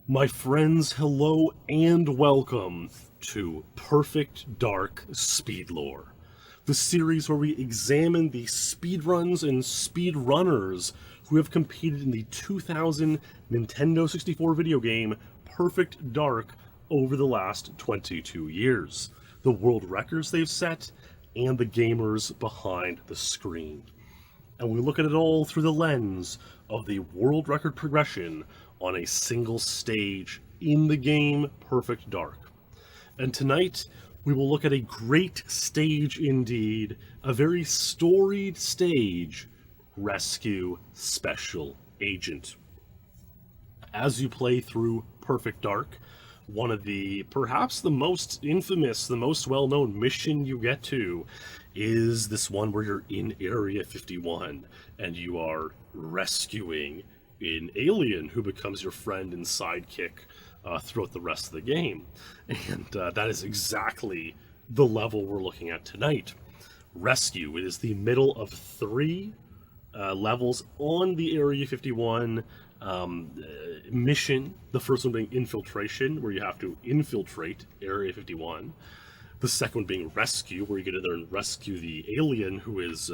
My friends, hello and welcome to Perfect Dark SpeedLore, the series where we examine the speedruns and speedrunners who have competed in the 2000 Nintendo 64 video game Perfect Dark over the last 22 years, the world records they've set, and the gamers behind the screen. And we look at it all through the lens of the world record progression on a single stage in the game Perfect Dark. And tonight, we will look at a great stage indeed, a very storied stage, Rescue Special Agent. As you play through Perfect Dark, one of the, perhaps the most infamous, the most well-known mission you get to is this one where you're in Area 51 and you are rescuing an alien who becomes your friend and sidekick throughout the rest of the game. And that is exactly the level we're looking at tonight. Rescue. It is the middle of three levels on the Area 51 mission. The first one being Infiltration, where you have to infiltrate Area 51. The second one being Rescue, where you get in there and rescue the alien who is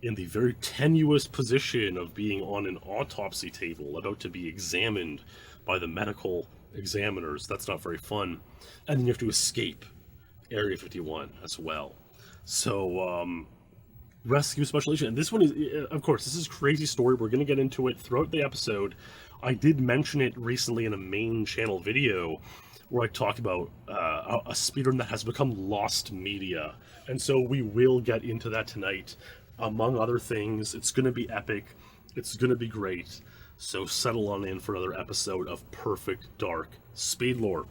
in the very tenuous position of being on an autopsy table, about to be examined by the medical examiners. That's not very fun. And then you have to escape Area 51 as well. So, Rescue Special Agent. And this one is, of course, this is a crazy story. We're going to get into it throughout the episode. I did mention it recently in a main channel video where I talked about a speedrun that has become lost media. And so we will get into that tonight. Among other things, it's going to be epic. It's going to be great. So settle on in for another episode of Perfect Dark SpeedLore.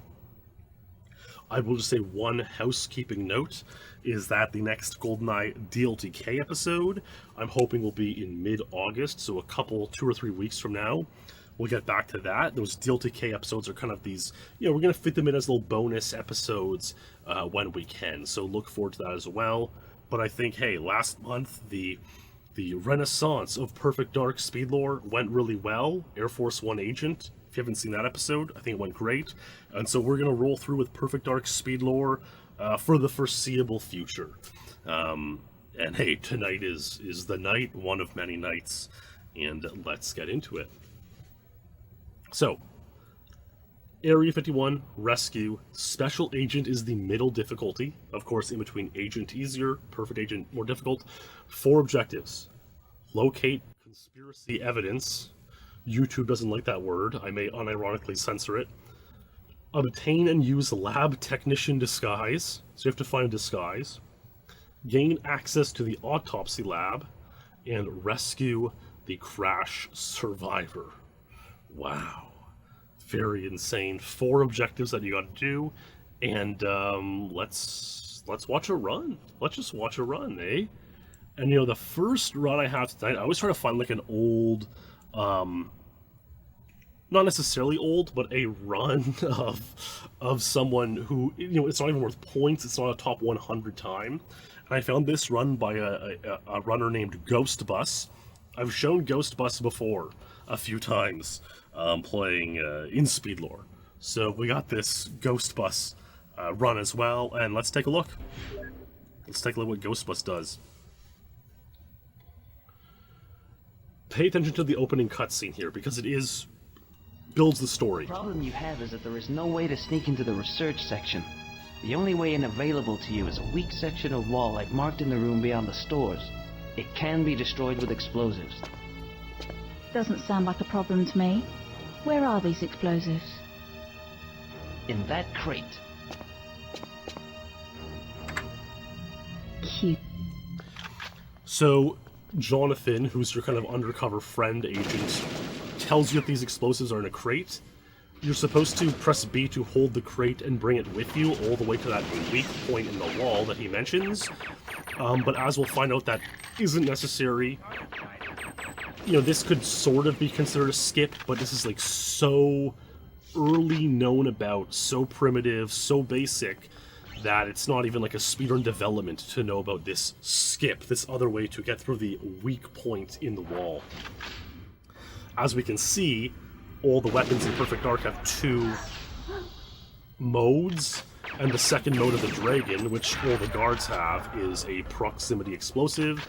I will just say one housekeeping note is that the next GoldenEye DLTK episode, I'm hoping will be in mid-August, so 2 or 3 weeks from now. We'll get back to that. Those DLTK episodes are kind of these, we're going to fit them in as little bonus episodes when we can. So look forward to that as well. But I think, hey, last month, the renaissance of Perfect Dark SpeedLore went really well. Air Force One Agent, if you haven't seen that episode, I think it went great. And so we're going to roll through with Perfect Dark SpeedLore for the foreseeable future. And hey, tonight is the night, one of many nights, and let's get into it. So, Area 51, Rescue, Special Agent is the middle difficulty. Of course, in between Agent easier, Perfect Agent more difficult. 4 objectives. Locate conspiracy evidence. YouTube doesn't like that word. I may unironically censor it. Obtain and use lab technician disguise. So you have to find a disguise. Gain access to the autopsy lab. And rescue the crash survivor. Wow. Very insane. 4 objectives that you got to do, and let's watch a run. Let's just watch a run, eh? And the first run I have tonight, I always try to find like an old, not necessarily old, but a run of someone who it's not even worth points. It's not a top 100 time, and I found this run by a runner named Ghost Bus. I've shown Ghost Bus before a few times. Playing in SpeedLore. So we got this Ghost Bus run as well, and let's take a look. Let's take a look at what Ghost Bus does. Pay attention to the opening cutscene here, because it builds the story. The problem you have is that there is no way to sneak into the research section. The only way in available to you is a weak section of wall I've marked in the room beyond the stores. It can be destroyed with explosives. Doesn't sound like a problem to me. Where are these explosives? In that crate. Cute. So, Jonathan, who's your kind of undercover friend agent, tells you that these explosives are in a crate. You're supposed to press B to hold the crate and bring it with you all the way to that weak point in the wall that he mentions. But as we'll find out, that isn't necessary. This could sort of be considered a skip, but this is like so early known about, so primitive, so basic, that it's not even like a speedrun development to know about this skip, this other way to get through the weak point in the wall. As we can see, all the weapons in Perfect Dark have 2 modes, and the second mode of the Dragon, which all the guards have, is a proximity explosive.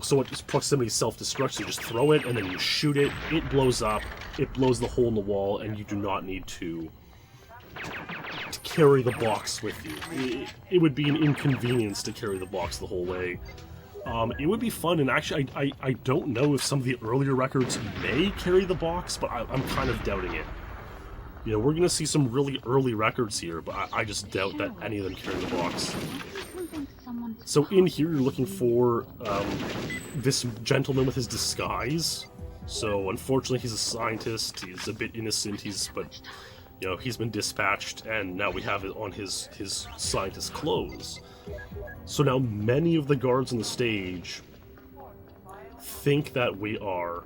So it's proximity self-destruct, so you just throw it, and then you shoot it, it blows up, it blows the hole in the wall, and you do not need to carry the box with you. It would be an inconvenience to carry the box the whole way. It would be fun, and actually, I don't know if some of the earlier records may carry the box, but I'm kind of doubting it. You know, we're going to see some really early records here, but I just doubt that any of them carry the box. So in here, you're looking for this gentleman with his disguise. So unfortunately, he's a scientist. He's a bit innocent. But you know, he's been dispatched, and now we have it on his scientist clothes. So now many of the guards on the stage think that we are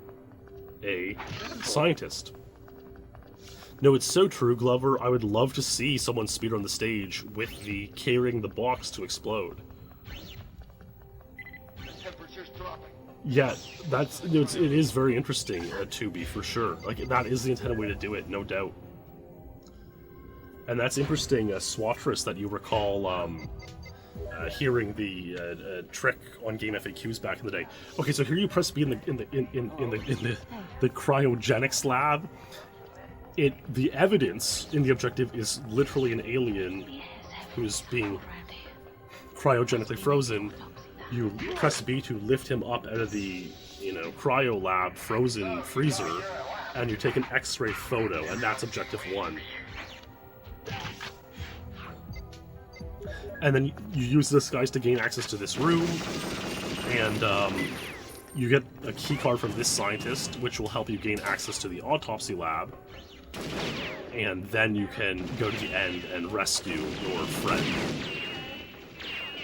a scientist. No, it's so true, Glover. I would love to see someone speedrun the stage with the carrying the box to explode. Yeah, it is very interesting, Tubi, for sure. Like, that is the intended way to do it, no doubt. And that's interesting, Swattress, that you recall hearing the trick on Game FAQs back in the day. Okay, so here you press B in the cryogenics lab. The evidence in the objective is literally an alien who's being cryogenically frozen. You press B to lift him up out of the, cryo lab, frozen freezer, and you take an X-ray photo, and that's objective 1. And then you use this guys to gain access to this room, and you get a key card from this scientist, which will help you gain access to the autopsy lab. And then you can go to the end and rescue your friend,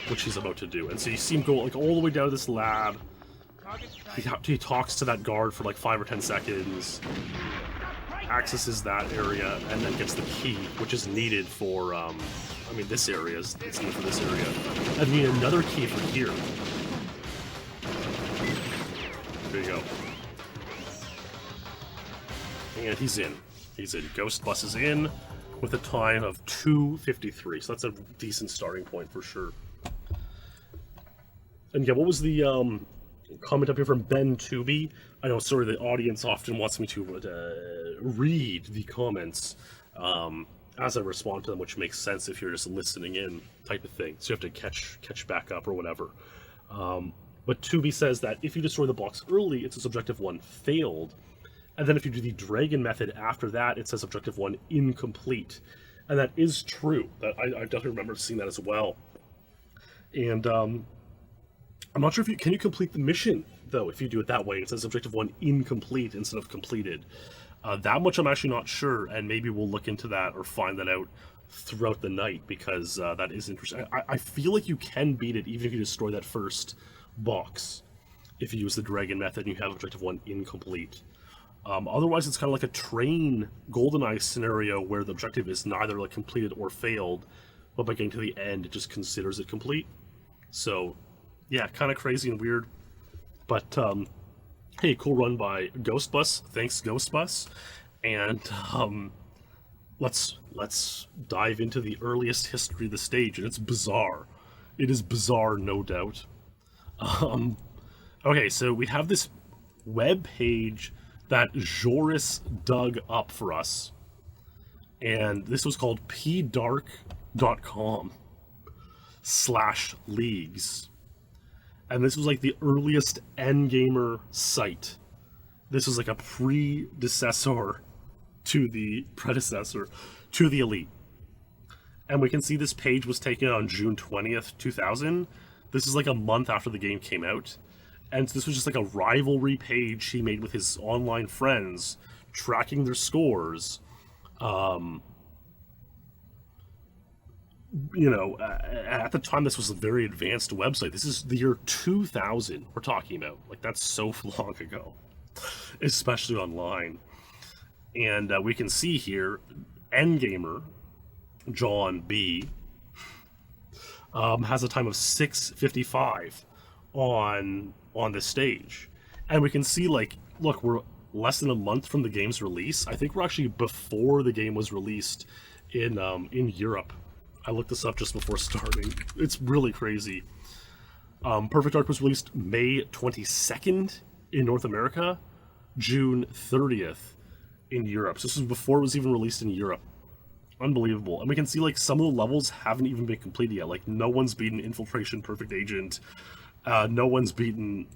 which he's about to do. And so you see him go like all the way down to this lab. He talks to that guard for like 5 or 10 seconds, accesses that area, and then gets the key, which is needed for, this area it's needed for this area. And you need another key for here. There you go. And he's in. Ghost Bus is in with a time of 2:53, so that's a decent starting point for sure. And yeah, what was the comment up here from Ben Tubi? I know, sorry, the audience often wants me to read the comments as I respond to them, which makes sense if you're just listening in type of thing. So you have to catch back up or whatever. But Tubi says that if you destroy the box early, it says objective 1 failed. And then if you do the dragon method after that, it says objective 1 incomplete. And that is true. I definitely remember seeing that as well. And I'm not sure if can you complete the mission, though, if you do it that way. It says objective 1 incomplete instead of completed. That much I'm actually not sure, and maybe we'll look into that or find that out throughout the night, because that is interesting. I feel like you can beat it even if you destroy that first box. If you use the dragon method and you have objective 1 incomplete. Otherwise, it's kind of like a train GoldenEye scenario where the objective is neither like completed or failed, but by getting to the end, it just considers it complete. So, yeah, kind of crazy and weird. But, hey, cool run by Ghost Bus. Thanks, Ghost Bus. And let's dive into the earliest history of the stage, and it's bizarre. It is bizarre, no doubt. Okay, so we have this web page that Joris dug up for us, and this was called pdark.com/leagues, and this was like the earliest endgamer site. This was like a predecessor to the predecessor to the Elite, and we can see this page was taken on June 20th, 2000. This is like a month after the game came out. And this was just like a rivalry page he made with his online friends, tracking their scores. At the time, this was a very advanced website. This is the year 2000 we're talking about. Like, that's so long ago, especially online. And we can see here, Endgamer, John B, has a time of 6:55 on this stage, and we can see, like, look, we're less than a month from the game's release. I think we're actually before the game was released in Europe. I looked this up just before starting. It's really crazy. Perfect Dark was released May 22nd in North America, June 30th in Europe. So this was before it was even released in Europe. Unbelievable. And we can see like some of the levels haven't even been completed yet. Like no one's beaten Infiltration Perfect Agent. No one's beaten,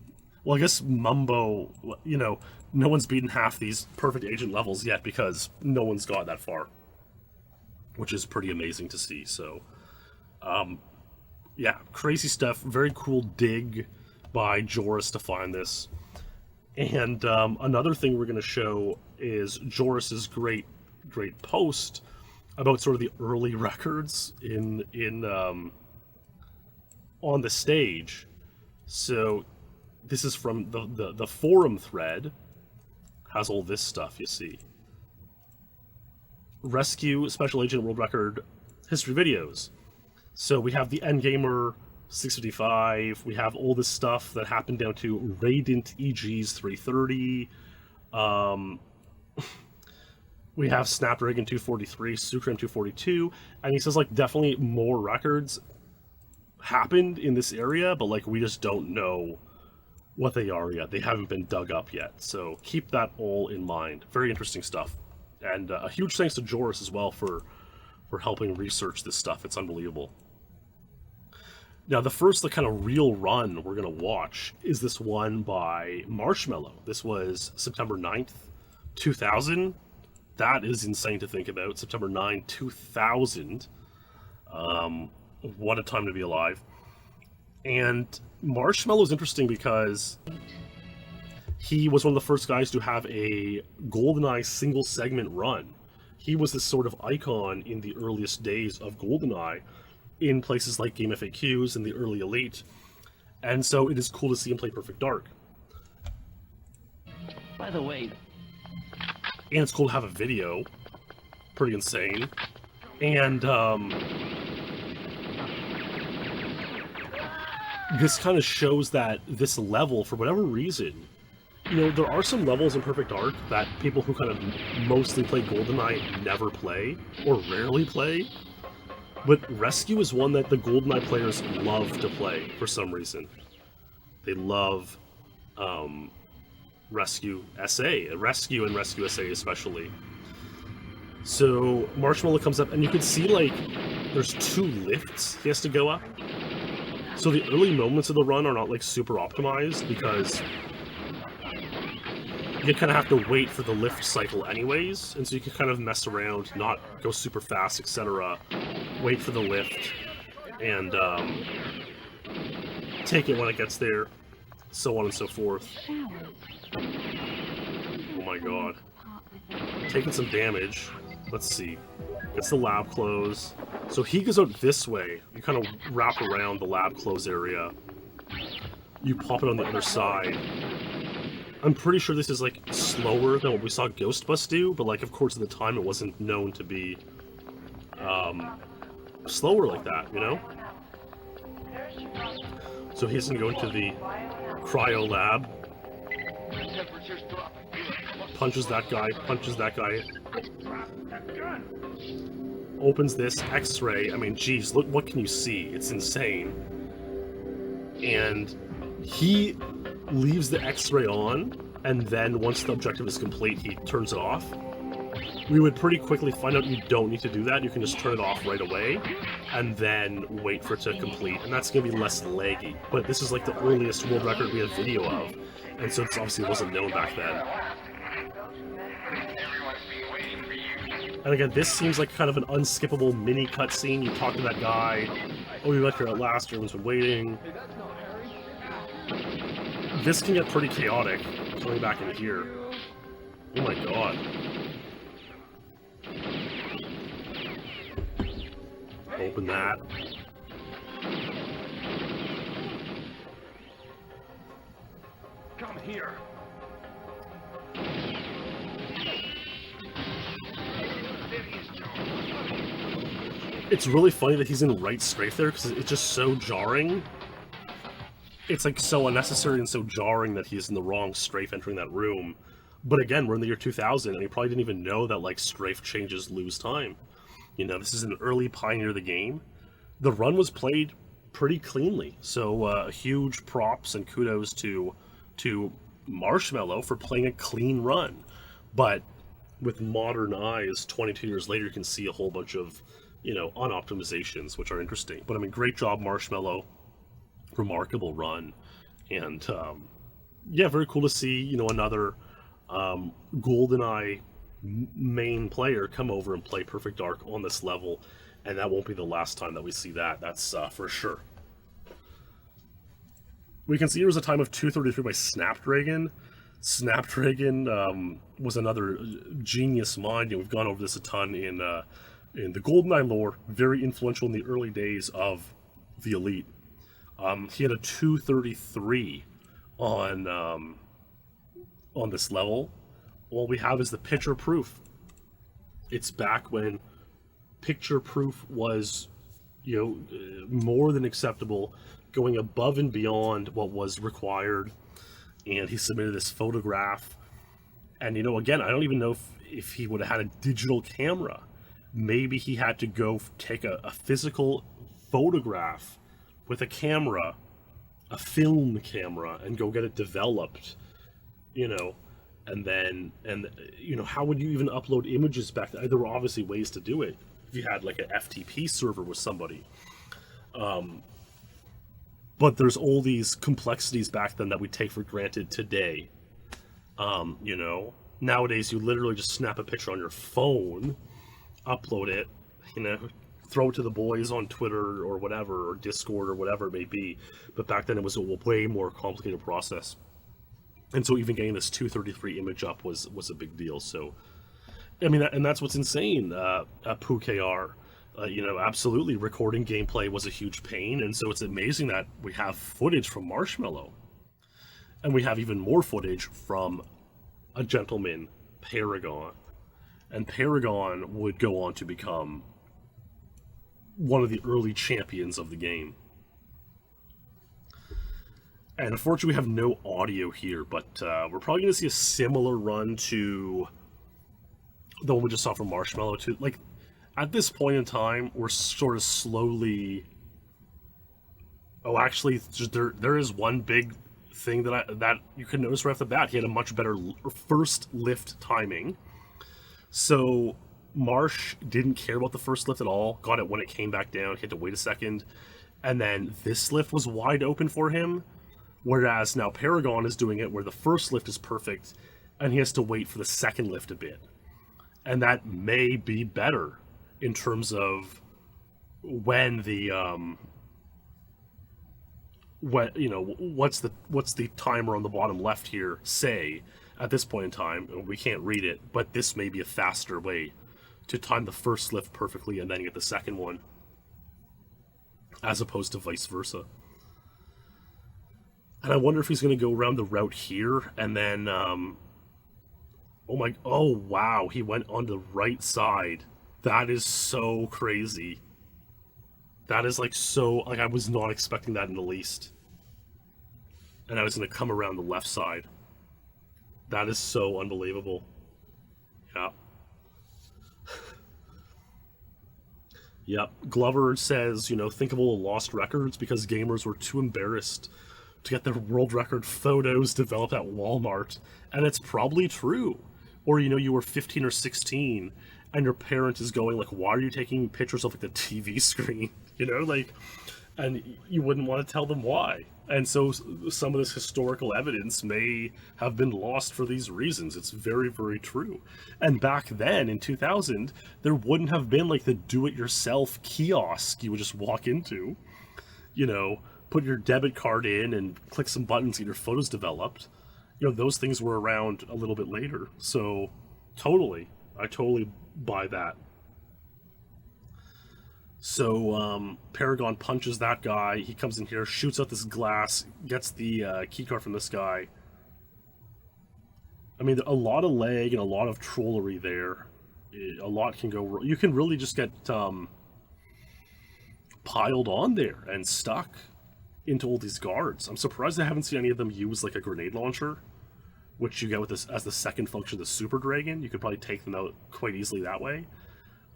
well, I guess Mumbo, you know, no one's beaten half these Perfect Agent levels yet because no one's got that far, which is pretty amazing to see. So, yeah, crazy stuff. Very cool dig by Joris to find this. And another thing we're going to show is Joris's great post about sort of the early records on the stage. So this is from the forum thread. Has all this stuff, you see. Rescue Special Agent World Record history videos. So we have the Endgamer 655. We have all this stuff that happened down to Radiant EG's 330. We have Snapdragon 243, Sucrem 242, and he says like definitely more records happened in this area, but like we just don't know what they are yet. They haven't been dug up yet, so keep that all in mind. Very interesting stuff, and a huge thanks to Joris as well for helping research this stuff. It's unbelievable. Now the first kind of real run we're gonna watch is this one by Marshmallow. This was September 9th, 2000. That is insane to think about. September 9, 2000. What a time to be alive. And Marshmallow is interesting because he was one of the first guys to have a GoldenEye single segment run. He was this sort of icon in the earliest days of GoldenEye in places like Game FAQs and the early Elite. And so it is cool to see him play Perfect Dark. By the way, and it's cool to have a video. Pretty insane. And this kind of shows that this level, for whatever reason, you know, there are some levels in Perfect Dark that people who kind of mostly play GoldenEye never play, or rarely play. But Rescue is one that the GoldenEye players love to play for some reason. They love Rescue SA, Rescue and Rescue SA especially. So Marshmallow comes up, and you can see like there's 2 lifts he has to go up. So the early moments of the run are not like super optimized because you kind of have to wait for the lift cycle anyways, and so you can kind of mess around, not go super fast, etc. Wait for the lift and take it when it gets there, so on and so forth. Oh my god. Taking some damage. Let's see. Gets the lab close. So he goes out this way. You kind of wrap around the lab close area. You pop it on the other side. I'm pretty sure this is like slower than what we saw Ghostbus do, but like of course at the time it wasn't known to be slower like that, you know? So he's gonna go into the cryo lab. Punches that guy, opens this X-ray. I mean, geez, look, what can you see? It's insane. And he leaves the X-ray on, and then once the objective is complete, he turns it off. We would pretty quickly find out you don't need to do that. You can just turn it off right away, and then wait for it to complete, and that's going to be less laggy. But this is like the earliest world record we have video of, and so this obviously wasn't known back then. And again, this seems like kind of an unskippable mini cutscene. You talk to that guy. Oh, you left here at last. Everyone's been waiting. This can get pretty chaotic coming back in here. Oh my god. Open that. Come here. It's really funny that he's in right strafe there, because it's just so jarring. It's like so unnecessary and so jarring that he's in the wrong strafe entering that room. But again, we're in the year 2000, and he probably didn't even know that like strafe changes lose time. You know, this is an early pioneer of the game. The run was played pretty cleanly, so huge props and kudos to Marshmallow for playing a clean run. But with modern eyes, 22 years later, you can see a whole bunch of, you know, unoptimizations, which are interesting. But I mean, great job, Marshmallow. Remarkable run. And yeah, very cool to see, you know, another GoldenEye main player come over and play Perfect Dark on this level. And that won't be the last time that we see that. That's for sure. We can see there was a time of 2:33 by Snapdragon. Snapdragon was another genius mind. You know, we've gone over this a ton in the GoldenEye lore. Very influential in the early days of the Elite. He had a 2:33 on this level. All we have is the picture proof. It's back when picture proof was, you know, more than acceptable, going above and beyond what was required. And he submitted this photograph. And, you know, again, I don't even know if he would have had a digital camera. Maybe he had to go take a physical photograph with a camera, a film camera, and go get it developed, you know. And then, you know, how would you even upload images back then? There were obviously ways to do it. If you had like an FTP server with somebody. But there's all these complexities back then that we take for granted today. You know, nowadays you literally just snap a picture on your phone, upload it, you know, throw it to the boys on Twitter or whatever, or Discord or whatever it may be. But back then it was a way more complicated process. And so even getting this 2:33 image up was a big deal. So, I mean, and that's what's insane at PooKR. You know, absolutely, recording gameplay was a huge pain, and so it's amazing that we have footage from Marshmallow. And we have even more footage from a gentleman, Paragon. And Paragon would go on to become one of the early champions of the game. And unfortunately, we have no audio here, but we're probably going to see a similar run to the one we just saw from Marshmallow. To like, at this point in time, we're sort of slowly. Oh, actually, there is one big thing that you can notice right off the bat. He had a much better first lift timing. So Marsh didn't care about the first lift at all. Got it when it came back down. He had to wait a second, and then this lift was wide open for him. Whereas now Paragon is doing it where the first lift is perfect, and he has to wait for the second lift a bit. And that may be better in terms of when the what's the timer on the bottom left here say at this point in time. We can't read it, but this may be a faster way to time the first lift perfectly and then get the second one, as opposed to vice versa. And I wonder if he's going to go around the route here, and then, oh wow, he went on the right side. That is so crazy. That is I was not expecting that in the least. And I was going to come around the left side. That is so unbelievable. Yeah. Yep. Glover says, think of all the lost records because gamers were too embarrassed to get their world record photos developed at Walmart. And it's probably true. Or, you were 15 or 16 and your parent is going why are you taking pictures of the TV screen? And you wouldn't want to tell them why. And so some of this historical evidence may have been lost for these reasons. It's very, very true. And back then in 2000, there wouldn't have been the do-it-yourself kiosk you would just walk into, put your debit card in and click some buttons, get your photos developed. Those things were around a little bit later. So I totally buy that. So Paragon punches that guy. He comes in here, shoots out this glass, gets the keycard from this guy. I mean, a lot of lag and a lot of trollery there. A lot can go wrong. You can really just get piled on there and stuck into all these guards. I'm surprised I haven't seen any of them use a grenade launcher which you get with this as the second function of the Super Dragon. You could probably take them out quite easily that way.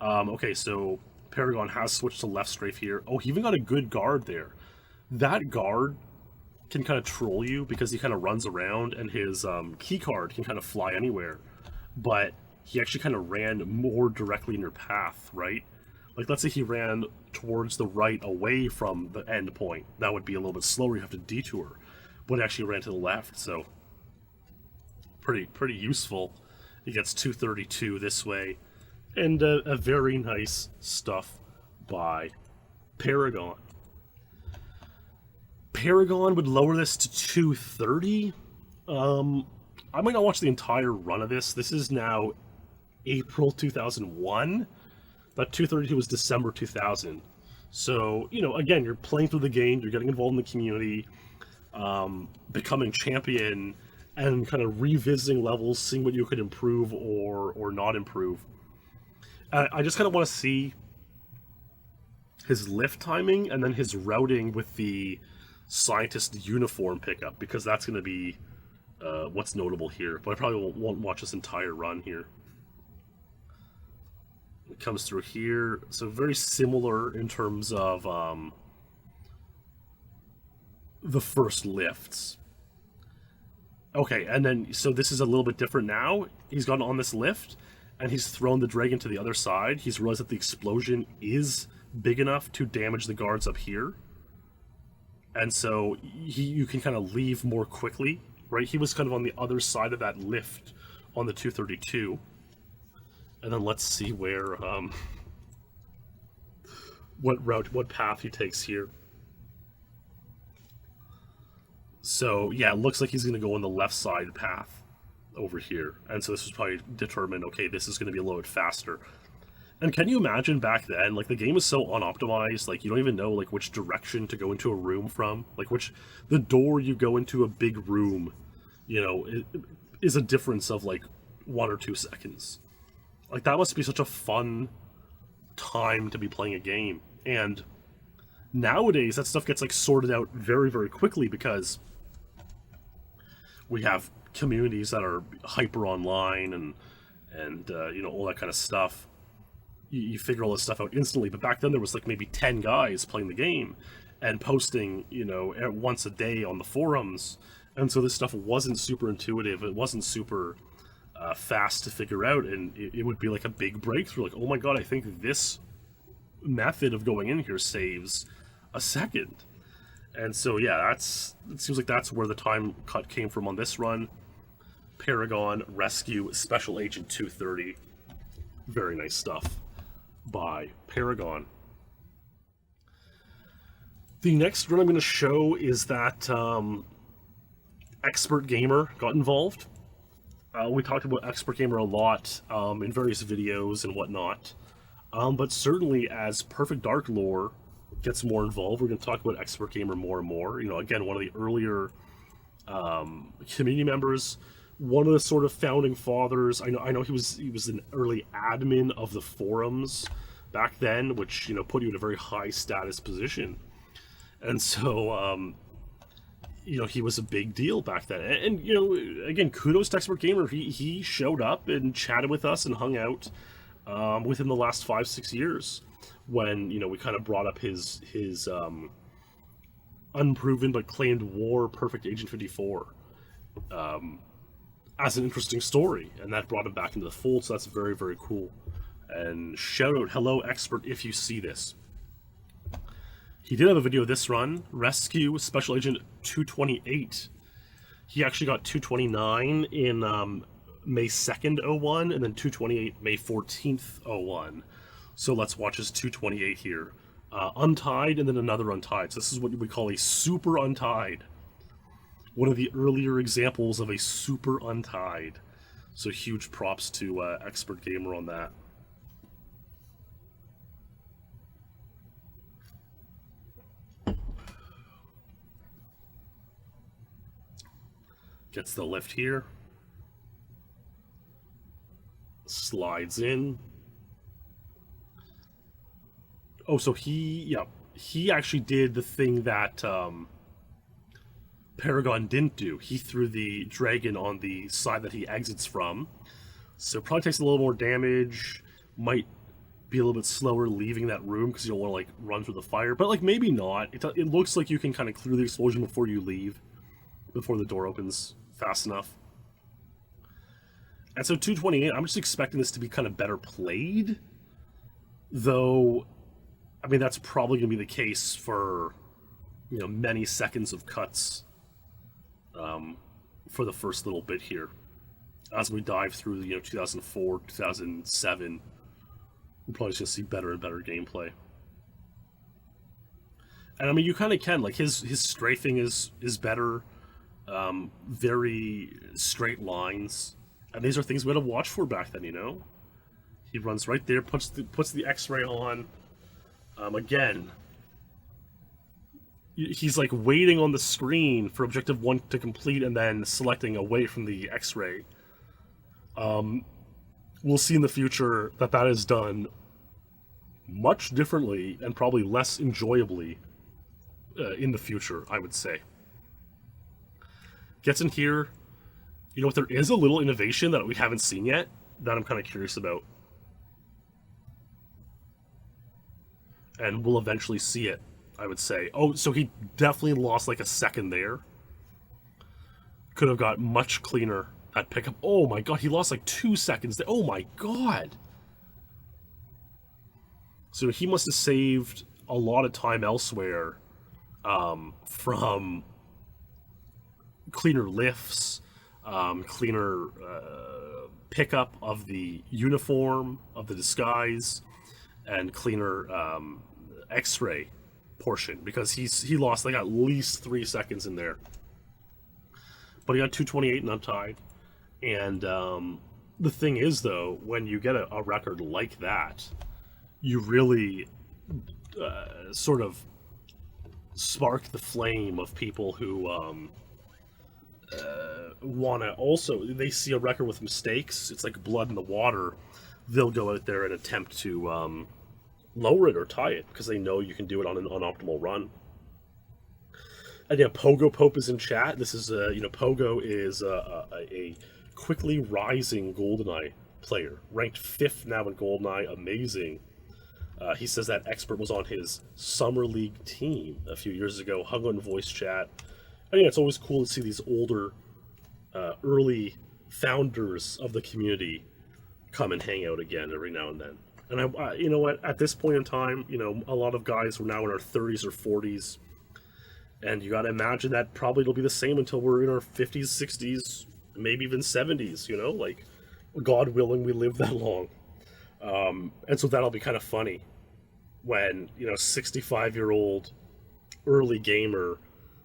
Okay, so Paragon has switched to left strafe here. Oh, he even got a good guard there. That guard can kind of troll you because he kind of runs around, and his key card can kind of fly anywhere. But he actually kind of ran more directly in your path, right? Like, let's say he ran towards the right away from the end point. That would be a little bit slower. You have to detour. But it actually ran to the left, so pretty useful. He gets 232 this way. And a very nice stuff by Paragon. Paragon would lower this to 230. I might not watch the entire run of this. This is now April 2001. That 232 was December 2000. So, you know, again, you're playing through the game, you're getting involved in the community, becoming champion, and kind of revisiting levels, seeing what you could improve or not improve. I just kind of want to see his lift timing and then his routing with the scientist uniform pickup, because that's going to be what's notable here. But I probably won't watch this entire run here. It comes through here, so very similar in terms of the first lifts. Okay, and then, so this is a little bit different now. He's gone on this lift, and he's thrown the dragon to the other side. He's realized that the explosion is big enough to damage the guards up here. And so you can kind of leave more quickly, right? He was kind of on the other side of that lift on the 232. And then let's see where, what path he takes here. So, yeah, it looks like he's going to go on the left side path over here. And so this was probably determined, okay, this is going to be a little bit faster. And can you imagine back then, like, the game was so unoptimized, like, you don't even know, like, which direction to go into a room from. Like, the door you go into a big room, you know, is a difference of, like, 1 or 2 seconds. Like, that must be such a fun time to be playing a game. And nowadays, that stuff gets, like, sorted out very, very quickly because we have communities that are hyper online and you know, all that kind of stuff. You figure all this stuff out instantly. But back then, there was, like, maybe 10 guys playing the game and posting, you know, once a day on the forums. And so this stuff wasn't super intuitive. It wasn't super fast to figure out, and it would be like a big breakthrough. Like, oh my god, I think this method of going in here saves a second. And so, yeah, it seems like that's where the time cut came from on this run. Paragon, Rescue, Special Agent 230. Very nice stuff by Paragon. The next run I'm going to show is that Expert Gamer got involved. We talked about Expert Gamer a lot in various videos and whatnot. But certainly as Perfect Dark Lore gets more involved, we're going to talk about Expert Gamer more and more. You know, again, one of the earlier community members, one of the sort of founding fathers. I know he was an early admin of the forums back then, which, you know, put you in a very high status position. And so, you know, he was a big deal back then. And, you know, again, kudos to Expert Gamer. He showed up and chatted with us and hung out within the last 5-6 years when, you know, we kind of brought up his unproven but claimed war Perfect Agent 54 as an interesting story. And that brought him back into the fold, so that's very, very cool. And shout out, hello, Expert, if you see this. He did have a video this run, Rescue Special Agent 228. He actually got 229 in May 2nd, 01, and then 228 May 14th, 01. So let's watch his 228 here. Untied, and then another Untied. So this is what we call a Super Untied. One of the earlier examples of a Super Untied. So huge props to Expert Gamer on that. Gets the lift here. Slides in. Oh, so he actually did the thing that Paragon didn't do. He threw the dragon on the side that he exits from, so probably takes a little more damage, might be a little bit slower leaving that room because you don't want to like run through the fire, but like maybe not. It looks like you can kind of clear the explosion before you leave, before the door opens fast enough. And so 228, I'm just expecting this to be kind of better played, though, I mean, that's probably going to be the case for, you know, many seconds of cuts for the first little bit here. As we dive through, you know, 2004, 2007, we're probably just going to see better and better gameplay. And I mean, you kind of can, like, his strafing is better, very straight lines. And these are things we had to watch for back then, you know? He runs right there, puts the X-ray on. Again, he's like waiting on the screen for objective 1 to complete and then selecting away from the X-ray. We'll see in the future that is done much differently and probably less enjoyably in the future, I would say. Gets in here. You know what, there is a little innovation that we haven't seen yet that I'm kind of curious about. And we'll eventually see it, I would say. Oh, so he definitely lost like a second there. Could have got much cleaner at pickup. Oh my god, he lost like 2 seconds there. Oh my god. So he must have saved a lot of time elsewhere from cleaner lifts, cleaner pickup of the uniform, of the disguise, and cleaner X-ray portion, because he lost like at least 3 seconds in there. But he got 228 and untied. And the thing is, though, when you get a record like that, you really sort of spark the flame of people who want to also, they see a record with mistakes, it's like blood in the water, they'll go out there and attempt to lower it or tie it, because they know you can do it on an unoptimal run. And yeah, Pogo Pope is in chat. This is, you know, Pogo is a quickly rising GoldenEye player, ranked 5th now in GoldenEye, amazing. He says that Expert was on his Summer League team a few years ago, hung on voice chat. I think it's always cool to see these older, early founders of the community come and hang out again every now and then. And I you know what, at this point in time, you know, a lot of guys are now in our 30s or 40s, and you gotta imagine that probably it'll be the same until we're in our 50s, 60s, maybe even 70s, you know, like, God willing we live that long. And so that'll be kind of funny when, you know, 65-year-old early gamer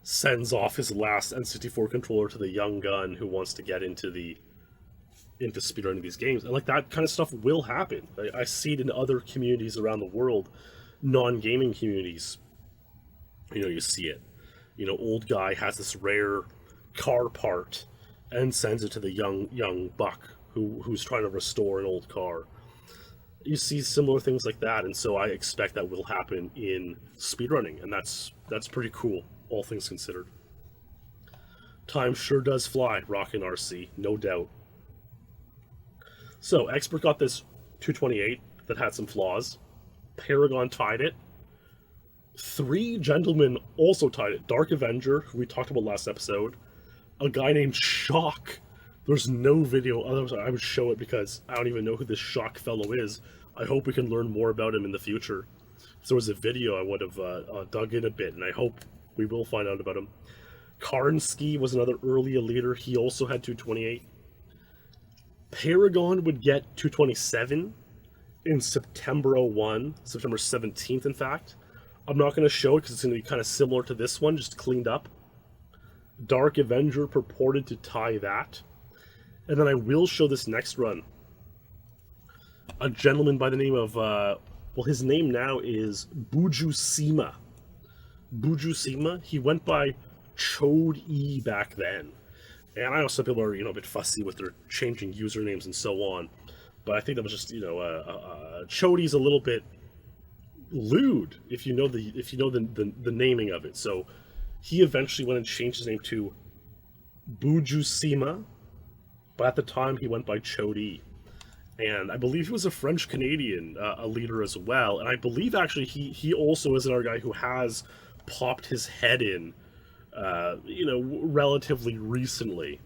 sends off his last N64 controller to the young gun who wants to get into speedrunning these games. And like, that kind of stuff will happen. I see it in other communities around the world, non-gaming communities. You know, you see it. You know, old guy has this rare car part and sends it to the young buck who's trying to restore an old car. You see similar things like that, and so I expect that will happen in speedrunning, and that's pretty cool, all things considered. Time sure does fly, rockin' RC, no doubt. So, Expert got this 228 that had some flaws. Paragon tied it. 3 gentlemen also tied it. Dark Avenger, who we talked about last episode. A guy named Shock. There's no video, otherwise I would show it because I don't even know who this Shock fellow is. I hope we can learn more about him in the future. If there was a video, I would have dug in a bit, and I hope we will find out about him. Karnsky was another early leader. He also had 228. Paragon would get 227 in September 01, September 17th, in fact. I'm not going to show it because it's going to be kind of similar to this one, just cleaned up. Dark Avenger purported to tie that. And then I will show this next run. A gentleman by the name of, well, his name now is Bujusima. Bujusima, he went by Chode E back then. And I know some people are, you know, a bit fussy with their changing usernames and so on. But I think that was just, you know, Chode's a little bit lewd if you know the naming of it. So He eventually went and changed his name to Bujusima, but at the time he went by Chody. And I believe he was a French-Canadian a leader as well. And I believe actually he also is another guy who has popped his head in, relatively recently.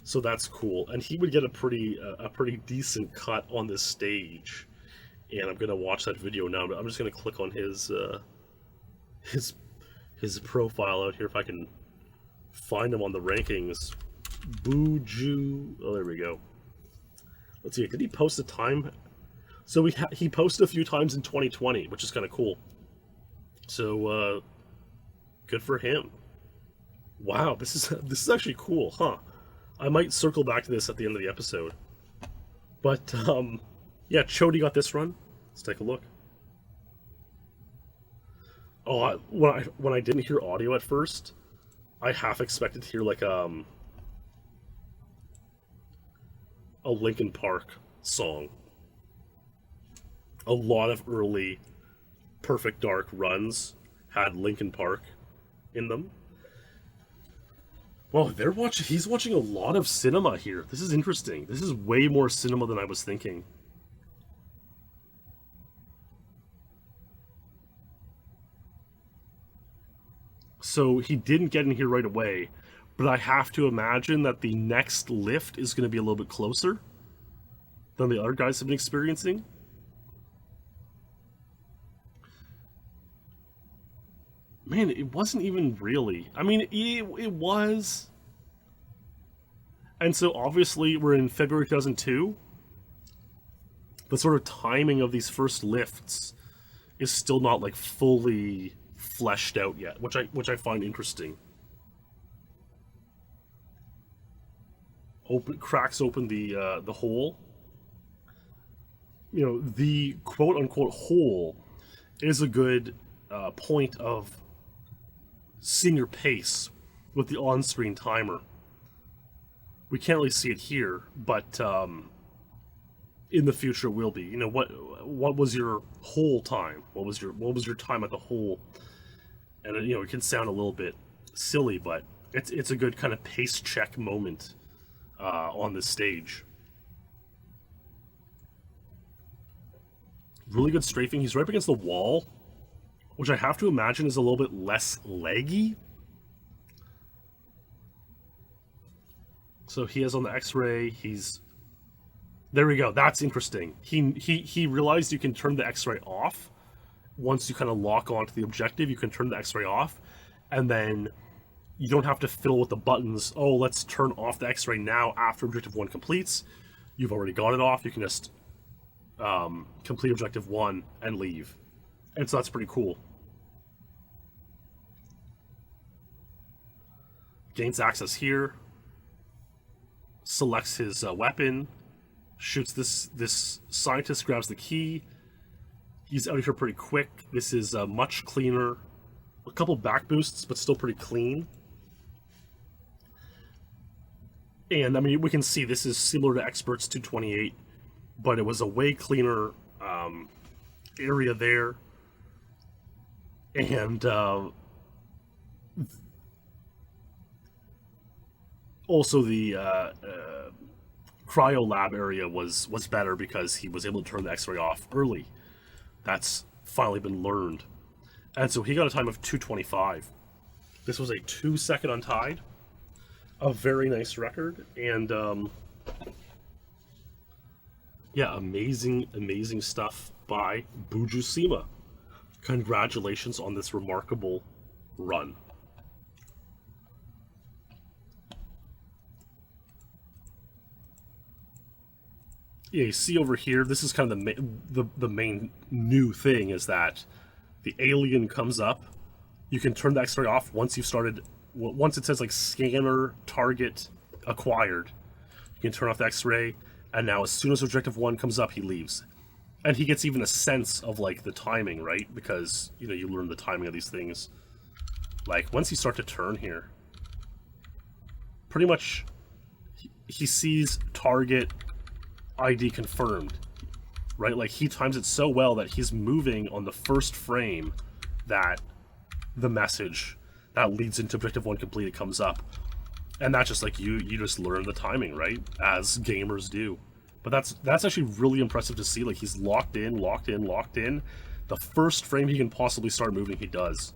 So that's cool. And he would get a pretty decent cut on this stage. And I'm gonna watch that video now. But I'm just gonna click on his profile out here if I can find him on the rankings. Buju. Oh, there we go. Let's see. Did he post a time? So he posted a few times in 2020, which is kind of cool. So good for him. Wow, this is actually cool, huh? I might circle back to this at the end of the episode. But yeah, Chody got this run. Let's take a look. Oh, when I didn't hear audio at first, I half expected to hear like a Linkin Park song. A lot of early Perfect Dark runs had Linkin Park in them. Well, he's watching a lot of cinema here. This is interesting. This is way more cinema than I was thinking. So he didn't get in here right away, but I have to imagine that the next lift is going to be a little bit closer than the other guys have been experiencing. Man, it wasn't even really. I mean, it was. And so obviously we're in February 2002. The sort of timing of these first lifts is still not like fully fleshed out yet, which I find interesting. Cracks open the hole. You know, the quote unquote hole is a good point of seeing your pace with the on-screen timer. We can't really see it here, but in the future will be. You know, what was your hole time? What was your time at the hole? And you know, it can sound a little bit silly, but it's a good kind of pace check moment on this stage. Really good strafing. He's right up against the wall, which I have to imagine is a little bit less leggy. So he has on the X-ray. There we go. That's interesting. He realized you can turn the X-ray off. Once you kind of lock onto the objective, you can turn the X-ray off, and then you don't have to fiddle with the buttons. Oh, let's turn off the X-ray now after Objective 1 completes. You've already got it off. You can just complete Objective 1 and leave. And so that's pretty cool. Gains access here. Selects his weapon. Shoots this scientist, grabs the key. He's out of here pretty quick. This is much cleaner. A couple back boosts, but still pretty clean. And, I mean, we can see this is similar to Experts 228, but it was a way cleaner area there. And also the cryo lab area was better because he was able to turn the X-ray off early. That's finally been learned. And so he got a time of 2:25. This was a 2-second untied. A very nice record. And yeah, amazing stuff by Bujusima. Congratulations on this remarkable run. Yeah, you see over here, this is kind of the main new thing, is that the alien comes up. You can turn the X-ray off once you've started. Once it says like scanner target acquired, you can turn off the X-ray. And now, as soon as Objective 1 comes up, he leaves, and he gets even a sense of like the timing, right? Because you know you learn the timing of these things. Like once you start to turn here, pretty much he sees target ID confirmed, right? Like he times it so well that he's moving on the first frame that the message that leads into objective 1 complete. It comes up, and that's just like you just learn the timing, right, as gamers do. But that's actually really impressive to see. Like, he's locked in. The first frame he can possibly start moving, he does.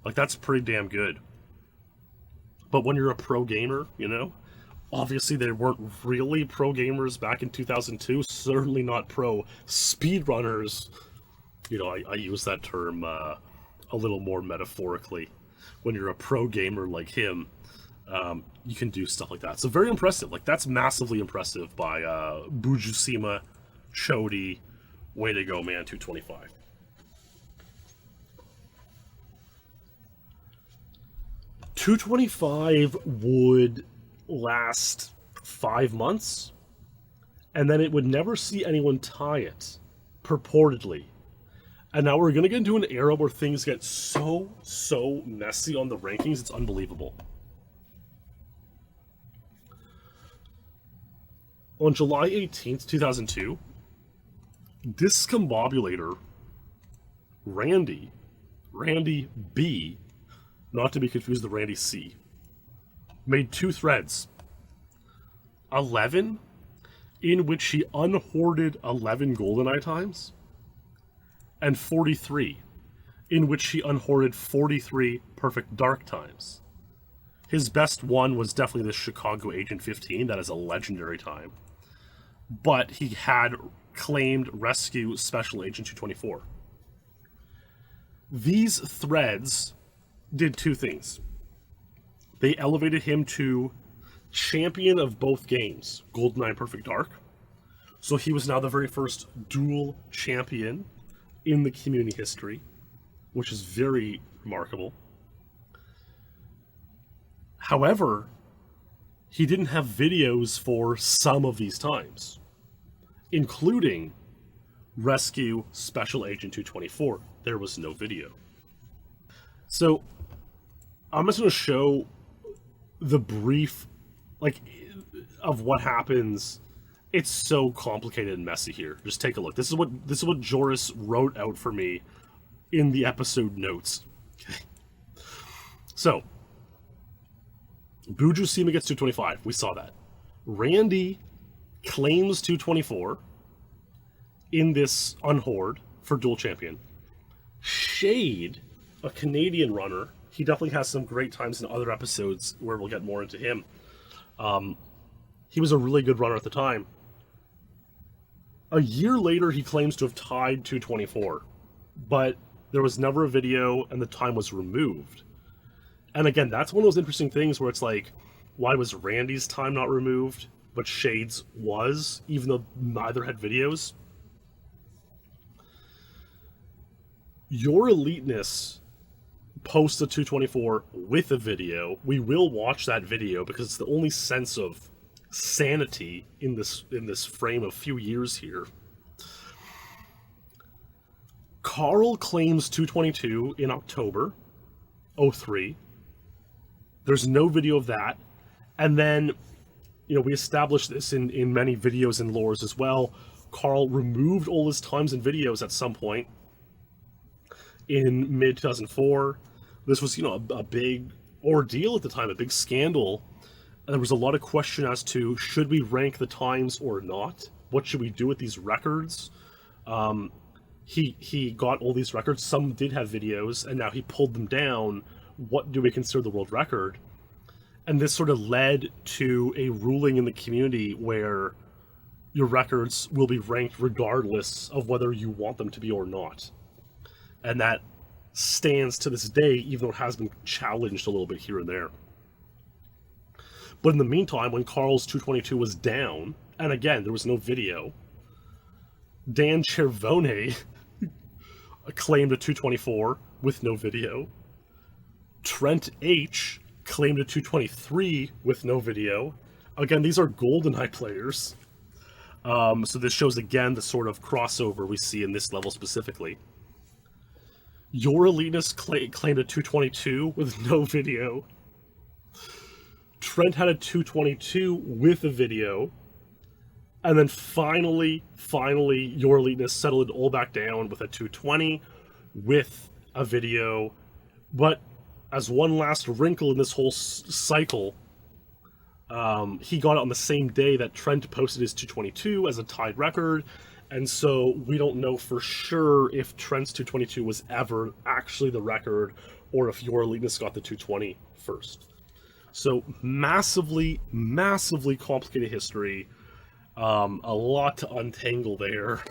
Like, that's pretty damn good. But when you're a pro gamer, you know, obviously they weren't really pro gamers back in 2002, certainly not pro speedrunners. You know, I use that term a little more metaphorically. When you're a pro gamer like him, you can do stuff like that. So very impressive. Like, that's massively impressive by Bujusima Chody. Way to go, man. 225. $225 would last 5 months, and then it would never see anyone tie it, purportedly. And now we're going to get into an era where things get so messy on the rankings, it's unbelievable. On July 18th, 2002, Discombobulator Randy B, not to be confused with Randy C, made 2 threads. 11, in which he unhoarded 11 GoldenEye times, and 43, in which he unhoarded 43 Perfect Dark times. His best one was definitely the Chicago Agent 15, that is a legendary time. But he had claimed Rescue Special Agent 224. These threads did 2 things. They elevated him to champion of both games, GoldenEye and Perfect Dark. So he was now the very first dual champion in the community history, which is very remarkable. However, he didn't have videos for some of these times, including Rescue Special Agent 224. There was no video. So I'm just going to show the brief, like, of what happens. It's so complicated and messy here. Just take a look. This is what Joris wrote out for me in the episode notes. Okay. So, Bujusima gets 225. We saw that. Randy claims 224 in this unhoard for dual champion. Shade, a Canadian runner, he definitely has some great times in other episodes where we'll get more into him. He was a really good runner at the time. A year later, he claims to have tied 224, but there was never a video and the time was removed. And again, that's one of those interesting things where it's like, why was Randy's time not removed, but Shade's was, even though neither had videos? Your Eliteness posts a 224 with a video. We will watch that video because it's the only sense of sanity in this frame of few years here. Carl claims 222 in October 03. There's no video of that. And then, you know, we established this in many videos and lores as well. Carl removed all his times and videos at some point in mid-2004. This was, you know, a big ordeal at the time, a big scandal. And there was a lot of question as to, should we rank the times or not? What should we do with these records? He got all these records. Some did have videos, and now he pulled them down. What do we consider the world record? And this sort of led to a ruling in the community where your records will be ranked regardless of whether you want them to be or not. And that stands to this day, even though it has been challenged a little bit here and there. But in the meantime, when Carl's 222 was down, and again, there was no video, Dan Cervone claimed a 224 with no video. Trent H claimed a 223 with no video. Again, these are GoldenEye players. So this shows again the sort of crossover we see in this level specifically. Your Eliteness claimed a 222 with no video. Trent had a 222 with a video. And then finally, Your Eliteness settled it all back down with a 220 with a video. But as one last wrinkle in this whole cycle, he got it on the same day that Trent posted his 222 as a tied record, and so we don't know for sure if Trent's 222 was ever actually the record, or if Your Eliteness got the 220 first. So massively, massively complicated history. A lot to untangle there.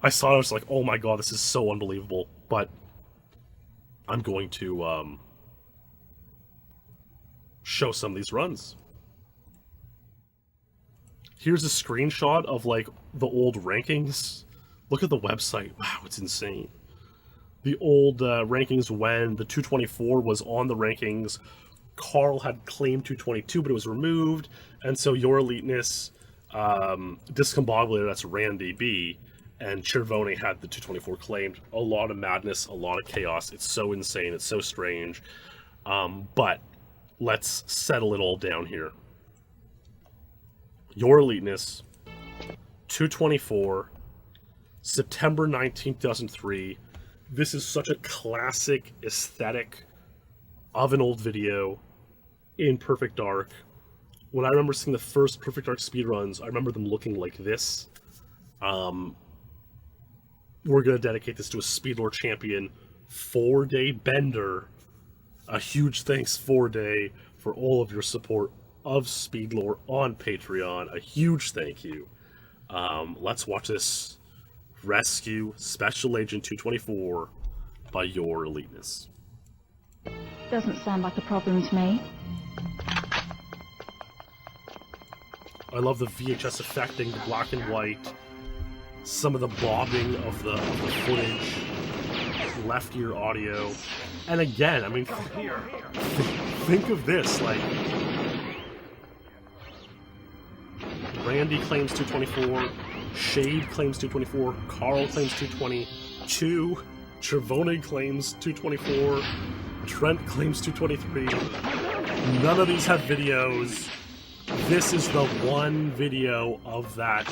I saw it, I was like, oh my god, this is so unbelievable. But I'm going to show some of these runs. Here's a screenshot of like the old rankings. Look at the website. Wow, it's insane. The old rankings when the 224 was on the rankings. Carl had claimed 222, but it was removed. And so Your Eliteness, Discombobulator, that's Randy B, and Chervone had the 224 claimed. A lot of madness, a lot of chaos. It's so insane. It's so strange. But let's settle it all down here. Your Eliteness, 224, September 19, 2003. This is such a classic aesthetic of an old video in Perfect Dark. When I remember seeing the first Perfect Dark speedruns, I remember them looking like this. We're going to dedicate this to a SpeedLore champion, 4-Day Bender. A huge thanks, 4-Day, for all of your support of SpeedLore on Patreon. A huge thank you. Let's watch this Rescue Special Agent 224 by Your Eliteness. Doesn't sound like a problem to me. I love the VHS effecting, the black and white, some of the bobbing of the footage, left ear audio, and again, I mean, think of this, like, Randy claims 224, Shade claims 224, Carl claims 222, Chervone claims 224, Trent claims 223. None of these have videos. This is the one video of that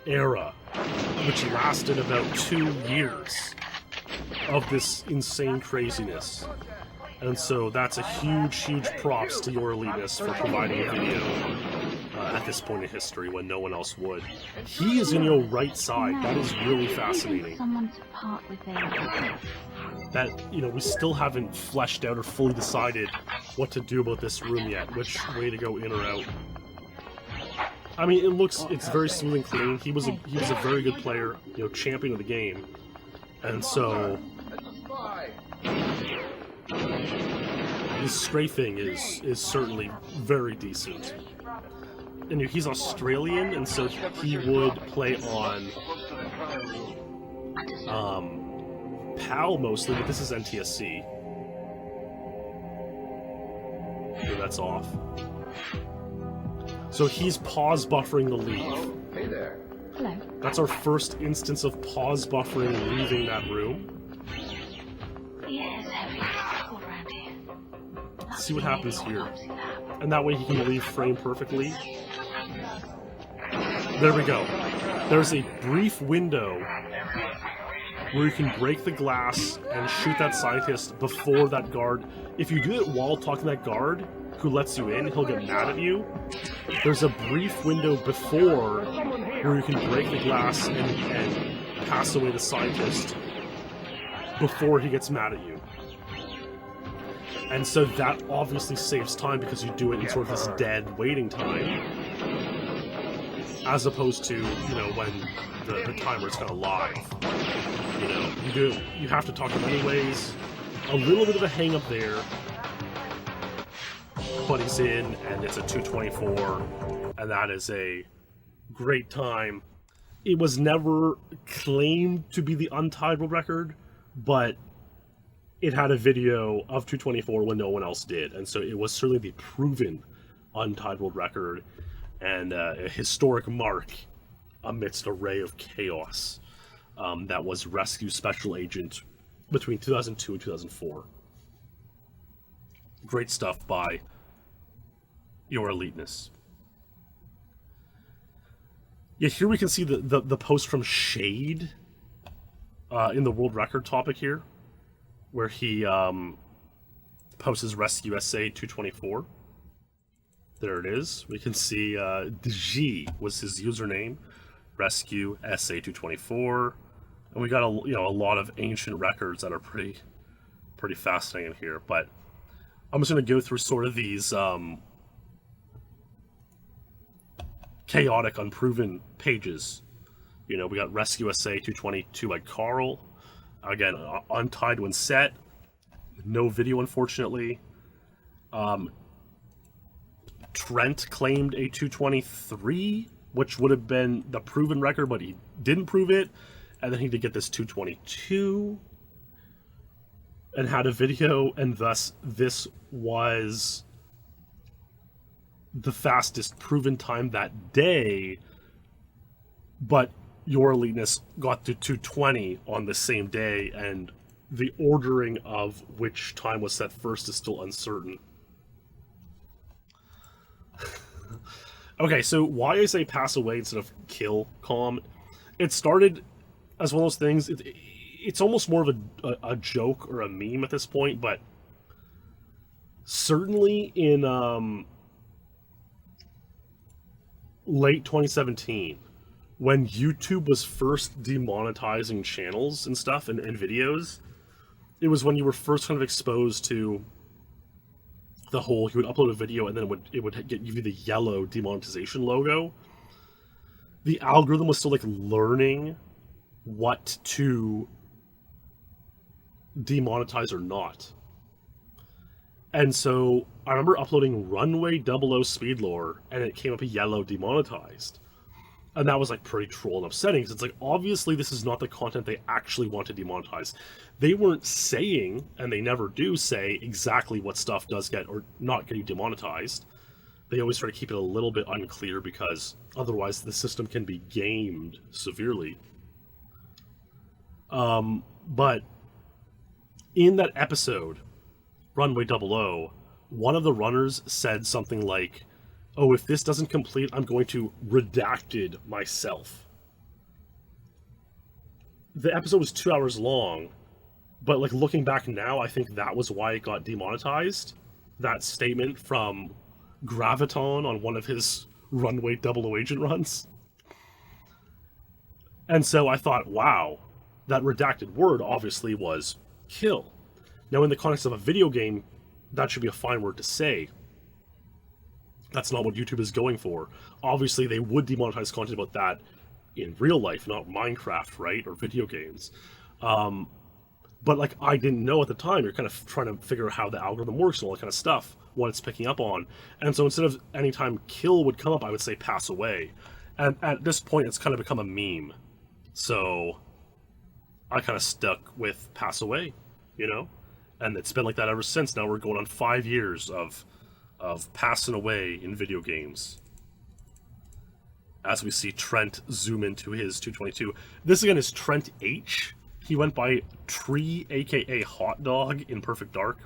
era, which lasted about 2 years of this insane craziness. And so that's a huge, huge props to Your Eliteness for providing a video at this point in history when no one else would. He is in your right side. That is really fascinating. Someone to part with their... That, you know, we still haven't fleshed out or fully decided what to do about this room yet, which way to go in or out. I mean, it's very smooth and clean. He was a very good player, you know, champion of the game. And so his strafing is certainly very decent. And he's Australian, and so he would play on PAL mostly, but this is NTSC. Okay, that's off. So he's pause buffering the leave. Hey there. Hello. That's our first instance of pause buffering and leaving that room. Yes, heavy. Cold around here. Let's see what happens here. And that way he can leave frame perfectly. There we go. There's a brief window where you can break the glass and shoot that scientist before that guard. If you do it while talking to that guard who lets you in, he'll get mad at you. There's a brief window before where you can break the glass and pass away the scientist before he gets mad at you. And so that obviously saves time because you do it in sort of this dead waiting time, as opposed to, you know, when the timer's kind of live. You know, you have to talk to him anyways. A little bit of a hang up there, but he's in, and it's a 224, and that is a great time. It was never claimed to be the untied world record, but it had a video of 224 when no one else did, and so it was certainly the proven untied world record, and a historic mark amidst an array of chaos that was Rescue Special Agent between 2002 and 2004. Great stuff by Your Eliteness. Yeah, here we can see the post from Shade in the world record topic here, where he posts his Rescue SA 224. There it is. We can see Dg was his username, Rescue SA 224, and we got a lot of ancient records that are pretty fascinating here. But I'm just going to go through sort of these chaotic, unproven pages. We got Rescue SA 222 by Carl. Again, untied when set. No video, unfortunately. Trent claimed a 223, which would have been the proven record, but he didn't prove it. And then he did get this 222 and had a video, and thus this was the fastest proven time that day. But Your Eliteness got to 220 on the same day, and the ordering of which time was set first is still uncertain. Okay, so why I say pass away instead of kill calm, it started as one of those things, it's almost more of a joke or a meme at this point, but certainly in late 2017, when YouTube was first demonetizing channels and stuff and videos, it was when you were first kind of exposed to the whole, you would upload a video and then it would give you the yellow demonetization logo. The algorithm was still like learning what to demonetize or not. And so I remember uploading Runway 00 SpeedLore and it came up a yellow demonetized. And that was like pretty troll and upsetting, because it's like, obviously this is not the content they actually want to demonetize. They weren't saying, and they never do say, exactly what stuff does get or not getting demonetized. They always try to keep it a little bit unclear, because otherwise the system can be gamed severely. But in that episode, Runway 00, one of the runners said something like, "Oh, if this doesn't complete, I'm going to redacted myself." The episode was 2 hours long, but like looking back now, I think that was why it got demonetized. That statement from Graviton on one of his Runway 00 agent runs. And so I thought, wow, that redacted word obviously was kill. Now in the context of a video game, that should be a fine word to say. That's not what YouTube is going for. Obviously, they would demonetize content about that in real life, not Minecraft, right? Or video games. But like, I didn't know at the time. You're kind of trying to figure out how the algorithm works and all that kind of stuff, what it's picking up on. And so instead of anytime kill would come up, I would say pass away. And at this point, it's kind of become a meme. So I kind of stuck with pass away, And it's been like that ever since. Now we're going on 5 years of passing away in video games. As we see Trent zoom into his 222. This again is Trent H. He went by Tree, aka Hot Dog, in Perfect Dark.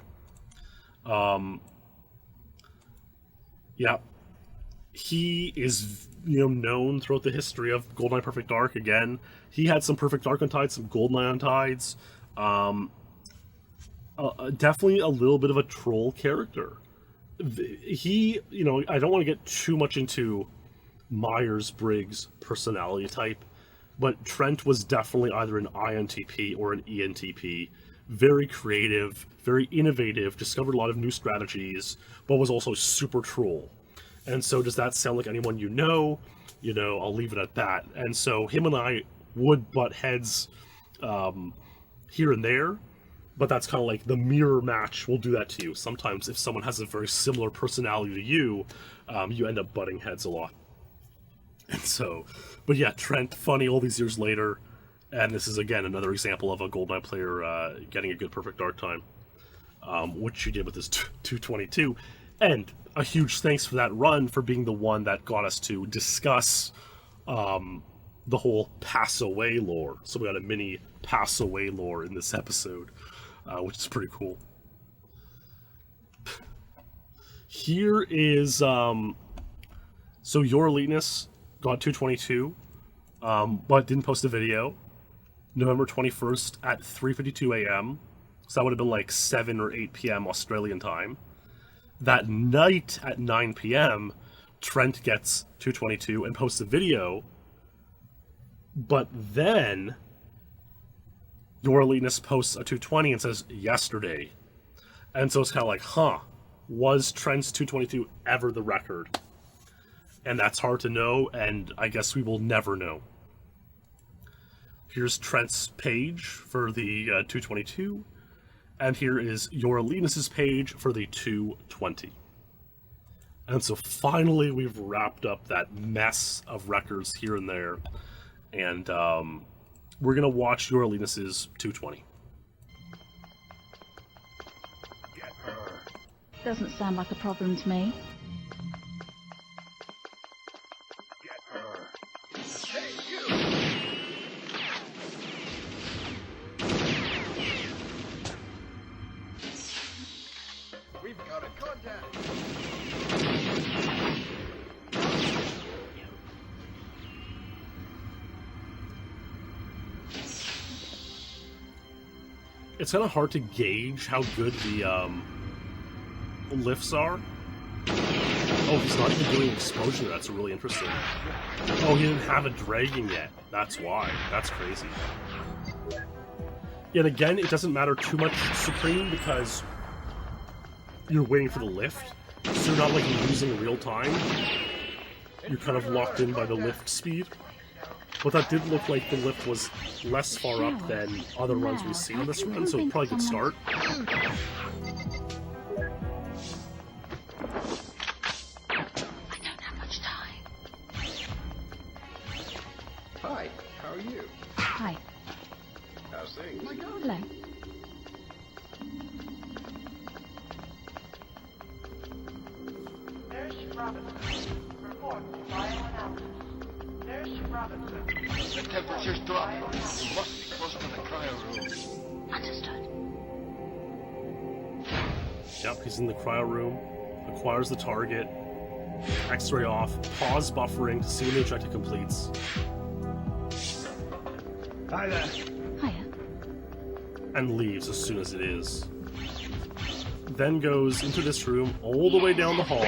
Yeah. He is, known throughout the history of GoldenEye Perfect Dark. Again, he had some Perfect Dark Untieds, some GoldenEye Untieds. Definitely a little bit of a troll character. He, I don't want to get too much into Myers-Briggs personality type, but Trent was definitely either an INTP or an ENTP. Very creative, very innovative, discovered a lot of new strategies, but was also super troll. And so does that sound like anyone you know? I'll leave it at that. And so him and I would butt heads here and there, but that's kind of like the mirror match will do that to you. Sometimes if someone has a very similar personality to you, you end up butting heads a lot. And so, but yeah, Trent, funny all these years later, and this is again another example of a GoldenEye player getting a good Perfect Dark time, which he did with his 222. And a huge thanks for that run, for being the one that got us to discuss the whole pass away lore. So we got a mini pass away lore in this episode. Which is pretty cool. Here is, so Your Eliteness got 222, but didn't post a video. November 21st at 3:52 a.m. So that would have been like 7 or 8 p.m. Australian time. That night at 9 p.m., Trent gets 222 and posts a video. But then Your Eliteness posts a 220 and says, yesterday. And so it's kind of like, was Trent's 222 ever the record? And that's hard to know, and I guess we will never know. Here's Trent's page for the 222, and here is Your Eliteness' page for the 220. And so finally we've wrapped up that mess of records here and there, and we're going to watch Your Eliteness' 220. Get her. Doesn't sound like a problem to me. Get her. Hey, you! We've got a contact. It's kind of hard to gauge how good the lifts are. Oh, he's not even doing exposure. That's really interesting. Oh, he didn't have it dragging yet. That's why. That's crazy. Yet again, it doesn't matter too much, Supreme, because you're waiting for the lift. So you're not like losing real time. You're kind of locked in by the lift speed. But that did look like the lift was less far up than other runs we've seen on this run, so probably a good start. I don't have much time. Hi, how are you? Hi. How's things? Hello. Nurse Robinson. Report final analysis. Nurse Robinson. The temperature's dropping. You must be close to the cryo room. Understood. Yep, he's in the cryo room, acquires the target, X-ray off, pause buffering to see when the objective completes, Hi there. Hiya. and leaves as soon as it is. Then goes into this room, all the way down the hall, Go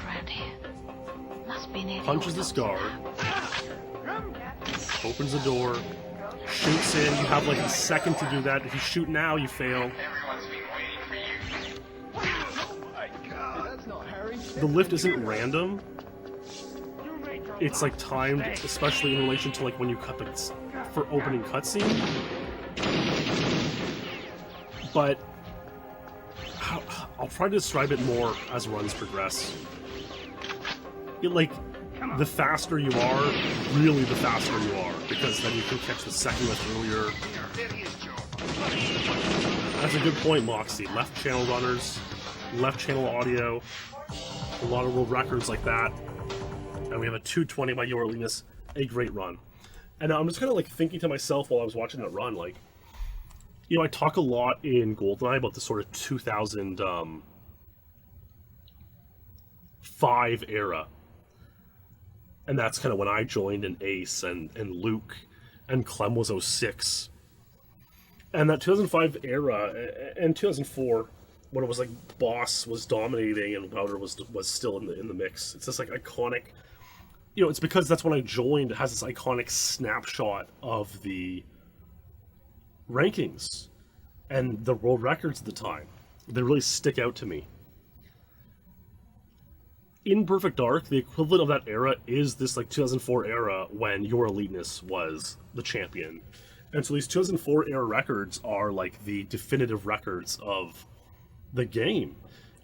around here. Must be near the punches this autopsy guard, lab. opens the door, shoots in. You have like a second to do that. If you shoot now, you fail. Everyone's been waiting for you. Oh my god, that's not Harry. The lift isn't random. It's like timed, especially in relation to like when you cut the for opening cutscene. But I'll try to describe it more as runs progress. Like, the faster you are, really the faster you are, because then you can catch the second lift earlier. That's a good point, Moxie. Left channel runners, left channel audio, a lot of world records like that. And we have a 220 by Your Eliteness, a great run. And I'm just kind of like thinking to myself while I was watching that run, like, you know, I talk a lot in GoldenEye about the sort of 2005 era. And that's kind of when I joined in Ace and Luke, and Clem was 06. And that 2005 era, and 2004, when it was like Boss was dominating and Wouter was still in the mix. It's this like iconic, you know, it's because that's when I joined. It has this iconic snapshot of the rankings and the world records at the time. They really stick out to me. In Perfect Dark, the equivalent of that era is this like 2004 era when Your Eliteness was the champion. And so these 2004 era records are like the definitive records of the game,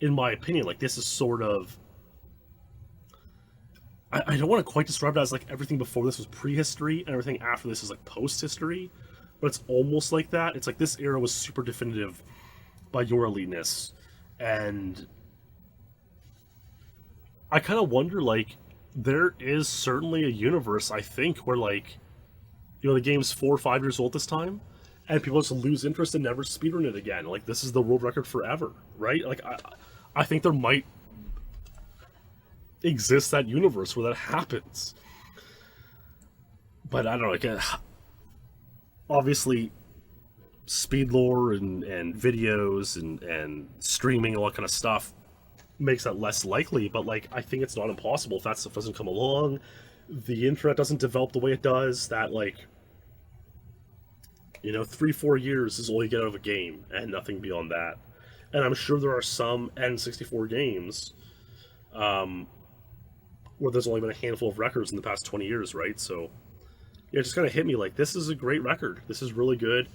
in my opinion. Like, this is sort of, I don't want to quite describe it as like everything before this was prehistory and everything after this is like post-history, but it's almost like that. It's like this era was super definitive by Your Eliteness, and I kind of wonder, like, there is certainly a universe, I think, where, like, you know, the game's 4 or 5 years old this time, and people just lose interest and never speedrun it again. Like, this is the world record forever, right? Like, I think there might exist that universe where that happens. But I don't know, like, obviously, SpeedLore and videos and streaming, all that kind of stuff makes that less likely. But like, I think it's not impossible if that stuff doesn't come along, the internet doesn't develop the way it does, that like, you know, 3-4 years is all you get out of a game and nothing beyond that. And I'm sure there are some N64 games where there's only been a handful of records in the past 20 years, right? So yeah, it just kind of hit me like, this is a great record. This is really good.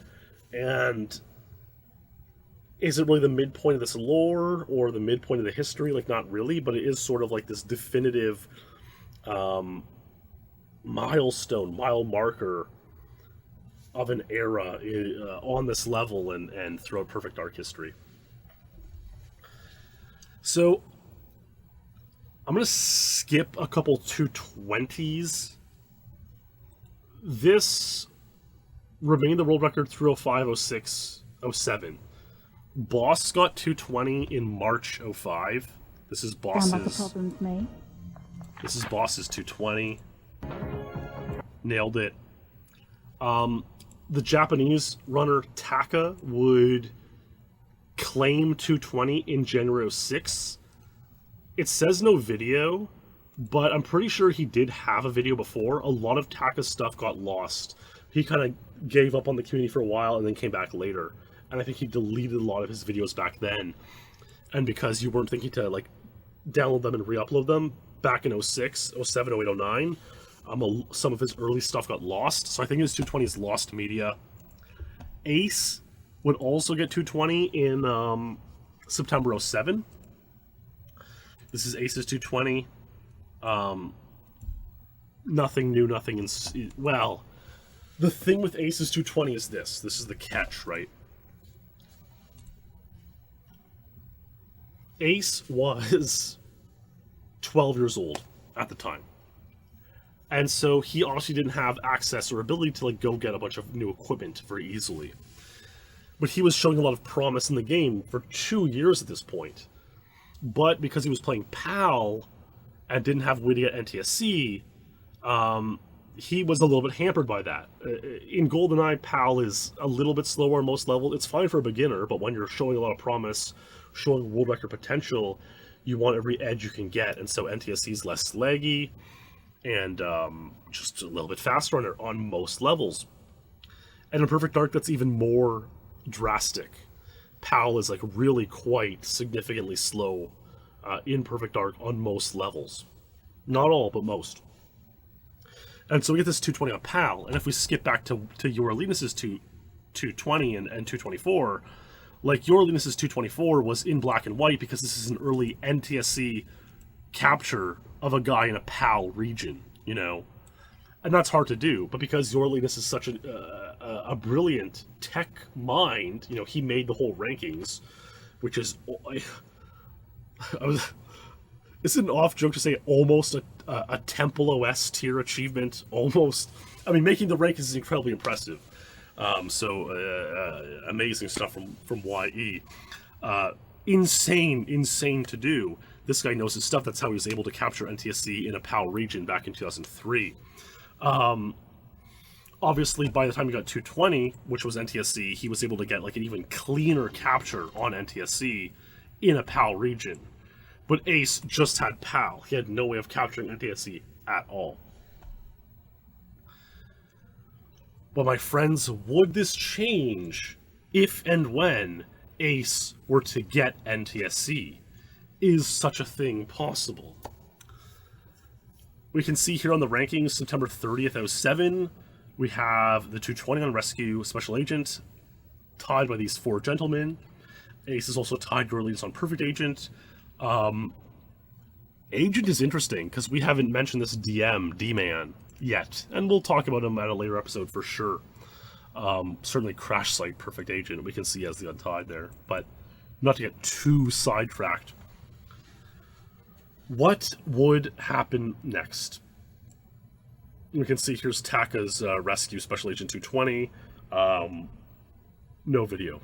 And is it really the midpoint of this lore or the midpoint of the history? Like, not really, but it is sort of like this definitive milestone, mile marker of an era on this level and throughout Perfect Dark history. So I'm going to skip a couple 220s. This remained the world record through 05, 06, 07. Boss got 220 in March 05. This is Boss's... Sound like a problem to me. This is Boss's 220. Nailed it. The Japanese runner Taka would claim 220 in January 06. It says no video, but I'm pretty sure he did have a video before. A lot of Taka's stuff got lost. He kind of gave up on the community for a while and then came back later. And I think he deleted a lot of his videos back then. And because you weren't thinking to like download them and re-upload them back in 06, 07, 08, 09, some of his early stuff got lost. So I think his 220 is lost media. Ace would also get 220 in September 07. This is Ace's 220. Nothing new, nothing in... Well, the thing with Ace's 220 is this. This is the catch, right? Ace was 12 years old at the time. And so he obviously didn't have access or ability to like go get a bunch of new equipment very easily. But he was showing a lot of promise in the game for 2 years at this point. But because he was playing PAL and didn't have a way to get NTSC, he was a little bit hampered by that. In GoldenEye, PAL is a little bit slower on most levels. It's fine for a beginner, but when you're showing a lot of promise, showing world record potential, you want every edge you can get. And so NTSC is less laggy and just a little bit faster on most levels. And in Perfect Dark, that's even more drastic. PAL is like really quite significantly slow in Perfect Dark on most levels. Not all, but most. And so we get this 220 on PAL, and if we skip back to Your Linus's 220 and 224, like Your Linus's 224 was in black and white because this is an early NTSC capture of a guy in a PAL region, you know? And that's hard to do, but because Your Linus is such a brilliant tech mind, you know, he made the whole rankings, which is... It's an off joke to say almost a Temple OS tier achievement, almost. I mean, making the rankings is incredibly impressive. Amazing stuff from YE. Insane to do. This guy knows his stuff. That's how he was able to capture NTSC in a PAL region back in 2003. Obviously, by the time he got 220, which was NTSC, he was able to get like an even cleaner capture on NTSC in a PAL region. But Ace just had PAL. He had no way of capturing NTSC at all. But my friends, would this change if and when Ace were to get NTSC? Is such a thing possible? We can see here on the rankings, September 30th, 07, we have the 220 on Rescue Special Agent, tied by these four gentlemen. Ace is also tied to release on Perfect Agent. Agent is interesting, because we haven't mentioned this D-Man yet, and we'll talk about him at a later episode for sure. Certainly Crash Site Perfect Agent, we can see as the Untied there, but not to get too sidetracked. What would happen next? We can see here's Taka's Rescue Special Agent 220. No video.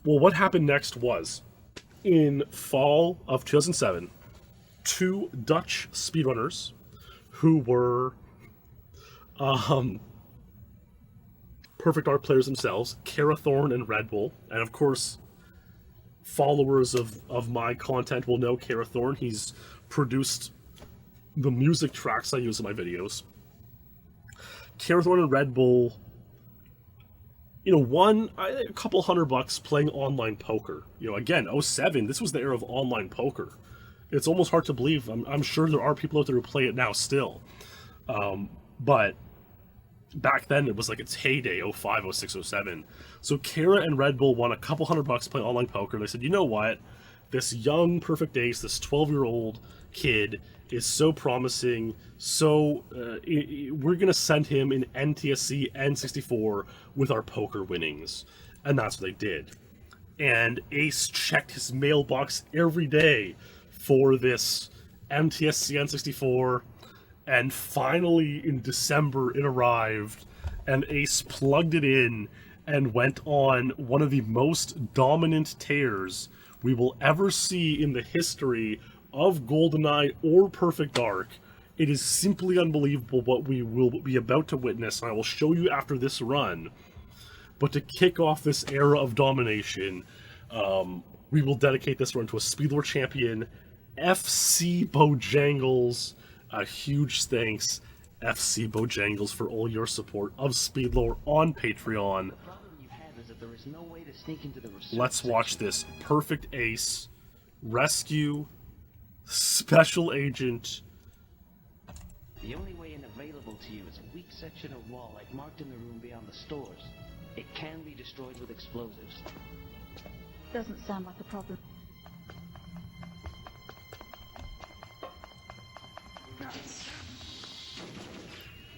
Well, what happened next was, in fall of 2007, two Dutch speedrunners who were Perfect Dark players themselves, Karathorn and Red Bull, and of course, followers of my content will know Karathorn. He's produced the music tracks I use in my videos. Karathorn and Red Bull, won a couple $100 playing online poker. Again, 07, this was the era of online poker. It's almost hard to believe. I'm sure there are people out there who play it now still. But back then it was like its heyday, 05, 06, 07. So Kara and Red Bull won a couple $100 playing online poker. They said, you know what? This young Perfect Ace, this 12-year-old kid is so promising, so we're going to send him an NTSC N64 with our poker winnings. And that's what they did. And Ace checked his mailbox every day for this NTSC N64, and finally in December it arrived, and Ace plugged it in and went on one of the most dominant tears we will ever see in the history of GoldenEye or Perfect Dark. It is simply unbelievable what we will be about to witness, and I will show you after this run. But to kick off this era of domination, we will dedicate this run to a SpeedLore champion, FC Bojangles. A huge thanks, FC Bojangles, for all your support of SpeedLore on Patreon. The problem you have is that there is no way to sneak into the research Let's watch section. this Perfect Ace Rescue Special Agent. The only way in available to you is a weak section of wall like marked in the room beyond the stores. It can be destroyed with explosives. Doesn't sound like a problem.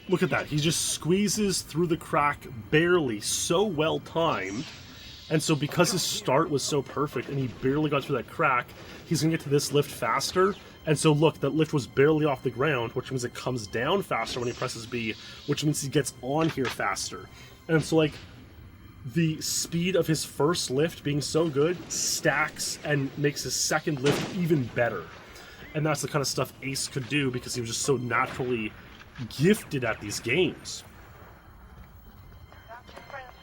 Look at that. He just squeezes through the crack barely, so well timed. And so because his start was so perfect and he barely got through that crack, he's going to get to this lift faster. And so look, that lift was barely off the ground, which means it comes down faster when he presses B, which means he gets on here faster. And so like, the speed of his first lift being so good stacks and makes his second lift even better. And that's the kind of stuff Ace could do because he was just so naturally gifted at these games. Dr. Francis.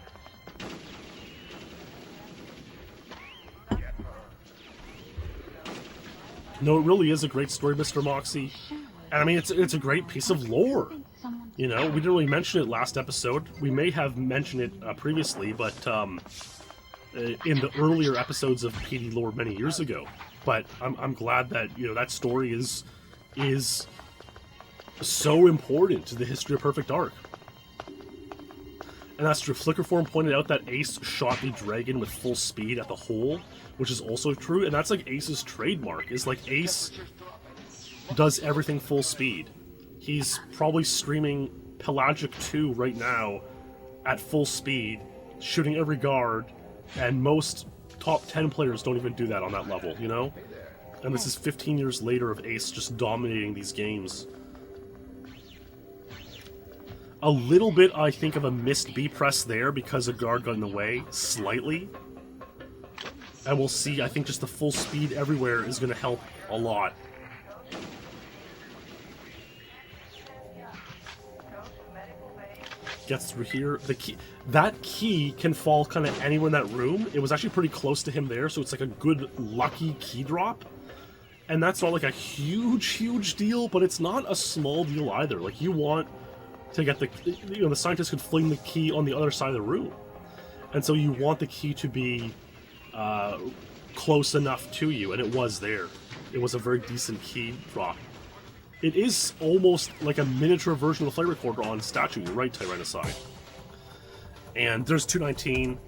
No, it really is a great story, Mr. Moxie. And I mean, it's a great piece of lore. We didn't really mention it last episode. We may have mentioned it previously, but in the earlier episodes of PD lore many years ago. But I'm glad that that story is so important to the history of Perfect Dark. And that's true. Flickerform pointed out that Ace shot the dragon with full speed at the hole, which is also true. And that's like Ace's trademark, is like Ace does everything full speed. He's probably streaming Pelagic 2 right now at full speed, shooting every guard, and most top 10 players don't even do that on that level, And this is 15 years later of Ace just dominating these games. A little bit, I think, of a missed B press there because a guard got in the way, slightly. And we'll see, I think just the full speed everywhere is going to help a lot. Gets through here. That key can fall kind of anywhere in that room. It was actually pretty close to him there, so it's like a good lucky key drop. And that's not like a huge deal, but it's not a small deal either. Like, you want to get the scientist could fling the key on the other side of the room. And so you want the key to be close enough to you, and it was there. It was a very decent key drop. It is almost like a miniature version of the flight recorder on statue, you're right, Tyrannicide. And there's 219.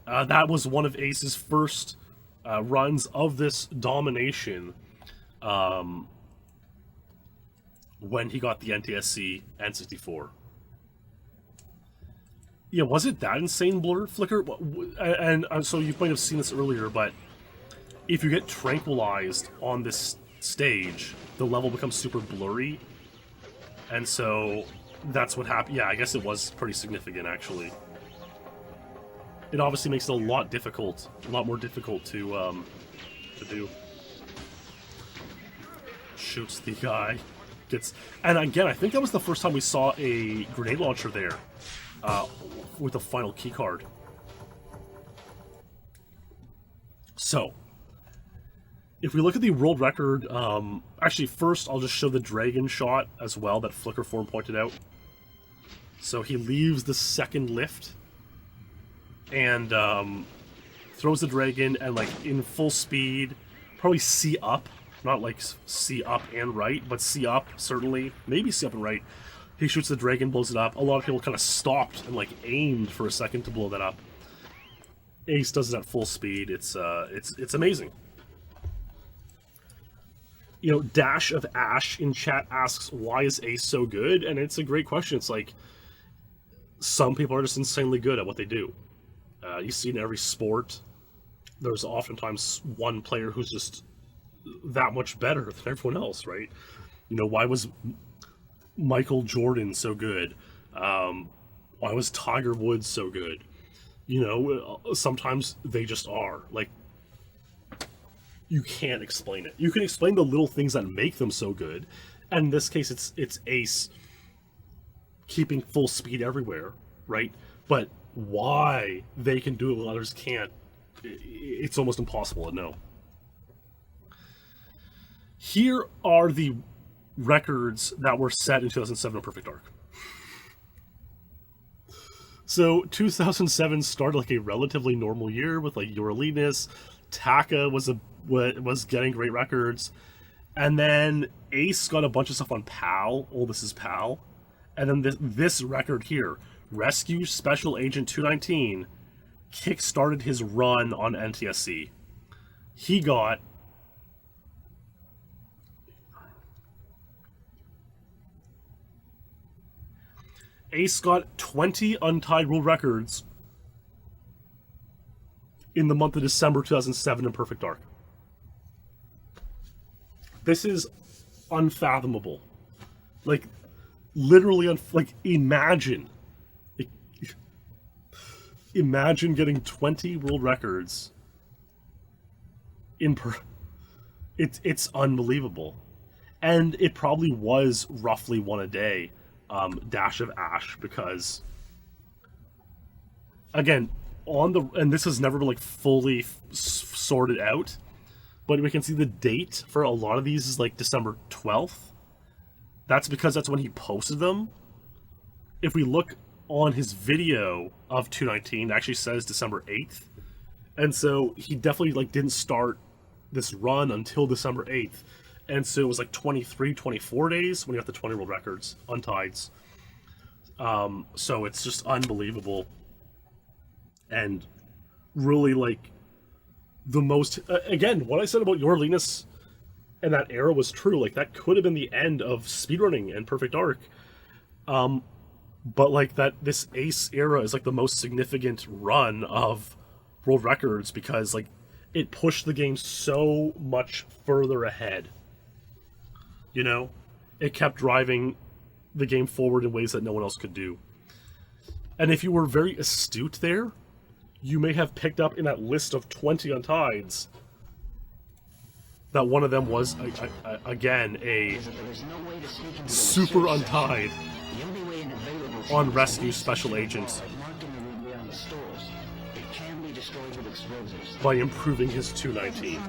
That was one of Ace's first runs of this domination when he got the NTSC N64. Yeah, was it that insane, Blur Flicker? And so you might have seen this earlier, but if you get tranquilized on this stage, the level becomes super blurry, and so that's what happened. Yeah, I guess it was pretty significant, actually. It obviously makes it a lot more difficult to do. Shoots the guy, and again, I think that was the first time we saw a grenade launcher there. with the final key card. So, if we look at the world record, actually first I'll just show the dragon shot as well that Flickerform pointed out. So he leaves the second lift and throws the dragon and like in full speed, probably C up, not like C up and right, but C up certainly, maybe C up and right. He shoots the dragon, blows it up. A lot of people kind of stopped and like aimed for a second to blow that up. Ace does it at full speed. It's amazing. You know, Dash of Ash in chat asks, why is Ace so good? And it's a great question. It's like, some people are just insanely good at what they do. You see in every sport, there's oftentimes one player who's just that much better than everyone else, right? You know, why was Michael Jordan so good? Why was Tiger Woods so good? You know, sometimes they just are. Like, you can't explain it. You can explain the little things that make them so good. And in this case, it's Ace keeping full speed everywhere, right? But why they can do it while others can't, it's almost impossible to know. Here are the records that were set in 2007 on Perfect Dark. So 2007 started like a relatively normal year with like Eurolinas. Taka was getting great records, and then Ace got a bunch of stuff on PAL. Oh, this is PAL, and then this record here, Rescue Special Agent 219, kick-started his run on NTSC. He got Ace got 20 untied world records in the month of December 2007 in Perfect Dark. This is unfathomable. Like, literally, like, imagine. Like, imagine getting 20 world records in It's unbelievable. And it probably was roughly one a day. Dash of Ash, because again, and this has never been like fully sorted out, but we can see the date for a lot of these is like December 12th. That's because that's when he posted them. If we look on his video of 219, it actually says December 8th, and so he definitely like didn't start this run until December 8th. And so it was like 23, 24 days when you got the 20 world records, untieds. So it's just unbelievable. And really, like, the most... again, what I said about Eurolinas and that era was true. Like, that could have been the end of speedrunning and Perfect Dark. But, like, this Ace era is, like, the most significant run of world records because, like, it pushed the game so much further ahead. You know, it kept driving the game forward in ways that no one else could do. And if you were very astute there, you may have picked up in that list of 20 untieds that one of them was, again, a super untied on Rescue Special Agent by improving his 219.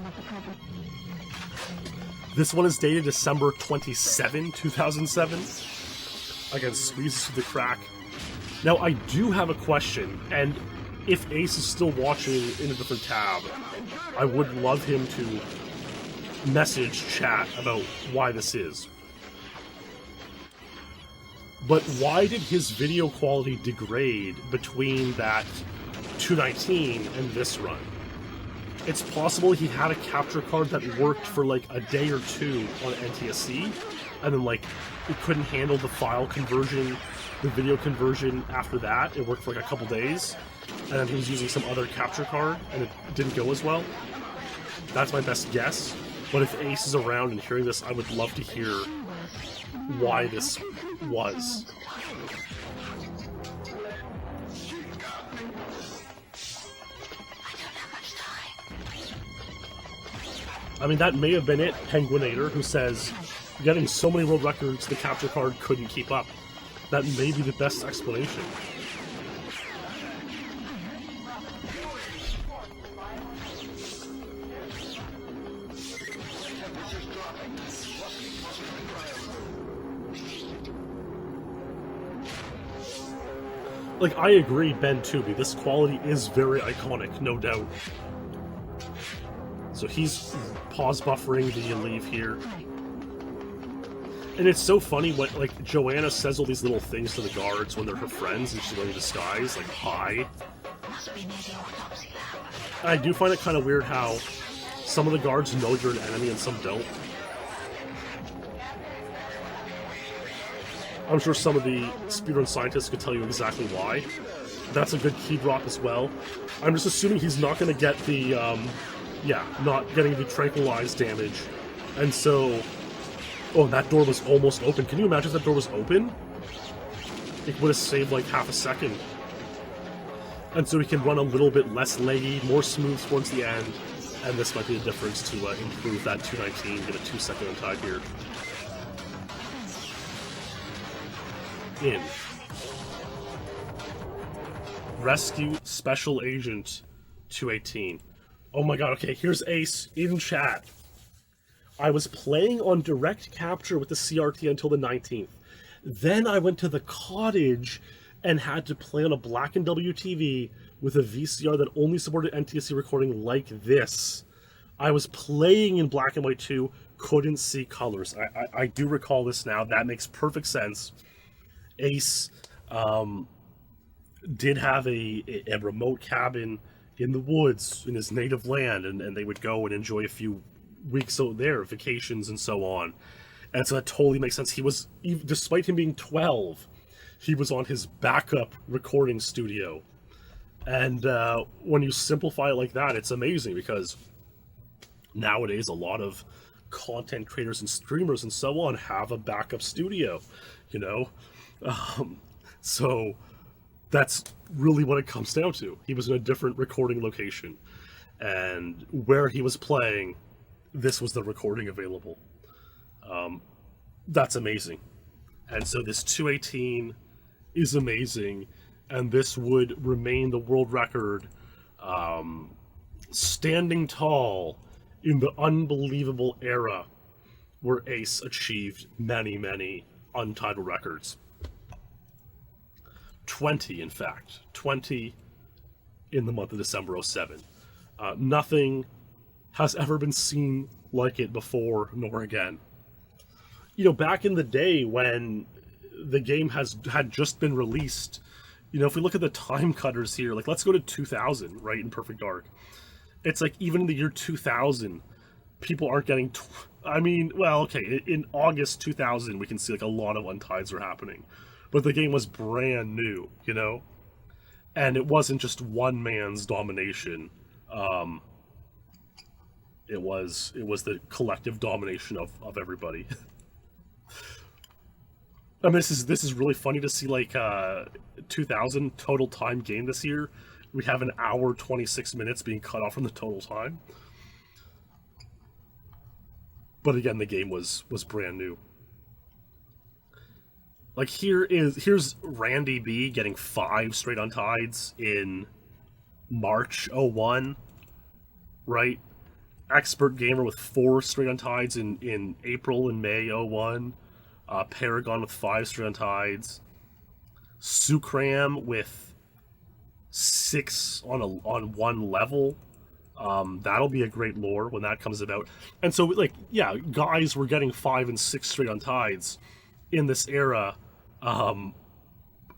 This one is dated December 27, 2007. Again, squeezes through the crack. Now, I do have a question, and if Ace is still watching in a different tab, I would love him to message chat about why this is. But why did his video quality degrade between that 219 and this run? It's possible he had a capture card that worked for like a day or two on NTSC, and then like it couldn't handle the file conversion, the video conversion after that. It worked for like a couple days, and then he was using some other capture card, and it didn't go as well. That's my best guess. But if Ace is around and hearing this, I would love to hear why this was. I mean, that may have been it, Penguinator, who says, getting so many world records, the capture card couldn't keep up. That may be the best explanation. Like, I agree, Ben Tooby, this quality is very iconic, no doubt. So he's pause buffering the leave here. And it's so funny what, like, Joanna says all these little things to the guards when they're her friends and she's wearing a disguise, like, hi. I do find it kind of weird how some of the guards know you're an enemy and some don't. I'm sure some of the speedrun scientists could tell you exactly why. That's a good key drop as well. I'm just assuming he's not going to get the, not getting the tranquilized damage. And so... Oh, that door was almost open. Can you imagine if that door was open? It would have saved like half a second. And so he can run a little bit less leggy, more smooth towards the end. And this might be the difference to improve that 219, get a 2-second untied here. In. Rescue Special Agent 218. Oh my god, okay, here's Ace in chat. I was playing on direct capture with the CRT until the 19th. Then I went to the cottage and had to play on a Black & WTV with a VCR that only supported NTSC recording like this. I was playing in black and white too, couldn't see colors. I do recall this now. That makes perfect sense. Ace did have a remote cabin in the woods in his native land, and they would go and enjoy a few weeks out there, vacations and so on. And so that totally makes sense. He was, despite him being 12, he was on his backup recording studio. And when you simplify it like that, it's amazing, because nowadays a lot of content creators and streamers and so on have a backup studio, you know? So that's really what it comes down to. He was in a different recording location, and where he was playing, this was the recording available. That's amazing. And so this 218 is amazing, and this would remain the world record, standing tall in the unbelievable era where Ace achieved many, many untitled records. 20, in fact. 20 in the month of December 07. Nothing has ever been seen like it before nor again. You know, back in the day when the game had just been released, you know, if we look at the time cutters here, like, let's go to 2000, right, in Perfect Dark. It's like, even in the year 2000, people aren't getting... I mean, well, okay, in August 2000, we can see, like, a lot of untides are happening. But the game was brand new, you know? And it wasn't just one man's domination. It was the collective domination of everybody. I mean, this is really funny to see, like, 2000 total time game this year. We have an hour 26 minutes being cut off from the total time. But again, the game was brand new. Like, here's Randy B getting 5 straight untides in March 01, right? Expert Gamer with 4 straight untides in April and May 01. Paragon with 5 straight untides. Sukram with 6 on one level. That'll be a great lore when that comes about. And so, like, yeah, guys were getting 5 and 6 straight untides in this era,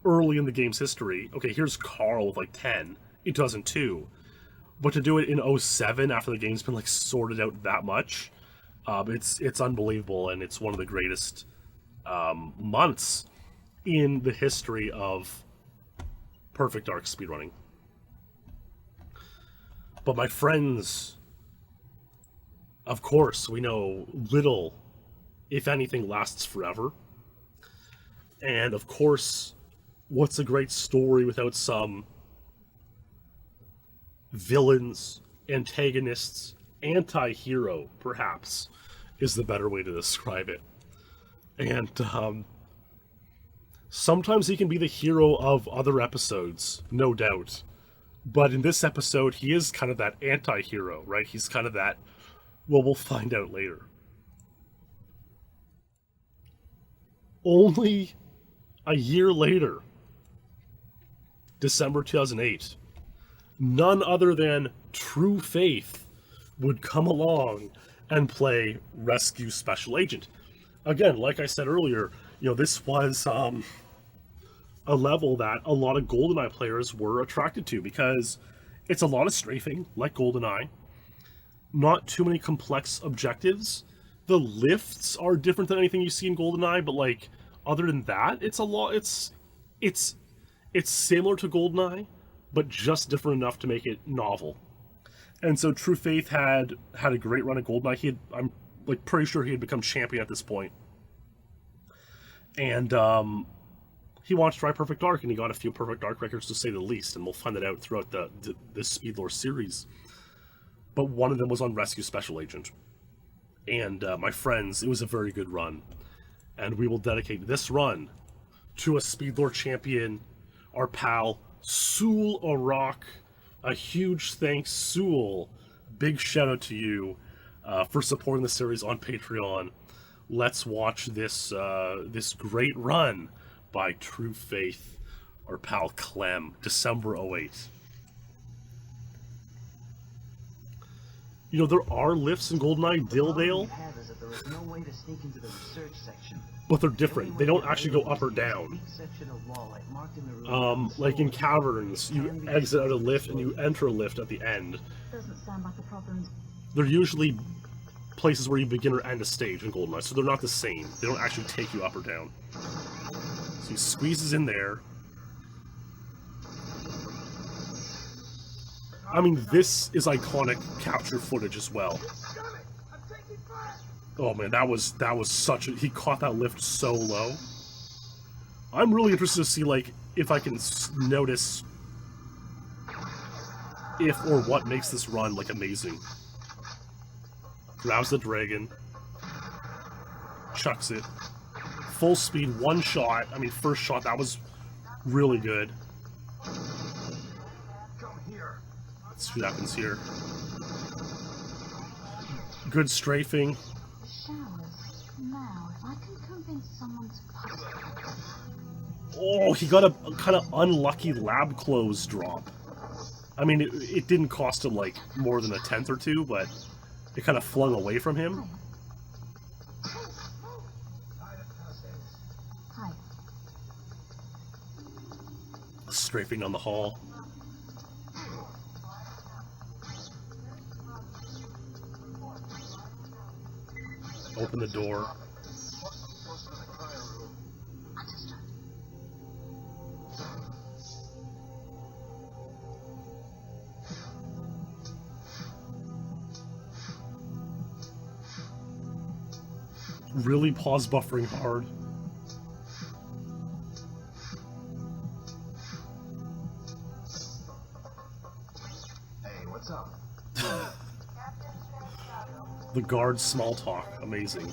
early in the game's history. Okay, here's Carl with like 10 in 2002. But to do it in 07 after the game's been, like, sorted out that much, it's unbelievable, and it's one of the greatest months in the history of Perfect Dark speedrunning. But my friends, of course, we know little, if anything, lasts forever. And of course, what's a great story without some villains, antagonists, anti-hero, perhaps, is the better way to describe it. And sometimes he can be the hero of other episodes, no doubt. But in this episode, he is kind of that anti-hero, right? He's kind of that, well, we'll find out later. Only a year later, December 2008. None other than True Faith would come along and play Rescue Special Agent. Again, like I said earlier, this was a level that a lot of GoldenEye players were attracted to because it's a lot of strafing, like GoldenEye. Not too many complex objectives. The lifts are different than anything you see in GoldenEye, but like other than that, it's a lot. It's similar to GoldenEye, but just different enough to make it novel. And so True Faith had a great run at GoldenEye. I'm like pretty sure he had become champion at this point. And he wanted to try Perfect Dark, and he got a few Perfect Dark records to say the least, and we'll find that out throughout this SpeedLore series. But one of them was on Rescue Special Agent. And my friends, it was a very good run. And we will dedicate this run to a SpeedLore champion, our pal, Sewell O'Rourke. A huge thanks, Sewell. Big shout out to you for supporting the series on Patreon. Let's watch this great run by True Faith, our pal Clem, December 08. There are lifts in GoldenEye Dilldale, but they're different. They don't actually go up or down. Like in Caverns, you exit out a lift and you enter a lift at the end. Doesn't sound like a problem. They're usually places where you begin or end a stage in GoldenEye, so they're not the same. They don't actually take you up or down. So he squeezes in there. I mean, this is iconic capture footage as well. Oh man, that was such a... He caught that lift so low. I'm really interested to see, like, if I can notice if or what makes this run, like, amazing. Grabs the dragon. Chucks it. Full speed, one shot. I mean, first shot, that was really good. Let's see what happens here. Good strafing. Oh, he got a kind of unlucky lab clothes drop. I mean, it didn't cost him, like, more than a tenth or two, but it kind of flung away from him. Strafing on the hall. Open the door. Really pause buffering hard. Hey, what's up? The guard's small talk, amazing.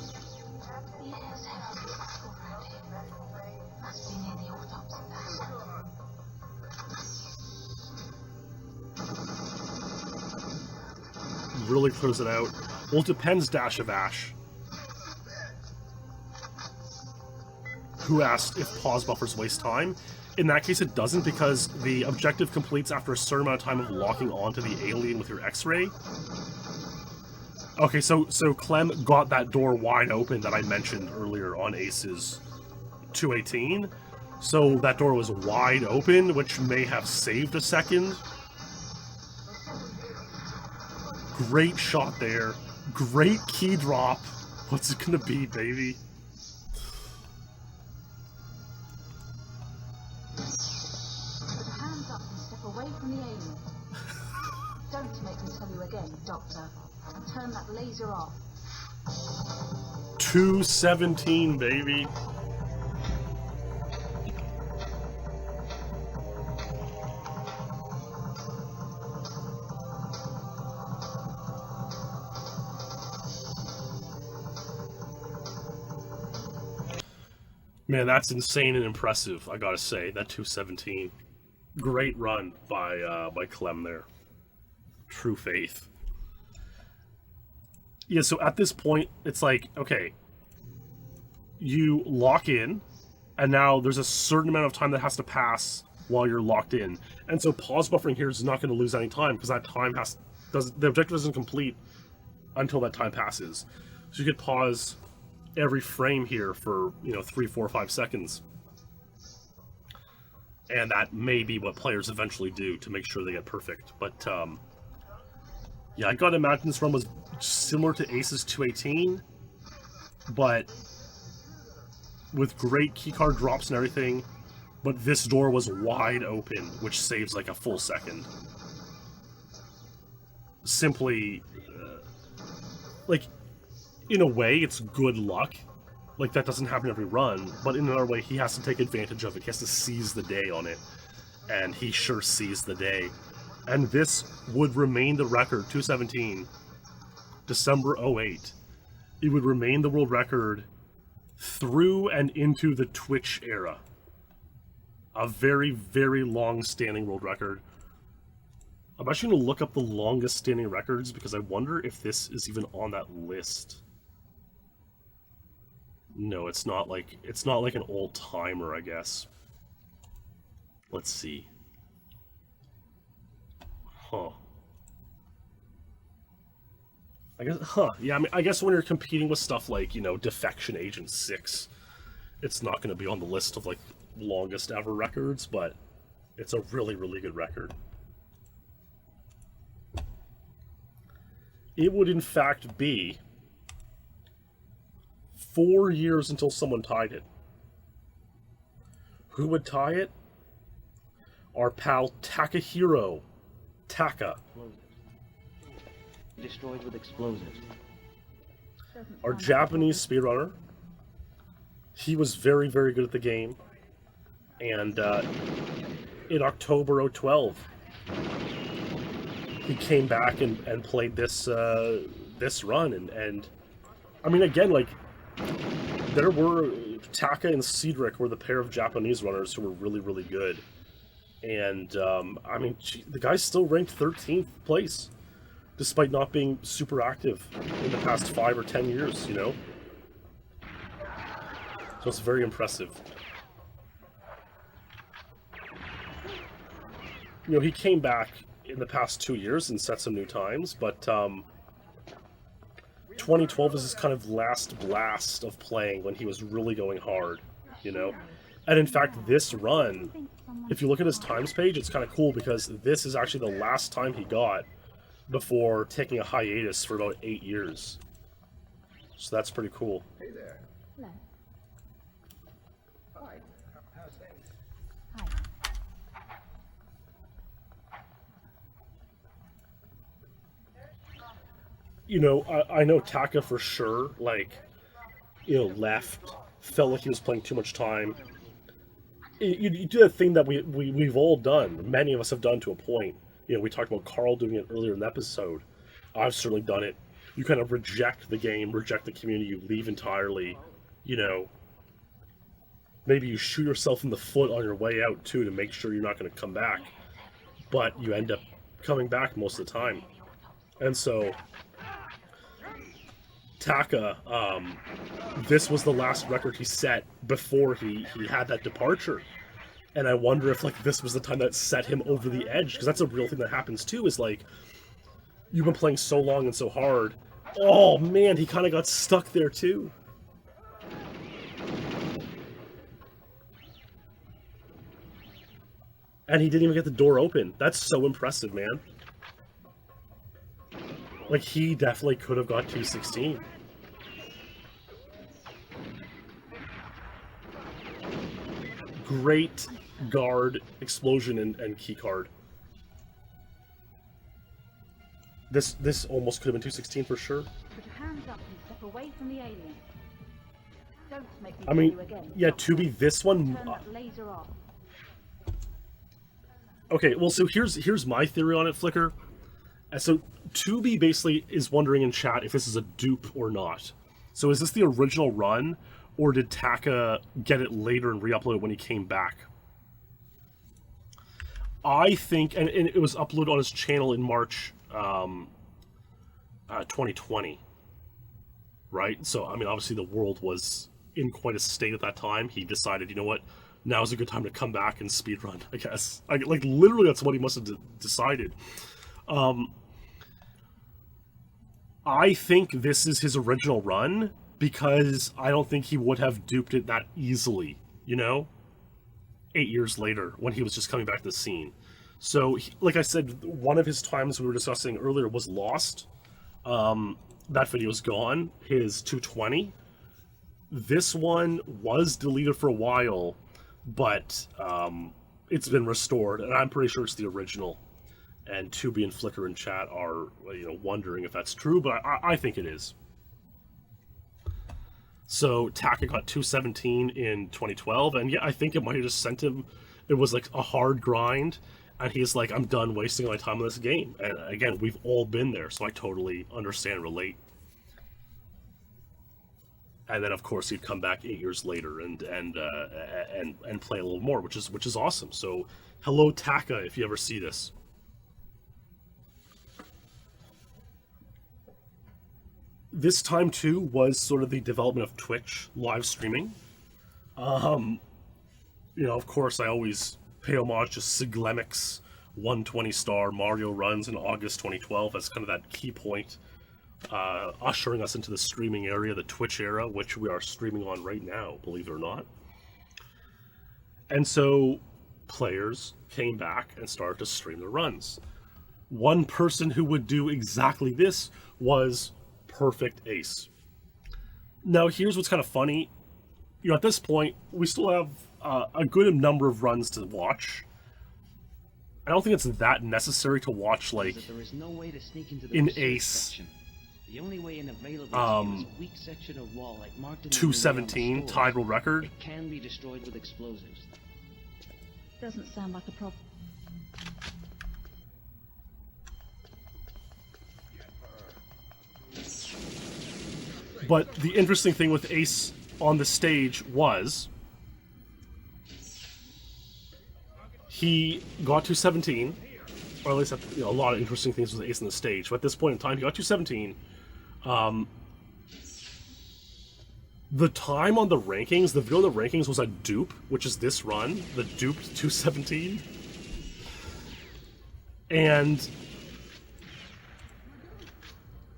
Really clears it out. Well, it depends, Dash of Ash. Who asked if pause buffers waste time? In that case, it doesn't, because the objective completes after a certain amount of time of locking onto the alien with your X-ray. Okay, so Clem got that door wide open that I mentioned earlier on Aces 218. So that door was wide open, which may have saved a second. Great shot there. Great key drop. What's it gonna be, baby? Hands up and step away from the alien. Don't make me tell you again, Doctor. And turn that laser off. 217, baby. Man, that's insane and impressive, I gotta say, that 217. Great run by Clem there. True Faith. Yeah, so at this point, it's like, okay, you lock in, and now there's a certain amount of time that has to pass while you're locked in. And so pause buffering here is not going to lose any time, because that time the objective isn't complete until that time passes. So you could pause every frame here for 3, 4, 5 seconds. And that may be what players eventually do to make sure they get perfect. But yeah, I gotta imagine this run was similar to Ace's 218, but with great keycard drops and everything. But this door was wide open, which saves like a full second. Simply, like, in a way, it's good luck. Like, that doesn't happen every run, but in another way, he has to take advantage of it. He has to seize the day on it. And he sure seized the day. And this would remain the record, 217, December 08. It would remain the world record through and into the Twitch era. A very, very long-standing world record. I'm actually going to look up the longest-standing records, because I wonder if this is even on that list. No, it's not like an old timer, I guess. Let's see. Huh. I guess, yeah, I mean, I guess when you're competing with stuff like, Defection Agent 6, it's not going to be on the list of, like, longest ever records, but it's a really, really good record. It would, in fact, be 4 years until someone tied it. Who would tie it? Our pal Takahiro Taka. Destroyed with explosives. Our Japanese speedrunner. He was very, very good at the game. And in October 2012, he came back and played this run. And I mean, again, like, there were Taka and Cedric were the pair of Japanese runners who were really, really good. And I mean, the guy's still ranked 13th place, despite not being super active in the past 5 or 10 years, So it's very impressive. He came back in the past 2 years and set some new times, but 2012 is his kind of last blast of playing when he was really going hard, And in fact, this run, if you look at his times page, it's kind of cool, because this is actually the last time he got before taking a hiatus for about 8 years. So that's pretty cool. Hey there. Hello. Hi. How's things? Hi. I know Taka for sure, like, left, felt like he was playing too much time. You do the thing that we've all done, many of us have done to a point. We talked about Carl doing it earlier in the episode. I've certainly done it. You kind of reject the game, reject the community, you leave entirely, Maybe you shoot yourself in the foot on your way out, too, to make sure you're not going to come back. But you end up coming back most of the time. And so, Taka, this was the last record he set before he had that departure. And I wonder if, like, this was the time that set him over the edge, because that's a real thing that happens, too, is, like, you've been playing so long and so hard. Oh, man, he kind of got stuck there, too. And he didn't even get the door open. That's so impressive, man. Like, he definitely could have got 216. Great guard, explosion, and key card. This almost could have been 216 for sure. Put your hands up and step away from the alien. Don't make me I mean, kill you again. yeah, to be this one... Turn that laser off. Okay, well, so here's my theory on it, Flicker. So, Tubi basically is wondering in chat if this is a dupe or not. So is this the original run, or did Taka get it later and re-upload it when he came back? I think, and it was uploaded on his channel in March 2020, right? So, I mean, obviously the world was in quite a state at that time. He decided, you know what, now's a good time to come back and speedrun, I guess. Like, literally, that's what he must have decided. I think this is his original run, because I don't think he would have duped it that easily, you know? 8 years later, when he was just coming back to the scene. So, like I said, one of his times we were discussing earlier was lost. That video's gone. His 220. This one was deleted for a while, but it's been restored, and I'm pretty sure it's the original. And Tubi and Flickr and chat are, you know, wondering if that's true, but I think it is. So Taka got 217 in 2012, and yeah, I think it might have just sent him. It was like a hard grind, and he's like, I'm done wasting my time on this game. And again, we've all been there, so I totally understand, relate. And then of course he'd come back 8 years later and play a little more, which is awesome. So hello Taka, if you ever see this. This time too was sort of the development of Twitch live streaming. You know, of course, I always pay homage to Siglemic's 120-star Mario runs in August 2012 as kind of that key point, ushering us into the streaming area, the Twitch era, which we are streaming on right now, believe it or not. And so players came back and started to stream their runs. One person who would do exactly this was Perfect Ace. Now, here's what's kind of funny. You know, at this point, we still have a good number of runs to watch. I don't think it's that necessary to watch, like, there is no way to sneak into the in research Ace, section. The only way in available to you is a weak section of wall like marked in the 217 tied world record. It can be destroyed with explosives. Doesn't sound like a problem. But the interesting thing with Ace on the stage was he got 217, or at least, you know, a lot of interesting things with Ace on the stage. But at this point in time, he got 217. The time on the rankings, the video on the rankings was a dupe, which is this run, the duped 217. And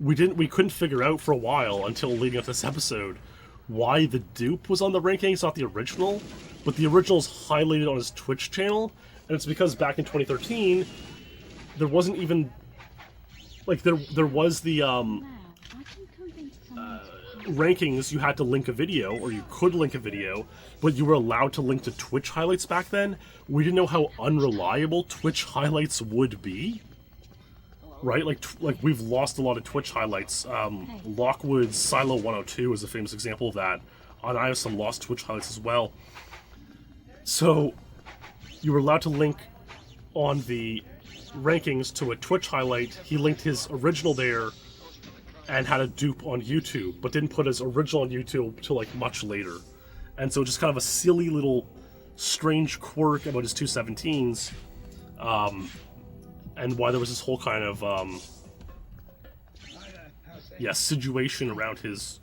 we couldn't figure out for a while until leading up to this episode why the dupe was on the rankings, not the original, but the original's highlighted on his Twitch channel, and it's because back in 2013 there wasn't even, like, there was the rankings, you had to link a video, or you could link a video, but you were allowed to link to Twitch highlights back then. We didn't know how unreliable Twitch highlights would be. Right, like we've lost a lot of Twitch highlights. Lockwood's Silo 102 is a famous example of that. And I have some lost Twitch highlights as well. So you were allowed to link on the rankings to a Twitch highlight. He linked his original there and had a dupe on YouTube, but didn't put his original on YouTube till like much later. And so just kind of a silly little strange quirk about his 217s. And why there was this whole kind of, situation around his,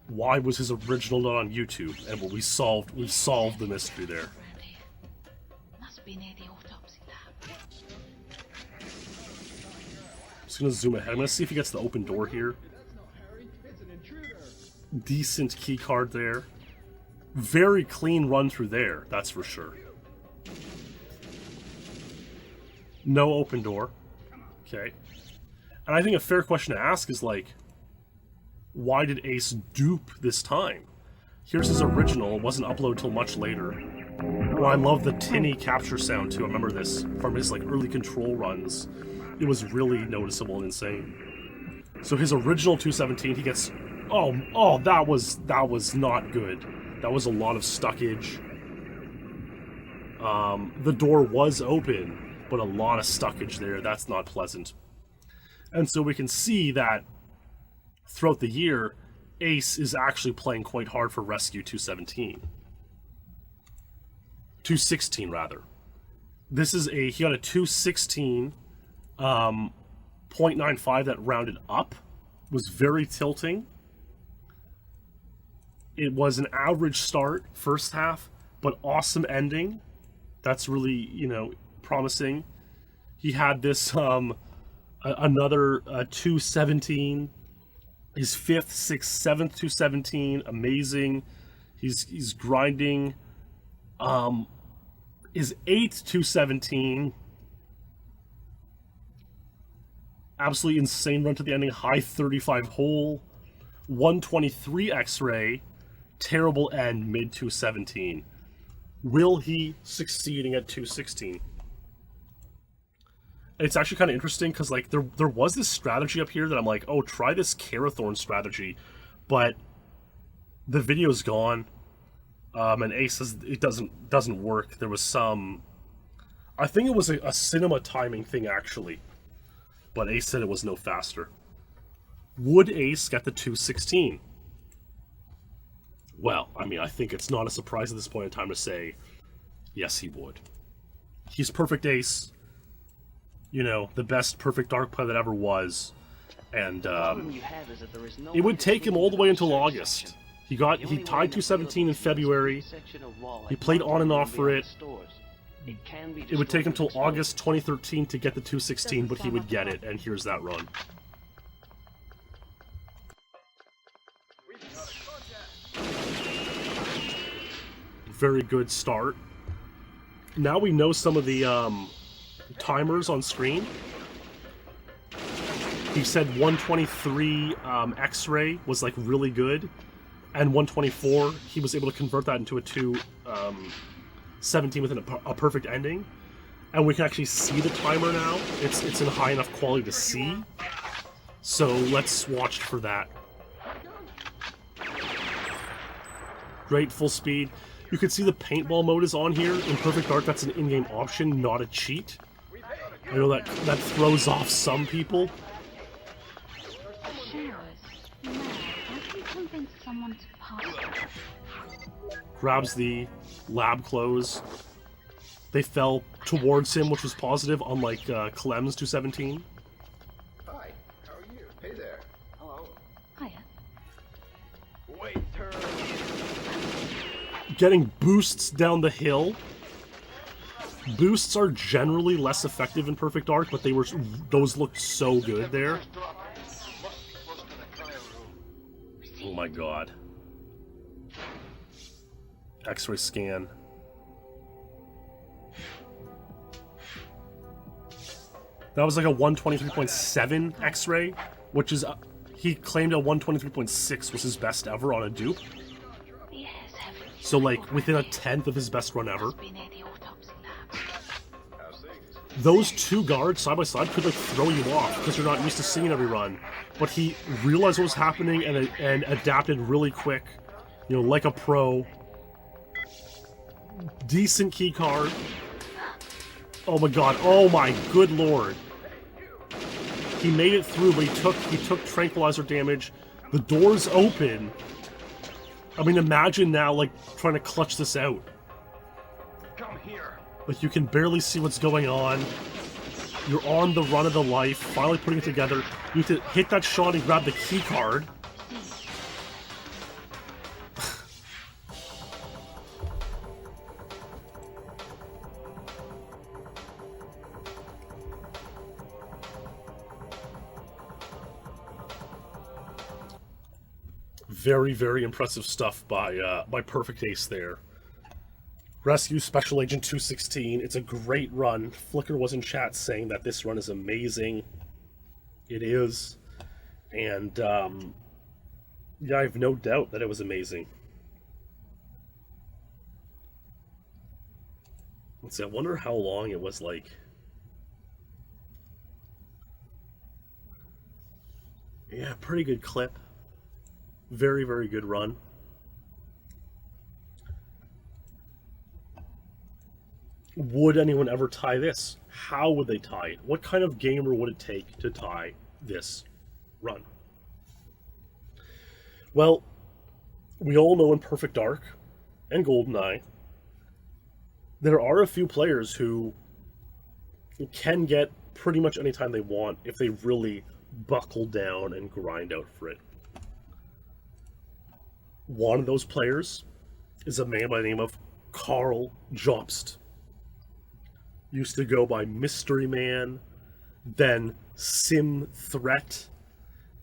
why was his original not on YouTube? And what we've solved the mystery there. Must be near the autopsy lab. Just gonna zoom ahead. I'm gonna see if he gets the open door here. Decent key card there. Very clean run through there, that's for sure. No open door. Okay. And I think a fair question to ask is, like, why did Ace dupe this time? Here's his original. It wasn't uploaded till much later. Oh, I love the tinny capture sound, too. I remember this from his, like, early Control runs. It was really noticeable and insane. So his original 217, he gets... Oh, that was not good. That was a lot of stuckage. The door was open, but a lot of stuckage there. That's not pleasant. And so we can see that throughout the year, Ace is actually playing quite hard for Rescue 217. 216, rather. This is he got a 216, 0.95 that rounded up. Was very tilting. It was an average start, first half, but but awesome ending. That's really, you know, promising. He had this another 217, his 5th, 6th, 7th 217, amazing. He's grinding his 8th 217, absolutely insane run to the ending, high 35 hole, 123 X-ray, terrible end, mid 217. Will he succeeding at 216? It's actually kind of interesting because like there was this strategy up here that I'm like, oh, try this Carathorn strategy, but the video's gone. And Ace says it doesn't work. There was some, I think it was a cinema timing thing actually, but Ace said it was no faster. Would Ace get the 216? Well, I mean, I think it's not a surprise at this point in time to say, yes, he would. He's perfect Ace. You know, the best perfect Dark player that ever was. And it would take him all the way until August. He tied 217 in February. He played on and off for it. It would take him till August 2013 to get the 216, but he would get it, and here's that run. Very good start. Now we know some of the timers on screen. He said 123 X-ray was like really good, and 124 he was able to convert that into a 217 with a perfect ending. And we can actually see the timer now. It's in high enough quality to see. So let's watch for that. Great full speed. You can see the paintball mode is on here. In Perfect Dark, that's an in-game option, not a cheat. I know that throws off some people. Grabs the lab clothes. They fell towards him, which was positive, unlike Clem's 217. Hi, how are you? Hey there. Hello. Hiya. Wait, turn. Getting boosts down the hill. Boosts are generally less effective in Perfect Dark, but those looked so good there. First drop. Must be close to the cryo room. Oh my god. X-ray scan. That was like a 123.7 X-ray, which is, he claimed a 123.6 was his best ever on a dupe. So like within a 10th of his best run ever. Those two guards side by side could like throw you off because you're not used to seeing every run. But he realized what was happening and adapted really quick, you know, like a pro. Decent key card. Oh my god, oh my good lord. He made it through, but he took tranquilizer damage. The door's open. I mean, imagine now, like, trying to clutch this out. Come here. Like, you can barely see what's going on. You're on the run of the life, finally putting it together. You need to hit that shot and grab the key card. Very, very impressive stuff by Perfect Ace there. Rescue Special Agent 216. It's a great run. Flicker was in chat saying that this run is amazing. It is. And, yeah, I have no doubt that it was amazing. Let's see, I wonder how long it was like. Yeah, pretty good clip. Very, very good run. Would anyone ever tie this? How would they tie it? What kind of gamer would it take to tie this run? Well, we all know in Perfect Dark and GoldenEye, there are a few players who can get pretty much any time they want if they really buckle down and grind out for it. One of those players is a man by the name of Carl Jobst. Used to go by Mystery Man, then Sim Threat,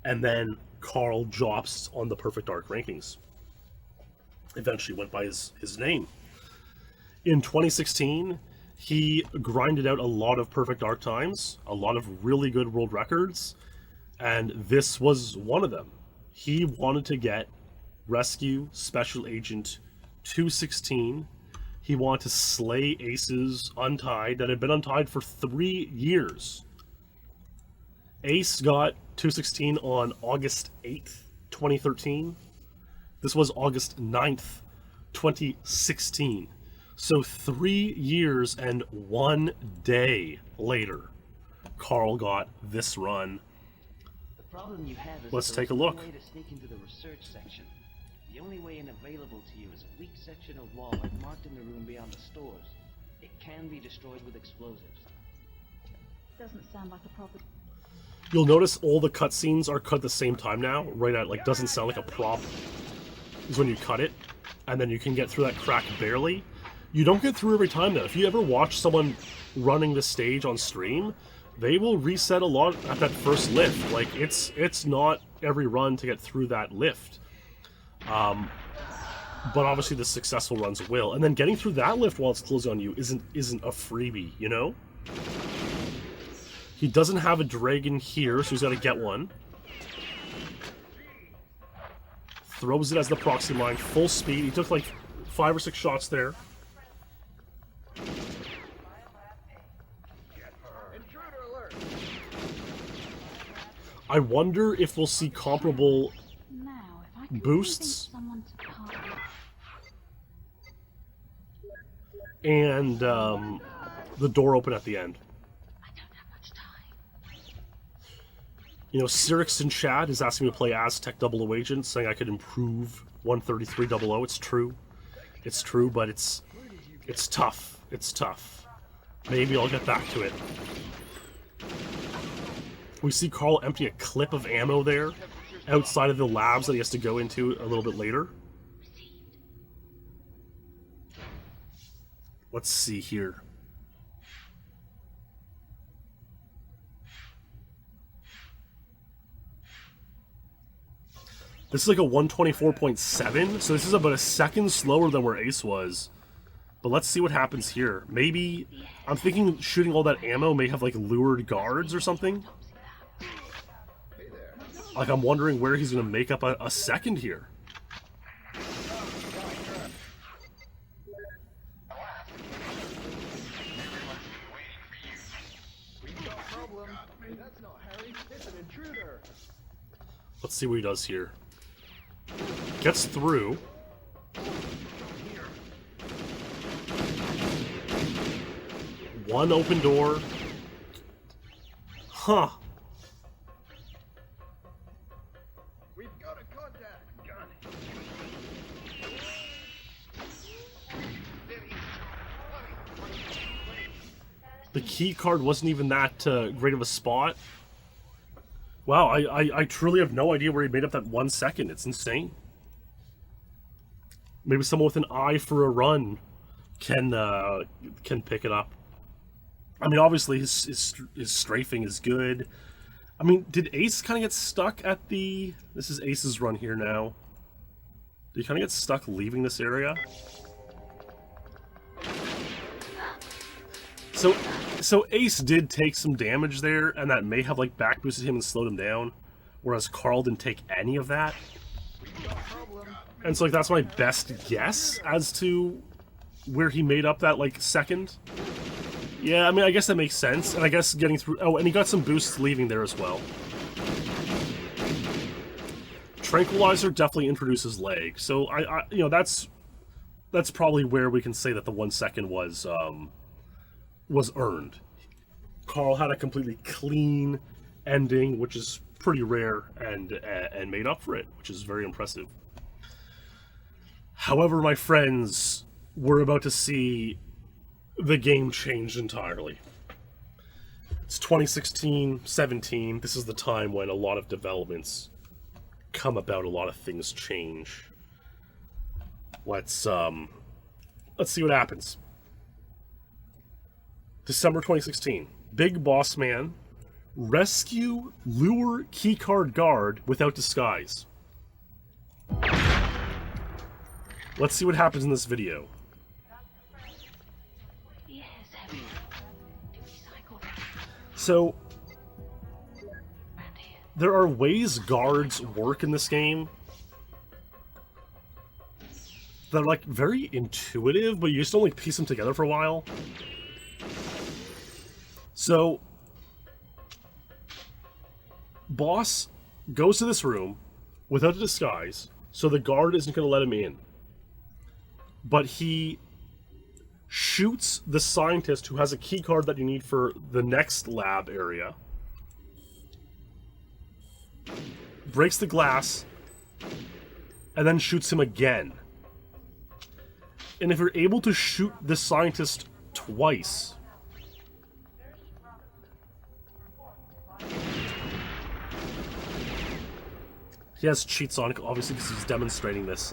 and then Carl Jobst on the Perfect Dark rankings. Eventually went by his name. In 2016, he grinded out a lot of Perfect Dark times, a lot of really good world records, and this was one of them. He wanted to get Rescue Special Agent 216. He wanted to slay Ace's Untied that had been untied for 3 years. Ace got 216 on August 8th, 2013. This was August 9th, 2016. So 3 years and 1 day later, Carl got this run. The problem you have is Let's that take a there's no look. way to sneak into the research section. The only way in available to you is a weak section of wall like marked in the room beyond the stores. It can be destroyed with explosives. Doesn't sound like a proper... You'll notice all the cutscenes are cut at the same time now, right at, like, doesn't sound like a prop is when you cut it, and then you can get through that crack barely. You don't get through every time though. If you ever watch someone running the stage on stream, they will reset a lot at that first lift. Like, it's not every run to get through that lift. But obviously the successful runs will. And then getting through that lift while it's closing on you isn't a freebie, you know? He doesn't have a dragon here, so he's got to get one. Throws it as the proxy mine, full speed. He took like 5 or 6 shots there. Intruder alert! I wonder if we'll see comparable Now, if I can boosts convince someone to part with... and the door open at the end. I don't have much time. You know, Cyrix in chat is asking me to play Aztec 00 Agent, saying I could improve 13300. It's true. It's true, but it's tough. It's tough. Maybe I'll get back to it. We see Carl empty a clip of ammo there outside of the labs that he has to go into a little bit later. Let's see here. This is like a 124.7, so this is about a second slower than where Ace was. But let's see what happens here. Maybe, I'm thinking shooting all that ammo may have like lured guards or something. Like, I'm wondering where he's going to make up a second here. That's not Harry, it's an intruder! Let's see what he does here. Gets through. One open door. Huh. We've got a contact! Gun. The key card wasn't even that great of a spot. Wow, I truly have no idea where he made up that 1 second. It's insane. Maybe someone with an eye for a run can pick it up. I mean, obviously his strafing is good. I mean, did Ace kind of get stuck at the... This is Ace's run here now. Did he kind of get stuck leaving this area? So Ace did take some damage there, and that may have like back boosted him and slowed him down, whereas Carl didn't take any of that. And so like that's my best guess as to where he made up that like second. Yeah, I mean I guess that makes sense, and I guess getting through. Oh, and he got some boosts leaving there as well. Tranquilizer definitely introduces lag, so I you know that's probably where we can say that the 1 second was earned. Carl had a completely clean ending, which is pretty rare, and made up for it, which is very impressive. However, my friends, we're about to see the game change entirely. It's 2016-17. This is the time when a lot of developments come about, a lot of things change. Let's let's see what happens. December 2016. Big Boss Man. Rescue lure keycard guard without disguise. Let's see what happens in this video. Yes, heavy. Do recycle. So, there are ways guards work in this game that are like very intuitive, but you just don't like piece them together for a while. So, Boss goes to this room without a disguise, so the guard isn't going to let him in. But he shoots the scientist who has a key card that you need for the next lab area, breaks the glass, and then shoots him again. And if you're able to shoot the scientist twice, he has cheats on it, obviously, because he's demonstrating this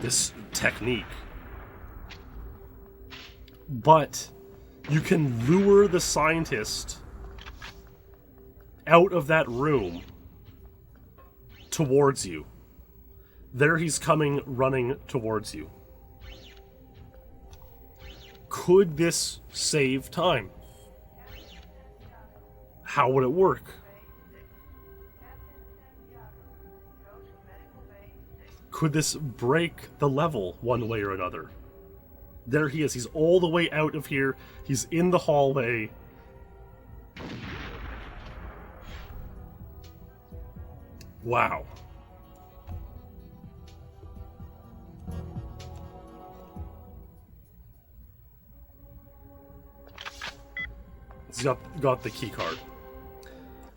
this technique. But you can lure the scientist out of that room towards you. There he's coming, running towards you. Could this save time? How would it work? Could this break the level one way or another? There he is. He's all the way out of here. He's in the hallway. Wow. He's got the key card.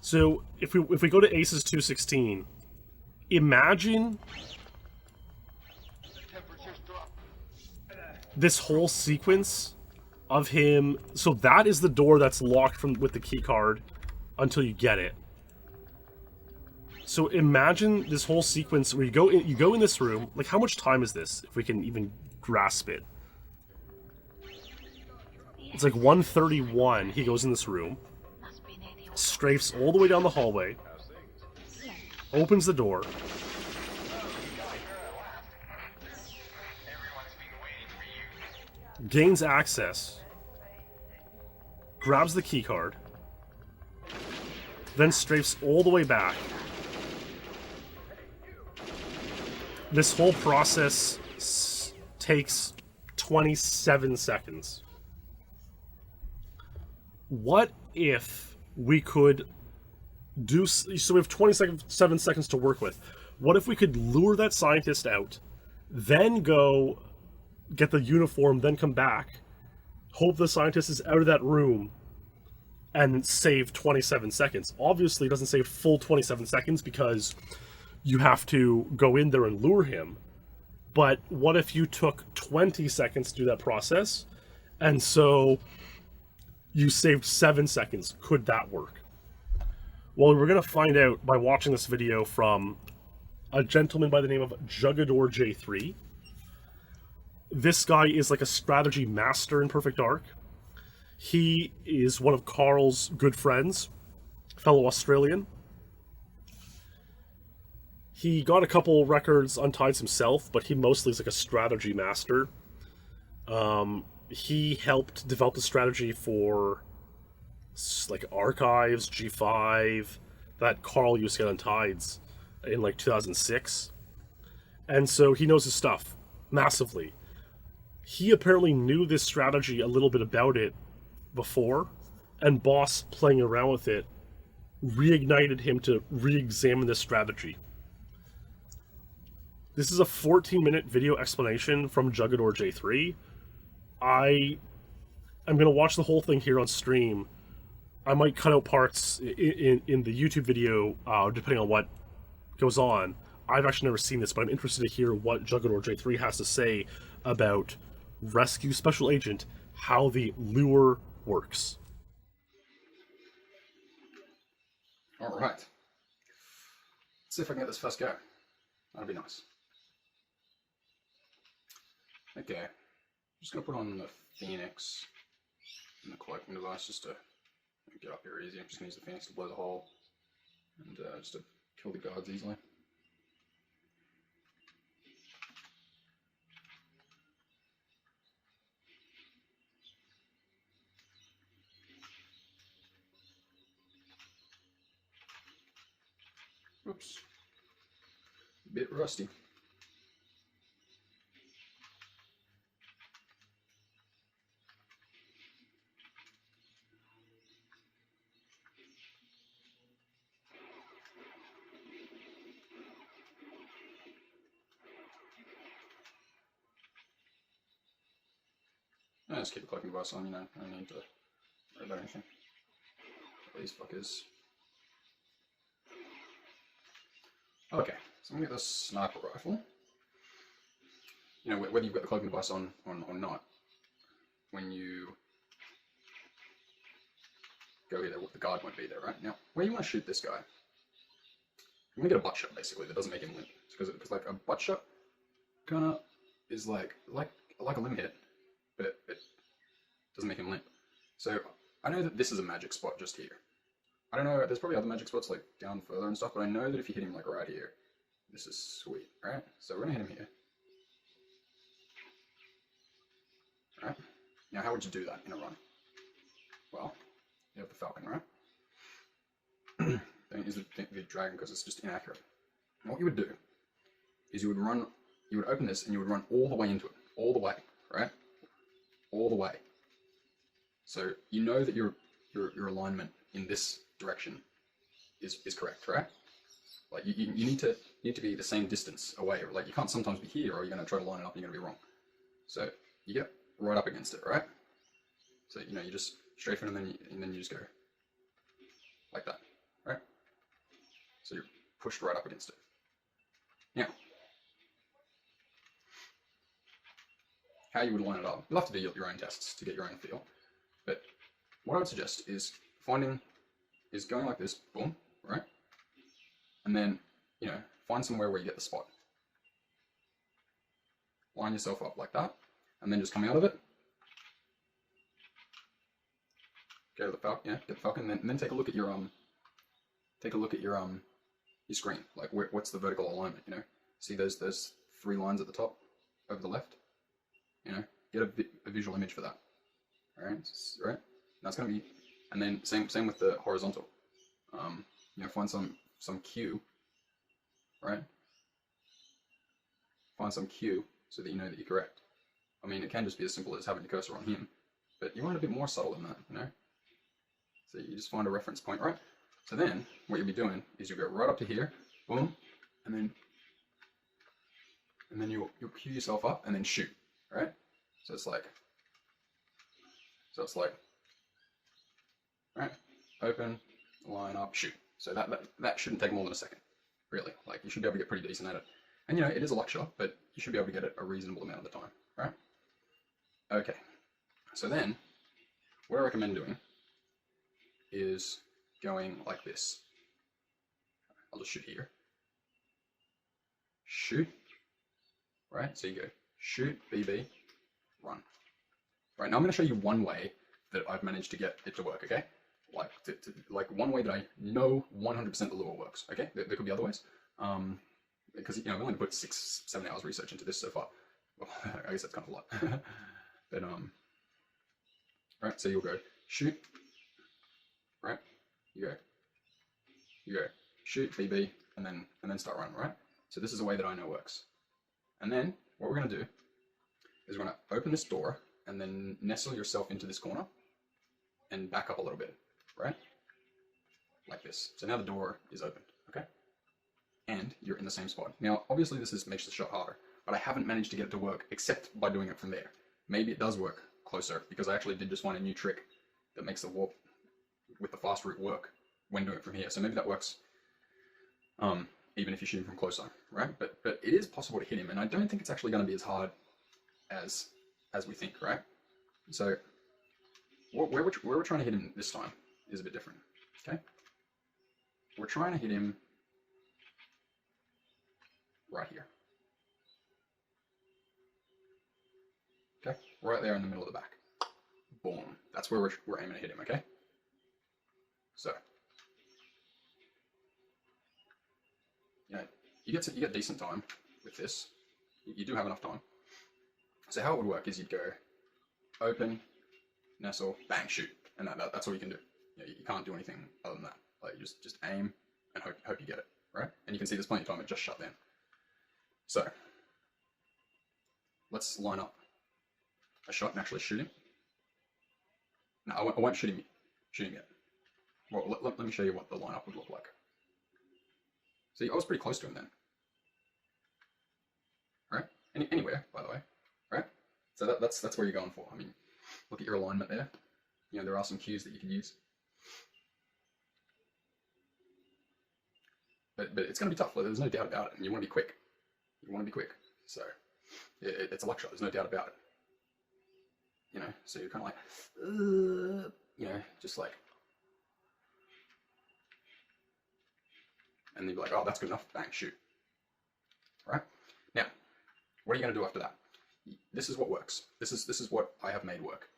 So if we go to Aces 216, imagine this whole sequence of him. So that is the door that's locked with the key card until you get it. So imagine this whole sequence where you go in this room. Like, how much time is this, if we can even grasp it? It's like 1:31. He goes in this room, strafes all the way down the hallway, opens the door, gains access, grabs the key card, then strafes all the way back. This whole process takes 27 seconds. What if we could do... So we have 27 seconds to work with. What if we could lure that scientist out, then go get the uniform, then come back, hope the scientist is out of that room, and save 27 seconds. Obviously, it doesn't save full 27 seconds because you have to go in there and lure him. But what if you took 20 seconds to do that process, and so you saved 7 seconds? Could that work? Well, we're going to find out by watching this video from a gentleman by the name of Jugador J3. This guy is like a strategy master in Perfect Dark. He is one of Carl's good friends, fellow Australian. He got a couple records untied himself, but he mostly is like a strategy master. He helped develop the strategy for like Archives, G5, that Carl used to get untieds in like 2006. And so he knows his stuff massively. He apparently knew this strategy, a little bit about it before, and Boss playing around with it reignited him to re-examine this strategy. This is a 14-minute video explanation from Jugador J3. I'm going to watch the whole thing here on stream. I might cut out parts in the YouTube video, depending on what goes on. I've actually never seen this, but I'm interested to hear what Jugador J3 has to say about Rescue Special Agent, how the lure works. All right. Let's see if I can get this first go. That'd be nice. Okay, just gonna put on the Phoenix and the cloaking device just to get up here easy. I'm just gonna use the Phoenix to blow the hole and just to kill the guards easily. Oops. A bit rusty. I just keep the cloaking device on, you know, I don't need to worry about anything. These fuckers. Okay, so I'm gonna get this sniper rifle. You know, whether you've got the cloaking device on or not, when you go here, the guard won't be there, right? Now, where you want to shoot this guy, you want to get a butt shot, basically, that doesn't make him limp. Because like, a butt shot kind of is like a limb hit, but it doesn't make him limp. So, I know that this is a magic spot just here. I don't know, there's probably other magic spots like down further and stuff, but I know that if you hit him like right here, this is sweet, right? So we're gonna hit him here. Alright, now how would you do that in a run? Well, you have the Falcon, right? Don't use the Dragon because it's just inaccurate. And what you would do is you would open this and you would run all the way into it, all the way, right? All the way. So you know that your alignment in this direction is correct, right? Like you need to be the same distance away. Like you can't sometimes be here, or you're going to try to line it up and you're going to be wrong. So you get right up against it, right? So you know you just strafe it and then you just go like that, right? So you're pushed right up against it. Now, how you would line it up? You'll have to do your own tests to get your own feel. But what I would suggest is going like this, boom, right? And then, you know, find somewhere where you get the spot. Line yourself up like that, and then just come out of it. Go to the Falcon, yeah, get the Falcon, and then take a look at your screen. Like, what's the vertical alignment? You know, see those 3 lines at the top over the left. You know, get a visual image for that. All right, right. That's gonna be, and then same with the horizontal. You know, find some cue, right? Find some cue so that you know that you're correct. I mean, it can just be as simple as having your cursor on him, but you want it a bit more subtle than that, you know? So you just find a reference point, right? So then, what you'll be doing is you go right up to here, boom, and then you'll cue yourself up and then shoot, right? So it's like, right? Open, line up, shoot. So that shouldn't take more than a second, really. Like, you should be able to get pretty decent at it. And you know, it is a luck shot, but you should be able to get it a reasonable amount of the time, right? Okay. So then, what I recommend doing is going like this. I'll just shoot here. Shoot. Right? So you go shoot, BB, run. Right, now I'm going to show you one way that I've managed to get it to work, okay? Like one way that I know 100% the lure works, okay? There could be other ways. Because, you know, I've only put 6-7 hours research into this so far. Well, I guess that's kind of a lot. But, right, so you'll go shoot, right? You go shoot, BB, and then start running, right? So this is a way that I know works. And then what we're going to do is we're going to open this door and then nestle yourself into this corner and back up a little bit, right? Like this. So now the door is open, okay? And you're in the same spot. Now, obviously this makes the shot harder, but I haven't managed to get it to work except by doing it from there. Maybe it does work closer because I actually did just find a new trick that makes the warp with the fast route work when doing it from here. So maybe that works even if you shoot him from closer, right? But it is possible to hit him, and I don't think it's actually going to be as hard as we think, right? So where we're trying to hit him this time is a bit different, okay? We're trying to hit him right here. right there in the middle of the back. Boom. That's where we're aiming to hit him, okay? So, you know, you get decent time with this. You do have enough time. So how it would work is you'd go open, nestle, bang, shoot, and that's all you can do. You know, you can't do anything other than that. Like you just aim and hope you get it, right? And you can see there's plenty of time. It just shut down. So let's line up a shot and actually shoot him. No, I won't shoot him yet. Well, let me show you what the lineup would look like. See, I was pretty close to him then. Right? Anywhere, by the way. Right? So that's where you're going for. I mean, look at your alignment there. You know, there are some cues that you can use. But it's going to be tough. There's no doubt about it. And you want to be quick. You want to be quick. So it's a luck shot. There's no doubt about it. You know, so you're kind of like, you know, just like, and then you're like, oh, that's good enough. Bang, shoot. Right? Now, what are you going to do after that? This is what works. This is what I have made work.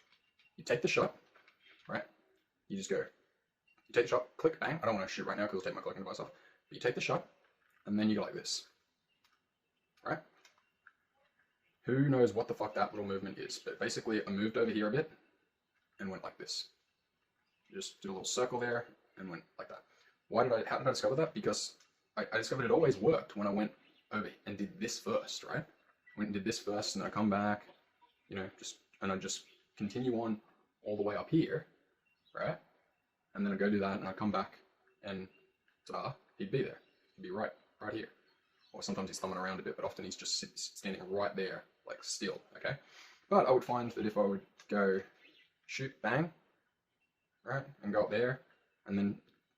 You take the shot, right? You just go, you take the shot, click, bang. I don't want to shoot right now because I'll take my clicking device off. But you take the shot, and then you go like this, right? Who knows what the fuck that little movement is? But basically, I moved over here a bit and went like this. Just do a little circle there and went like that. How did I discover that? Because I discovered it always worked when I went over and did this first, right? Went and did this first, and then I come back, you know, and I just continue on all the way up here, right? And then I go do that, and I come back, and ta-da, he'd be there. He'd be right here. Or sometimes he's thumbing around a bit, but often he's just standing right there, like still, okay? But I would find that if I would go shoot, bang, right, and go up there, and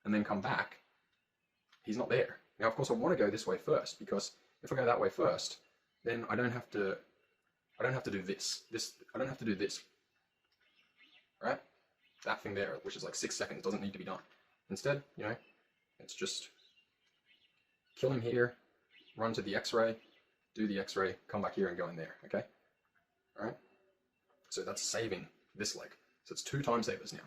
then come back, he's not there. Now, of course, I want to go this way first, because if I go that way first, then I don't have to do this. I don't have to do this, right? That thing there, which is like 6 seconds, doesn't need to be done. Instead, you know, it's just kill him here, run to the X-ray, do the X-ray, come back here and go in there, okay? All right? So that's saving this leg. So it's 2 time savers now,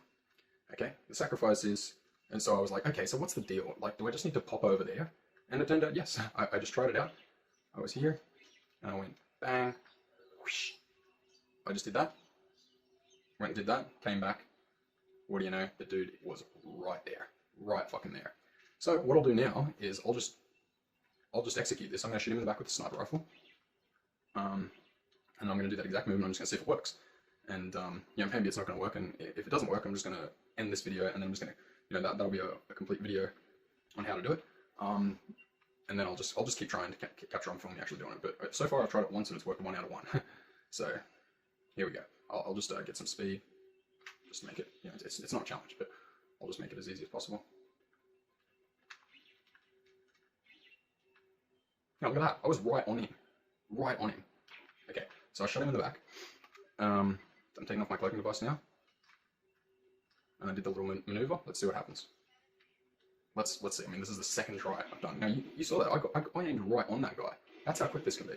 okay? The sacrifice is, and so I was like, okay, so what's the deal? Like, do I just need to pop over there? And it turned out, yes, I just tried it out. I was here, and I went bang, whoosh. I just did that, went and did that, came back. What do you know? The dude was right there, right fucking there. So what I'll do now is I'll just execute this. I'm going to shoot him in the back with the sniper rifle, and I'm going to do that exact movement. I'm just going to see if it works. And you know, maybe it's not going to work. And if it doesn't work, I'm just going to end this video, and then I'm just going to, you know, that'll be a complete video on how to do it. And then I'll just keep trying to capture on film me actually doing it. But so far I've tried it once and it's worked 1 out of 1. So here we go. I'll just get some speed, just to make it, you know, it's not a challenge, but I'll just make it as easy as possible. Now look at that. I was right on him. Right on him. Okay, so I shot him in the back. I'm taking off my cloaking device now. And I did the little maneuver. Let's see what happens. Let's see. I mean, this is the second try I've done. Now, you saw that. I aimed right on that guy. That's how quick this can be.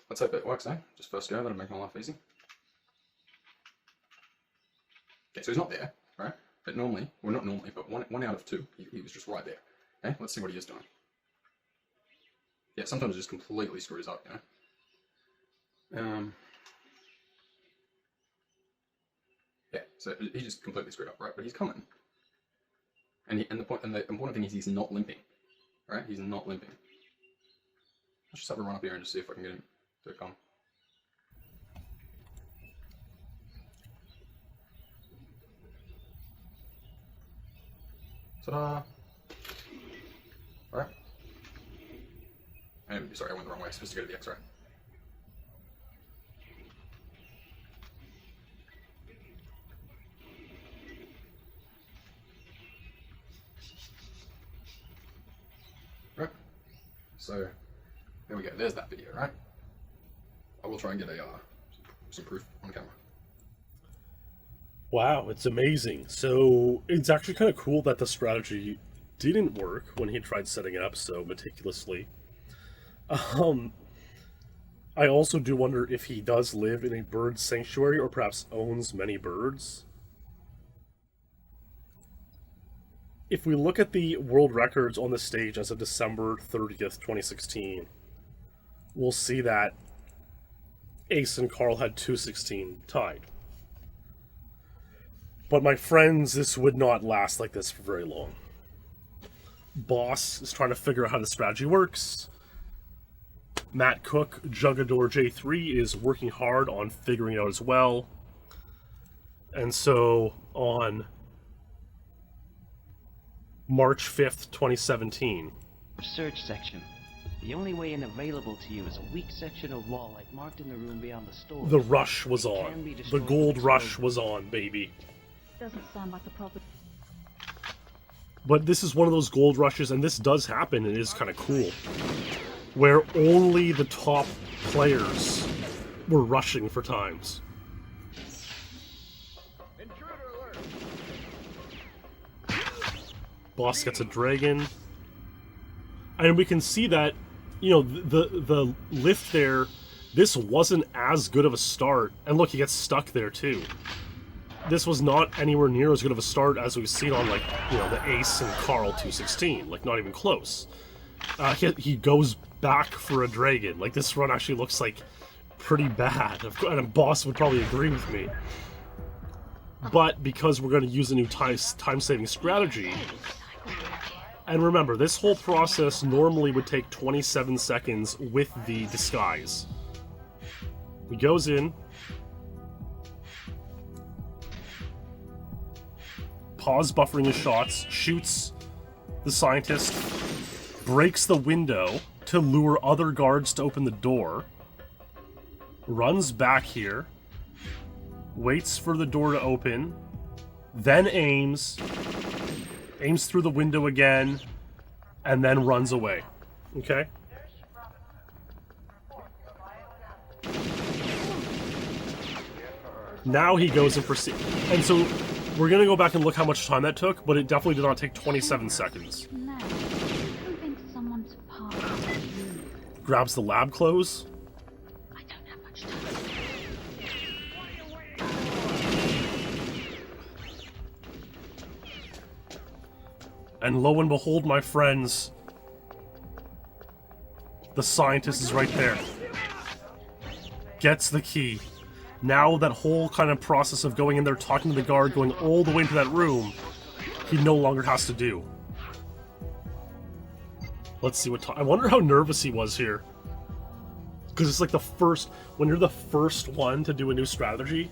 Let's hope it works, eh? Just first go, that'll make my life easy. Okay, so he's not there, right? But normally, well not normally, but one out of 2, he was just right there. Okay, let's see what he is doing. Yeah, sometimes it just completely screws up, you know? Yeah, so he just completely screwed up, right? But he's coming. And the important thing is he's not limping, right? He's not limping. Let's just have a run up here and just see if I can get him to come. Ta-da! Alright. Sorry, I went the wrong way. I'm supposed to go to the X-ray. Right. So, there we go. There's that video, right? I will try and get some proof on camera. Wow, it's amazing. So it's actually kind of cool that the strategy didn't work when he tried setting it up so meticulously. I also do wonder if he does live in a bird sanctuary or perhaps owns many birds. If we look at the world records on the stage as of December 30th, 2016, we'll see that Ace and Carl had 216 tied. But my friends, this would not last like this for very long. Boss is trying to figure out how the strategy works. Matt Cook, Jugador J3, is working hard on figuring it out as well. And so on March 5th, 2017. Research section. The only way in available to you is a weak section of wall like marked in the room beyond the store. The rush was on. The gold rush was on, baby. Doesn't sound like a proper... But this is one of those gold rushes, and this does happen, and it is kind of cool. Where only the top players were rushing for times. Intruder alert! Boss gets a dragon. And we can see that, you know, the lift there, this wasn't as good of a start. And look, he gets stuck there too. This was not anywhere near as good of a start as we've seen on, like, you know, the Ace and Carl 216. Like, not even close. He goes back for a dragon. Like, this run actually looks like pretty bad. And a boss would probably agree with me. But because we're going to use a new time-saving strategy, and remember, this whole process normally would take 27 seconds with the disguise. He goes in, pause buffering his shots, shoots the scientist, breaks the window to lure other guards to open the door, runs back here, waits for the door to open, then aims through the window again, and then runs away. Okay? Now he goes in for... And so we're going to go back and look how much time that took, but it definitely did not take 27 seconds. No. Convince someone to part. Grabs the lab clothes. I don't have much time. And lo and behold, my friends, the scientist is right there. Gets the key. Now that whole kind of process of going in there, talking to the guard, going all the way into that room, he no longer has to do. Let's see what time. I wonder how nervous he was here. Because it's like the first, when you're the first one to do a new strategy.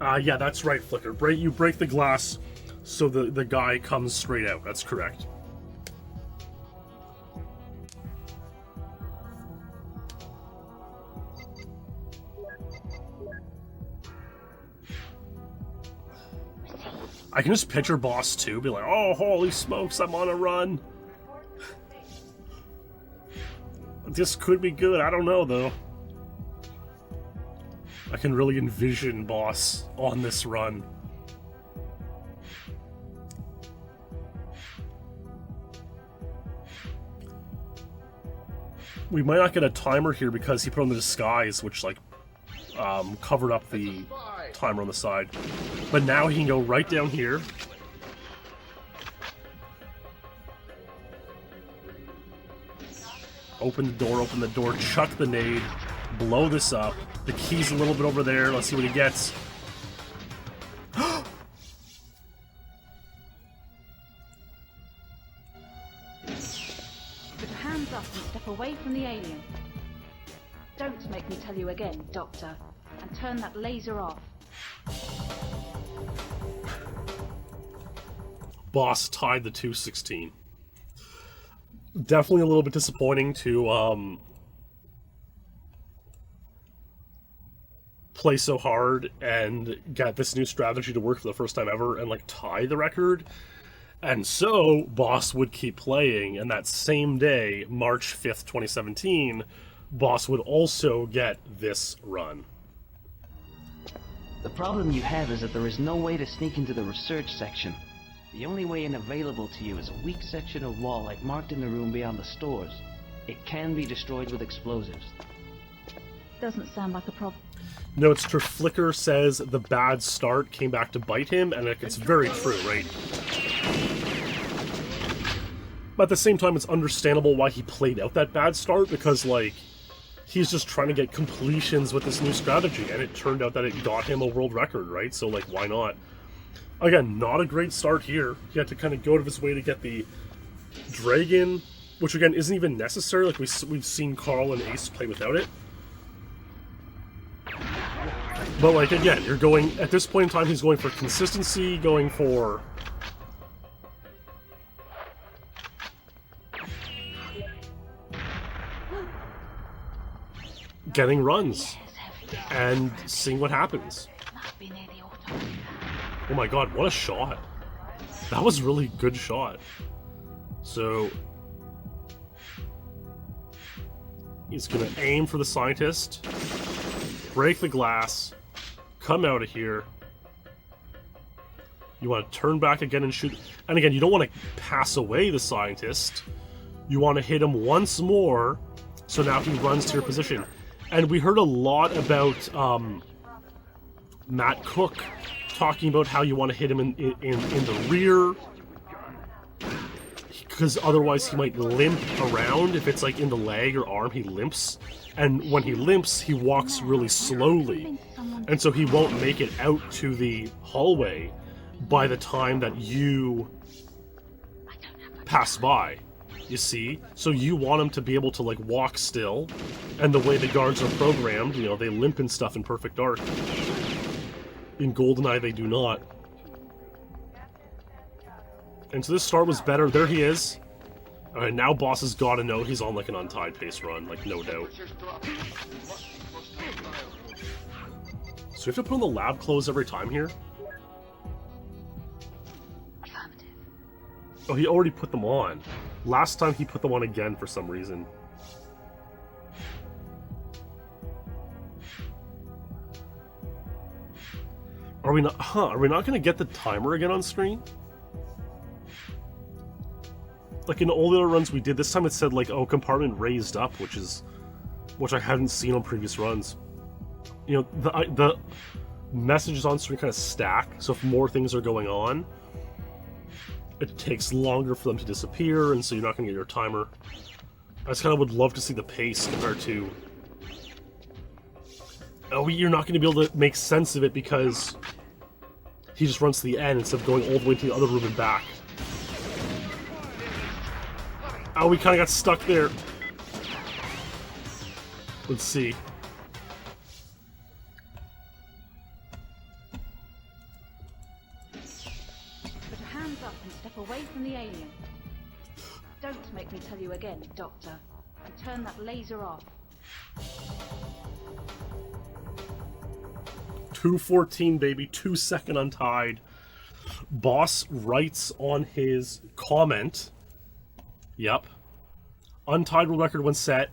Yeah, that's right, Flicker. You break the glass so the guy comes straight out. That's correct. I can just picture Boss 2 be like, oh, holy smokes, I'm on a run. This could be good, I don't know, though. I can really envision Boss on this run. We might not get a timer here because he put on the disguise, which, like, covered up the timer on the side. But now he can go right down here. Open the door, chuck the nade, blow this up. The key's a little bit over there. Let's see what he gets. Put your hands up and step away from the alien. Don't make me tell you again, Doctor. And turn that laser off. Boss tied the 216. Definitely a little bit disappointing to play so hard and get this new strategy to work for the first time ever and like tie the record. And so Boss would keep playing, and that same day, March 5th, 2017, Boss would also get this run. The problem you have is that there is no way to sneak into the research section. The only way in available to you is a weak section of wall like marked in the room beyond the stores. It can be destroyed with explosives. Doesn't sound like a problem. No, it's true. Flicker says the bad start came back to bite him, and it's very true, right? But at the same time, it's understandable why he played out that bad start, because, like, he's just trying to get completions with this new strategy, and it turned out that it got him a world record, right? So, like, why not? Again, not a great start here. He had to kind of go out of his way to get the dragon, which, again, isn't even necessary. Like, we've seen Carl and Ace play without it. But, like, again, you're going... At this point in time, he's going for consistency, going for... getting runs. And seeing what happens. Oh my god, what a shot. That was really good shot. So... he's gonna aim for the scientist. Break the glass. Come out of here. You want to turn back again and shoot. And again, you don't want to pass away the scientist. You want to hit him once more. So now he runs to your position. And we heard a lot about Matt Cook talking about how you want to hit him in the rear. Because otherwise he might limp around. If it's like in the leg or arm, he limps. And when he limps, he walks really slowly. And so he won't make it out to the hallway by the time that you pass by. You see? So you want him to be able to, like, walk still. And the way the guards are programmed, you know, they limp and stuff in Perfect Dark. In GoldenEye, they do not. And so this start was better. There he is. Alright, now Boss has got to know he's on, like, an untied pace run. Like, no doubt. So you have to put on the lab clothes every time here? Oh, he already put them on. Last time he put them on again for some reason. Are we not... Are we not going to get the timer again on screen? Like in all the other runs we did, this time it said, like, oh, compartment raised up, which I hadn't seen on previous runs. You know, the messages on screen kind of stack, so if more things are going on, it takes longer for them to disappear, and so you're not going to get your timer. I just kind of would love to see the pace compared to... Oh, you're not going to be able to make sense of it because he just runs to the end instead of going all the way to the other room and back. Oh, we kind of got stuck there. Let's see. Put your hands up and step away from the alien. Don't make me tell you again, Doctor. And turn that laser off. 2:14, baby. 2 second untied. Boss writes on his comment. Yep. Untied world record when set.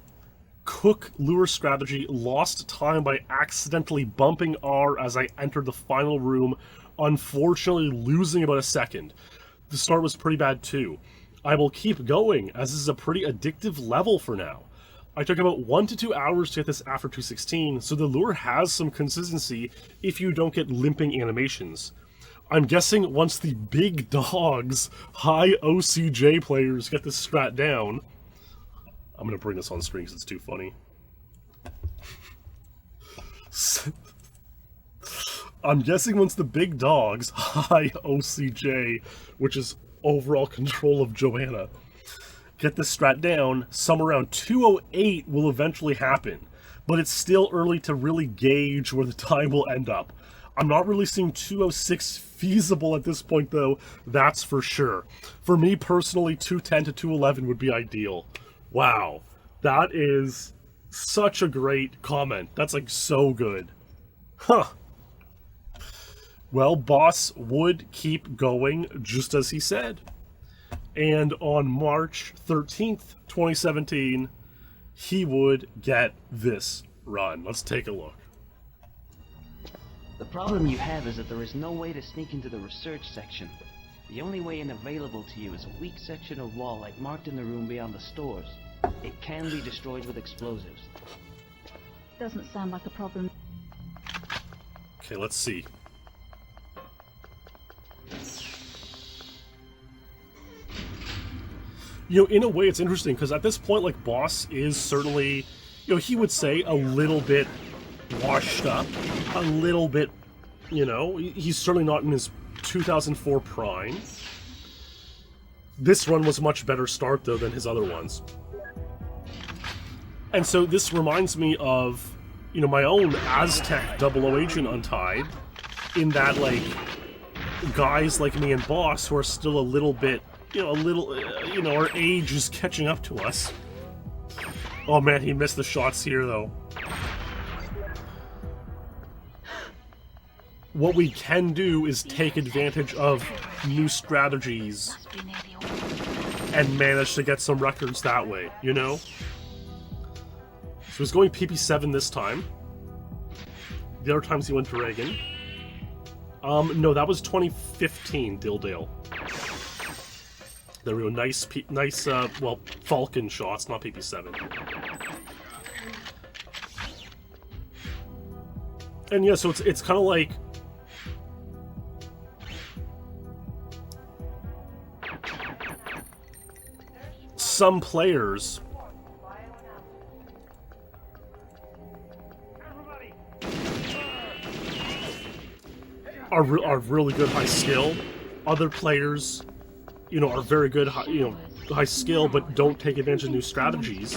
Cook lure strategy lost time by accidentally bumping R as I entered the final room, unfortunately losing about a second. The start was pretty bad too. I will keep going as this is a pretty addictive level for now. I took about 1 to 2 hours to get this after 2:16, so the lure has some consistency if you don't get limping animations. I'm guessing once the big dogs, high OCJ players get this strat down... I'm going to bring this on screen because it's too funny. I'm guessing once the big dogs, high OCJ, which is overall control of Joanna, get this strat down, somewhere around 2:08 will eventually happen. But it's still early to really gauge where the time will end up. I'm not really seeing 2:06 feasible at this point, though, that's for sure. For me, personally, 2:10 to 2:11 would be ideal. Wow. That is such a great comment. That's, like, so good. Huh. Well, Boss would keep going, just as he said. And on March 13th, 2017, he would get this run. Let's take a look. The problem you have is that there is no way to sneak into the research section. The only way in available to you is a weak section of wall like marked in the room beyond the stores. It can be destroyed with explosives. Doesn't sound like a problem. Okay, let's see. You know, in a way, it's interesting, because at this point, like, Boss is certainly, you know, he would say a little bit washed up, a little bit, you know, he's certainly not in his 2004 prime. This run was a much better start, though, than his other ones. And so this reminds me of, you know, my own Aztec 00 Agent Untied, in that, like, guys like me and Boss who are still a little bit, you know, you know, our age is catching up to us. Oh man, he missed the shots here, though. What we can do is take advantage of new strategies and manage to get some records that way, you know? So he's going PP7 this time. The other times he went Dragon. No, that was 2015, Dilldale. There we go, nice, well, Falcon shots, not PP7. And yeah, so it's kind of like... some players... are really good high skill. Other players, you know, are very good, high skill, but don't take advantage of new strategies,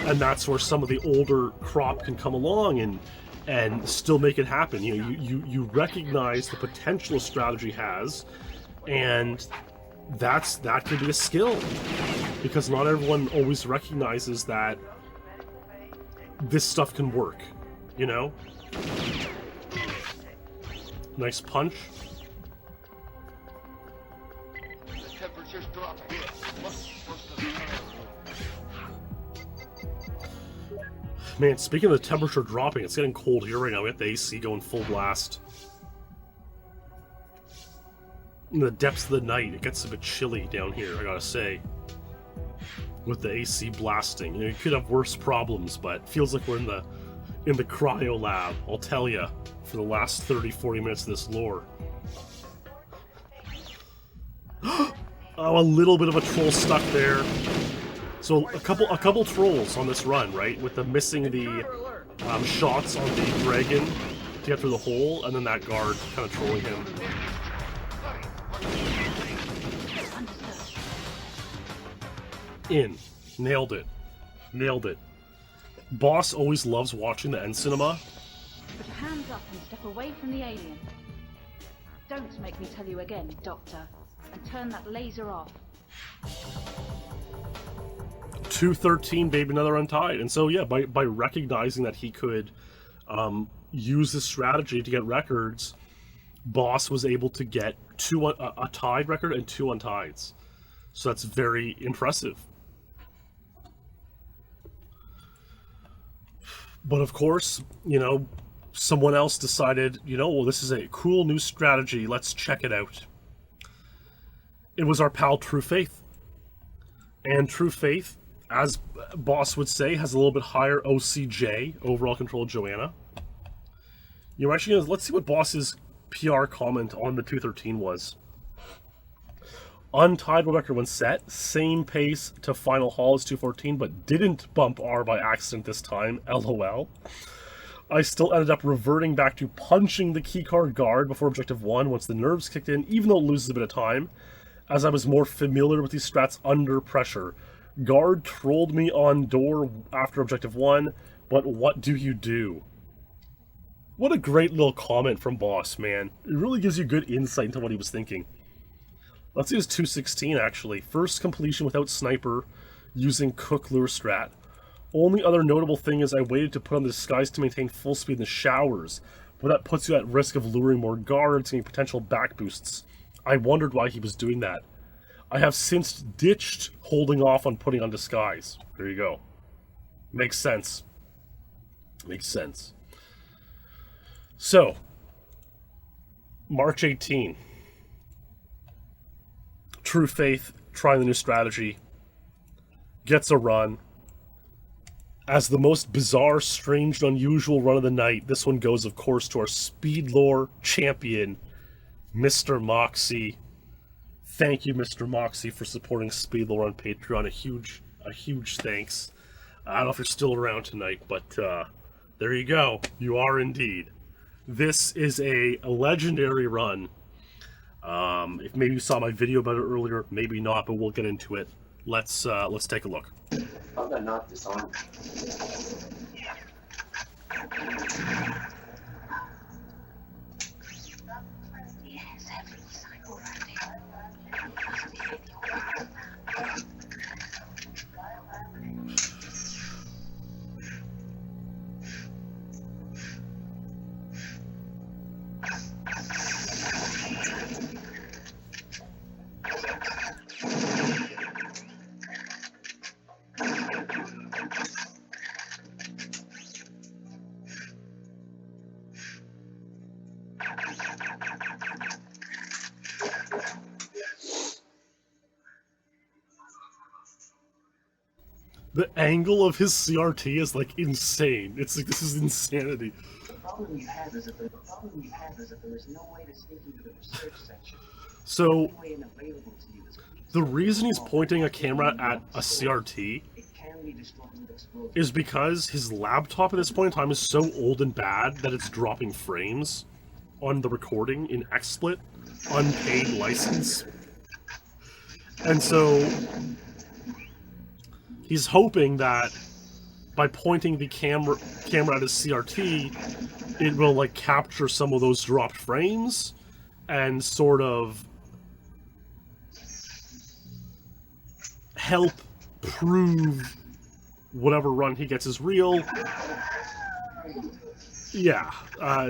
and that's where some of the older crop can come along and still make it happen. You know, you recognize the potential a strategy has, and that could be a skill, because not everyone always recognizes that this stuff can work, you know? Nice punch. The temperature's dropping. Must be close to the Man, speaking of the temperature dropping, it's getting cold here right now. We got the AC going full blast. In the depths of the night, it gets a bit chilly down here, I gotta say. With the AC blasting. You know, you could have worse problems, but it feels like we're in the cryo lab, I'll tell ya, for the last 30-40 minutes of this lore. Oh, a little bit of a troll stuck there. So a couple trolls on this run, right? With the missing the shots on the dragon to get through the hole, and then that guard kind of trolling him. In. Nailed it. Nailed it. Boss always loves watching the end cinema. Put your hands up and step away from the alien. Don't make me tell you again, Doctor. And turn that laser off. 213, baby, another Untied. And so, yeah, by recognizing that he could use this strategy to get records, Boss was able to get a tied record and 2 Untieds. So that's very impressive. But of course, you know, someone else decided, you know, well, this is a cool new strategy. Let's check it out. It was our pal True Faith. And True Faith, as Boss would say, has a little bit higher OCJ, overall control of Joanna. You know, actually, let's see what Boss's PR comment on the 213 was. Untied record when set, same pace to final haul as 214, but didn't bump R by accident this time, LOL. I still ended up reverting back to punching the keycard guard before Objective 1 once the nerves kicked in, even though it loses a bit of time, as I was more familiar with these strats under pressure. Guard trolled me on door after Objective 1, but what do you do? What a great little comment from Boss, man. It really gives you good insight into what he was thinking. Let's use 216, actually. First completion without sniper, using Cook lure strat. Only other notable thing is I waited to put on the disguise to maintain full speed in the showers, but that puts you at risk of luring more guards and potential back boosts. I wondered why he was doing that. I have since ditched holding off on putting on disguise. There you go. Makes sense. Makes sense. So, March 18. True Faith, trying the new strategy, gets a run. As the most bizarre, strange, and unusual run of the night, this one goes, of course, to our SpeedLore champion, Mr. Moxie. Thank you, Mr. Moxie, for supporting SpeedLore on Patreon. A huge thanks. I don't know if you're still around tonight, but there you go. You are indeed. This is a legendary run. If maybe you saw my video about it earlier, maybe not, but we'll get into it. Let's take a look. How did I not disarm? The angle of his CRT is like insane. It's like, this is insanity. The problem you have is that there is no way to sneak into the research section. So, The only way available to you is the reason he's pointing a camera at a CRT it can be destroyed with explosives. is because his laptop at this point in time is so old and bad that it's dropping frames on the recording in XSplit, unpaid license. And so he's hoping that by pointing the camera at his CRT, it will like capture some of those dropped frames and sort of help prove whatever run he gets is real. Yeah,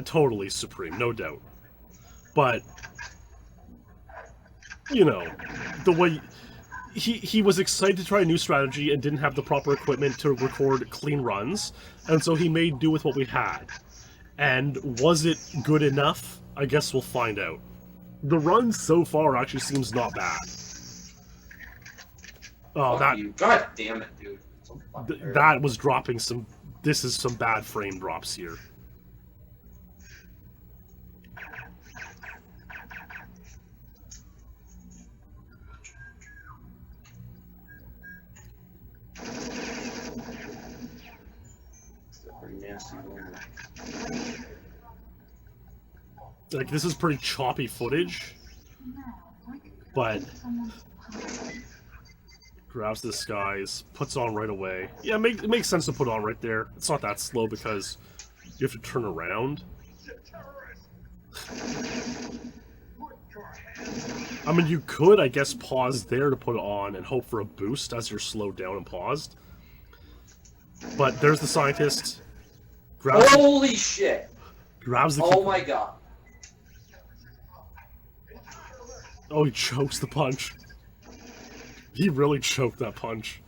totally Supreme, no doubt. But, you know, the way he was excited to try a new strategy and didn't have the proper equipment to record clean runs, and so he made do with what we had. And was it good enough? I guess we'll find out. The run so far actually seems not bad. Oh, Fuck you. God damn it, dude. So fucking hurt. that was dropping some. This is some bad frame drops here. It's a pretty nasty one. Like, this is pretty choppy footage, but grabs the skies, puts on right away. Yeah, it makes sense to put on right there. It's not that slow because you have to turn around. I mean, you could, I guess, pause there to put it on and hope for a boost as you're slowed down and paused. But there's the scientist. Holy shit! Grabs the Oh my god. Oh, he chokes the punch. He really choked that punch.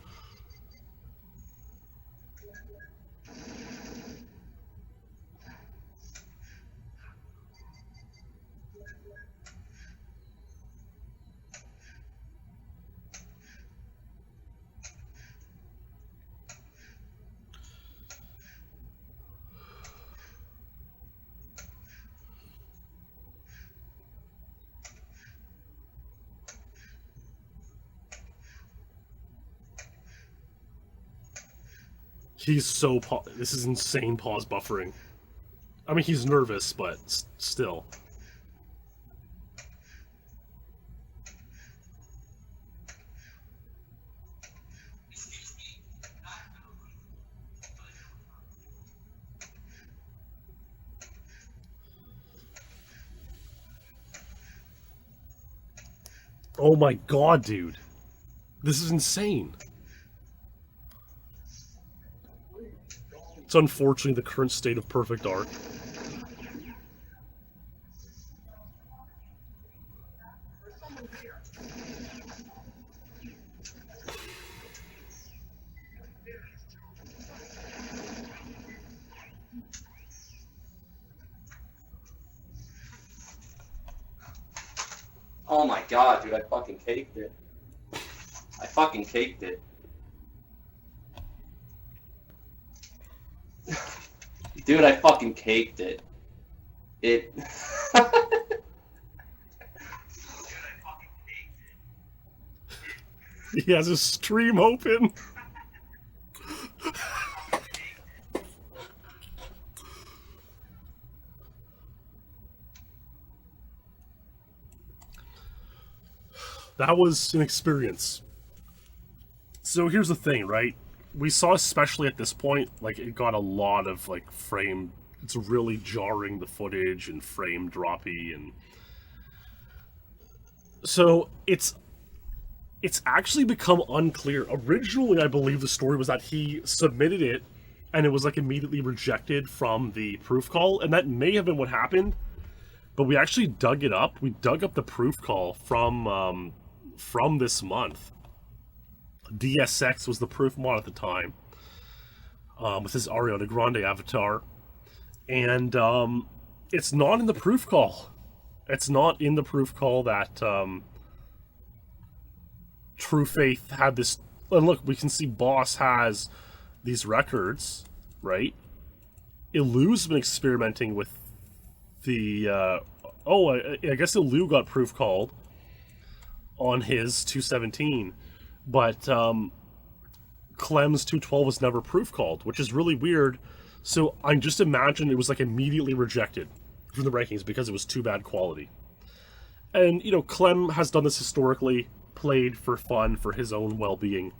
He's so this is insane pause buffering. I mean, he's nervous, but still. Oh my god, dude. This is insane. It's unfortunately the current state of Perfect Dark. my god, dude, I fucking caked it. I fucking caked it. Dude, I fucking caked it. It... He has his stream open. That was an experience. So here's the thing, right? We saw, especially at this point, like, it got a lot of, like, frame... It's really jarring, the footage, and frame droppy, and... So, it's actually become unclear. Originally, I believe the story was that he submitted it, and it was, like, immediately rejected from the proof call, and that may have been what happened, but we actually dug it up. We dug up the proof call from this month. DSX was the proof mod at the time, with his Ariana Grande avatar, and it's not in the proof call. It's not in the proof call that True Faith had this. And look, we can see Boss has these records, right? Illu's been experimenting with the I guess Illu got proof called on his 217, but Clem's 212 was never proof called, which is really weird. So I just imagine it was like immediately rejected from the rankings because it was too bad quality. And, you know, Clem has done this historically, played for fun, for his own well-being,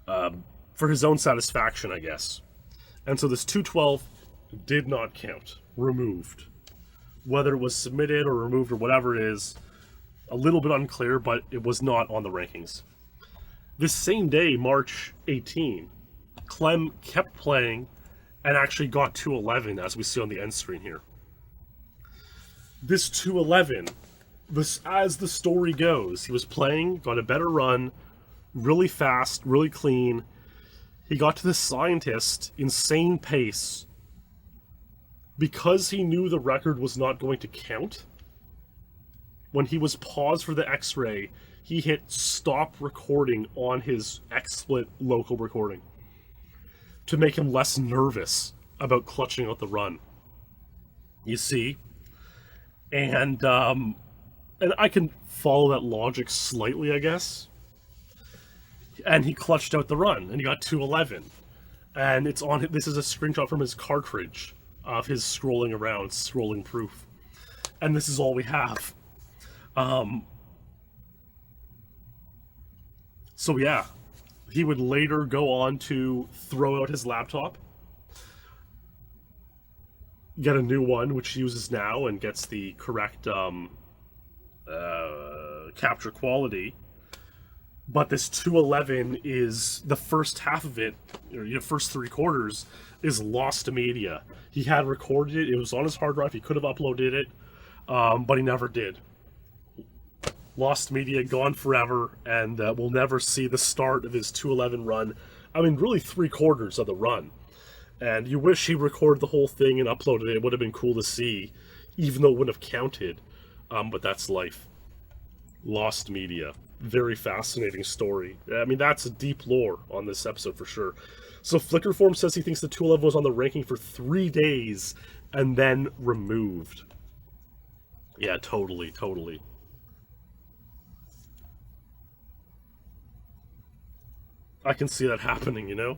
for his own satisfaction, I guess. And so this 212 did not count, removed. Whether it was submitted or removed or whatever it is, a little bit unclear, but it was not on the rankings. This same day, March 18, Clem kept playing and actually got 211, as we see on the end screen here. This 211, as the story goes, he was playing, got a better run, really fast, really clean. He got to the scientist, insane pace. Because he knew the record was not going to count, when he was paused for the X-ray, he hit stop recording on his XSplit local recording to make him less nervous about clutching out the run. You see? And I can follow that logic slightly, I guess. And he clutched out the run, and he got 211. And it's on. This is a screenshot from his cartridge of his scrolling around, scrolling proof. And this is all we have. So yeah, he would later go on to throw out his laptop, get a new one, which he uses now and gets the correct capture quality. But this 211 is, the first half of it, or the first 3 quarters, is lost to media. He had recorded it, it was on his hard drive, he could have uploaded it, but he never did. Lost media, gone forever, and we'll never see the start of his 211 run. I mean, really 3 quarters of the run. And you wish he recorded the whole thing and uploaded it. It would have been cool to see, even though it wouldn't have counted. But that's life. Lost media. Very fascinating story. I mean, that's a deep lore on this episode for sure. So Flickerform says he thinks the 211 was on the ranking for 3 days and then removed. Yeah, totally. I can see that happening, you know?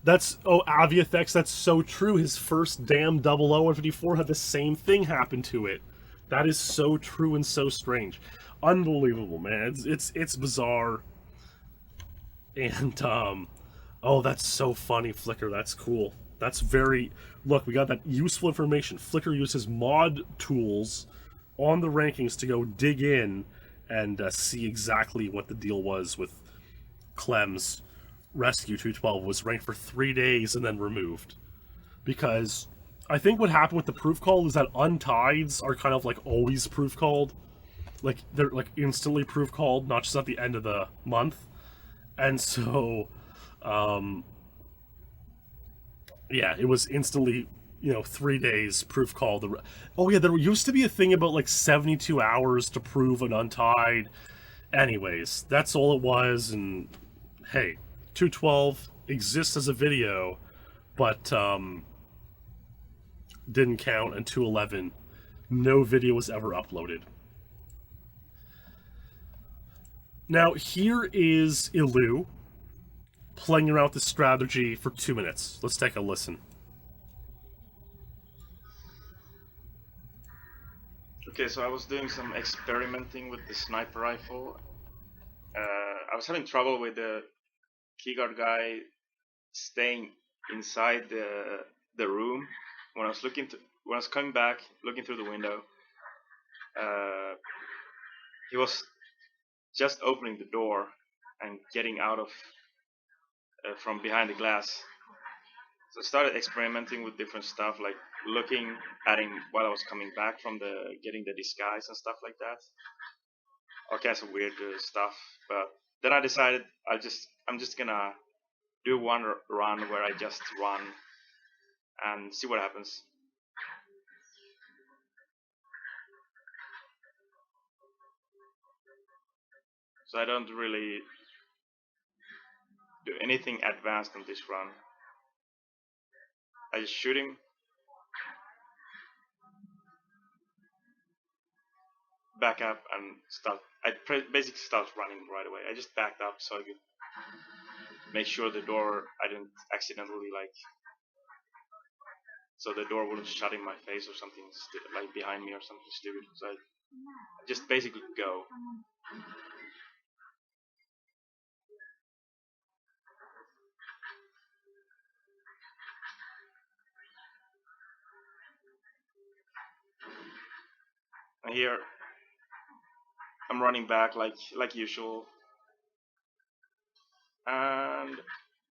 That's, Aviathex, that's so true. His first damn 00154 had the same thing happen to it. That is so true and so strange. Unbelievable, man. It's bizarre. And, that's so funny, Flickr. That's cool. That's very... Look, we got that useful information. Flickr uses mod tools on the rankings to go dig in and see exactly what the deal was with Clem's Rescue 212. Was ranked for 3 days and then removed. Because I think what happened with the proof call is that untieds are kind of like always proof called. Like, they're like instantly proof called, not just at the end of the month. And so, yeah, it was instantly you know, 3 days proof call. Oh yeah, there used to be a thing about like 72 hours to prove an untied. Anyways, that's all it was, and hey, 212 exists as a video, but didn't count, and 211, no video was ever uploaded. Now, here is Illu playing around with the strategy for 2 minutes. Let's take a listen. Okay, so I was doing some experimenting with the sniper rifle. I was having trouble with the keyguard guy staying inside the room. When I was coming back, looking through the window, he was just opening the door and getting out of from behind the glass. So I started experimenting with different stuff, like looking at him while I was coming back from getting the disguise and stuff like that. All kinds of weird stuff. But then I decided I'm just gonna do one run where I just run and see what happens. So I don't really do anything advanced on this run. I just shoot him, back up, and start. I basically start running right away. I just backed up so I could make sure the door, I didn't accidentally so the door wouldn't shut in my face or something like behind me or something stupid. So I just basically go. And here I'm running back like usual, and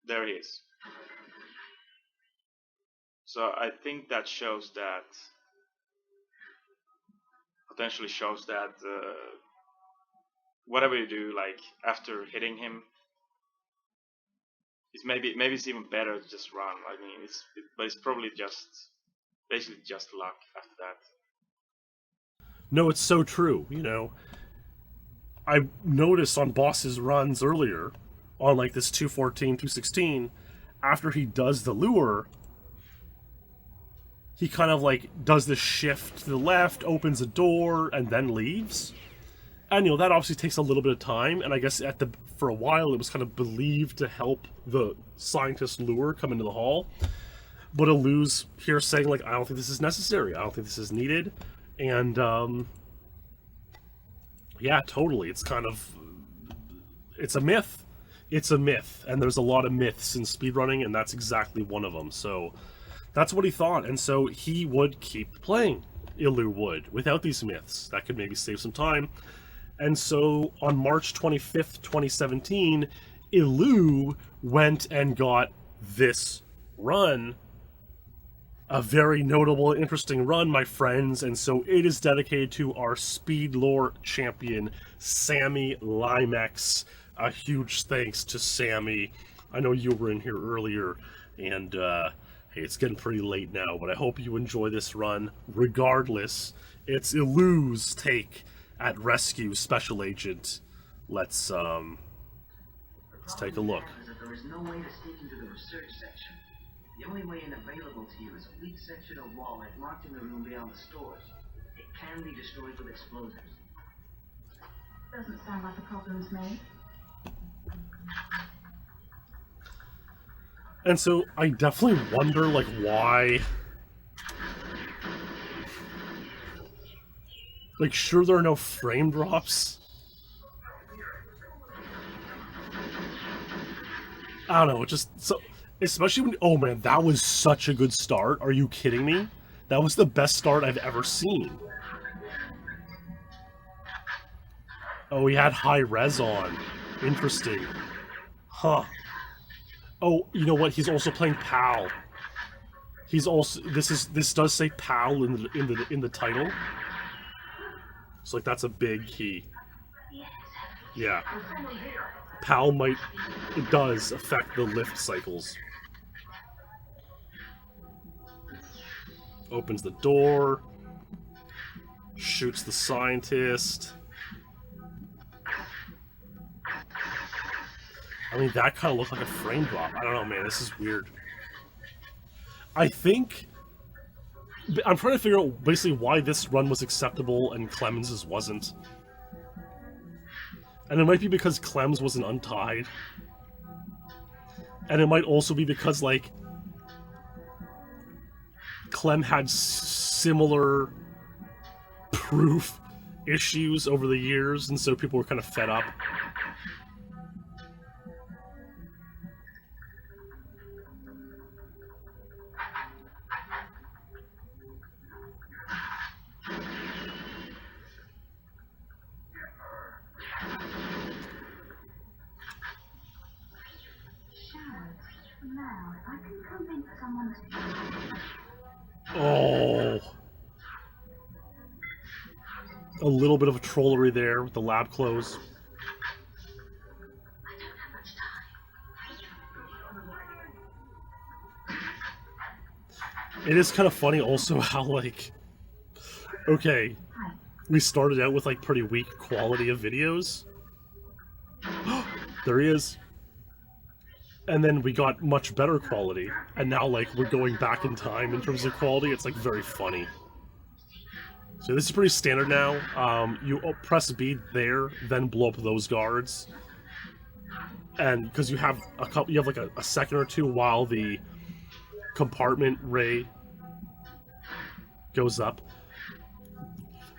there he is. So I think that potentially shows that whatever you do, like after hitting him, maybe it's even better to just run. I mean, but it's probably basically just luck after that. No, it's so true. You know, I noticed on Boss's runs earlier, on like this 214, 216, after he does the lure, he kind of like does this shift to the left, opens a door, and then leaves. And you know, that obviously takes a little bit of time, and I guess for a while it was kind of believed to help the scientist lure come into the hall. But Illu's here saying like, I don't think this is necessary, I don't think this is needed. And yeah, totally. It's kind of, it's a myth. It's a myth, and there's a lot of myths in speedrunning, and that's exactly one of them. So that's what he thought, and so he would keep playing. Illu would, without these myths. That could maybe save some time. And so on March 25th, 2017, Illu went and got this run. A very notable, interesting run, my friends, and so it is dedicated to our SpeedLore champion, Sammy Limex. A huge thanks to Sammy. I know you were in here earlier, and hey, it's getting pretty late now, but I hope you enjoy this run. Regardless, it's Illu's take at Rescue Special Agent. Let's take a look. There is no way to sneak into the research section. The only way in available to you is a weak section of wall like marked in the room beyond the stores. It can be destroyed with explosives. Doesn't sound like a problem's made. And so I definitely wonder, like, why. Like, sure, there are no frame drops. I don't know, just so. Especially when, oh man, that was such a good start. Are you kidding me? That was the best start I've ever seen. Oh, he had high res on. Interesting. Huh. Oh, you know what? He's also playing PAL. He's also, this does say PAL in the title. So like that's a big key. Yeah. PAL it does affect the lift cycles. opens the door, shoots the scientist. I mean, that kind of looked like a frame drop. I don't know, man. This is weird. I think... I'm trying to figure out basically why this run was acceptable and Clemens's wasn't. And it might be because Clem's wasn't untied. And it might also be because, like, Clem had similar proof issues over the years, and so people were kind of fed up. Now, if I can convince someone to... Oh. A little bit of a trollery there with the lab clothes. I don't have much time. It is kind of funny also how, like... Okay, we started out with, like, pretty weak quality of videos. There he is. And then we got much better quality, and now, like, we're going back in time in terms of quality. It's, like, very funny. So this is pretty standard now. You press B there, then blow up those guards. And because you have like a second or two while the compartment ray goes up.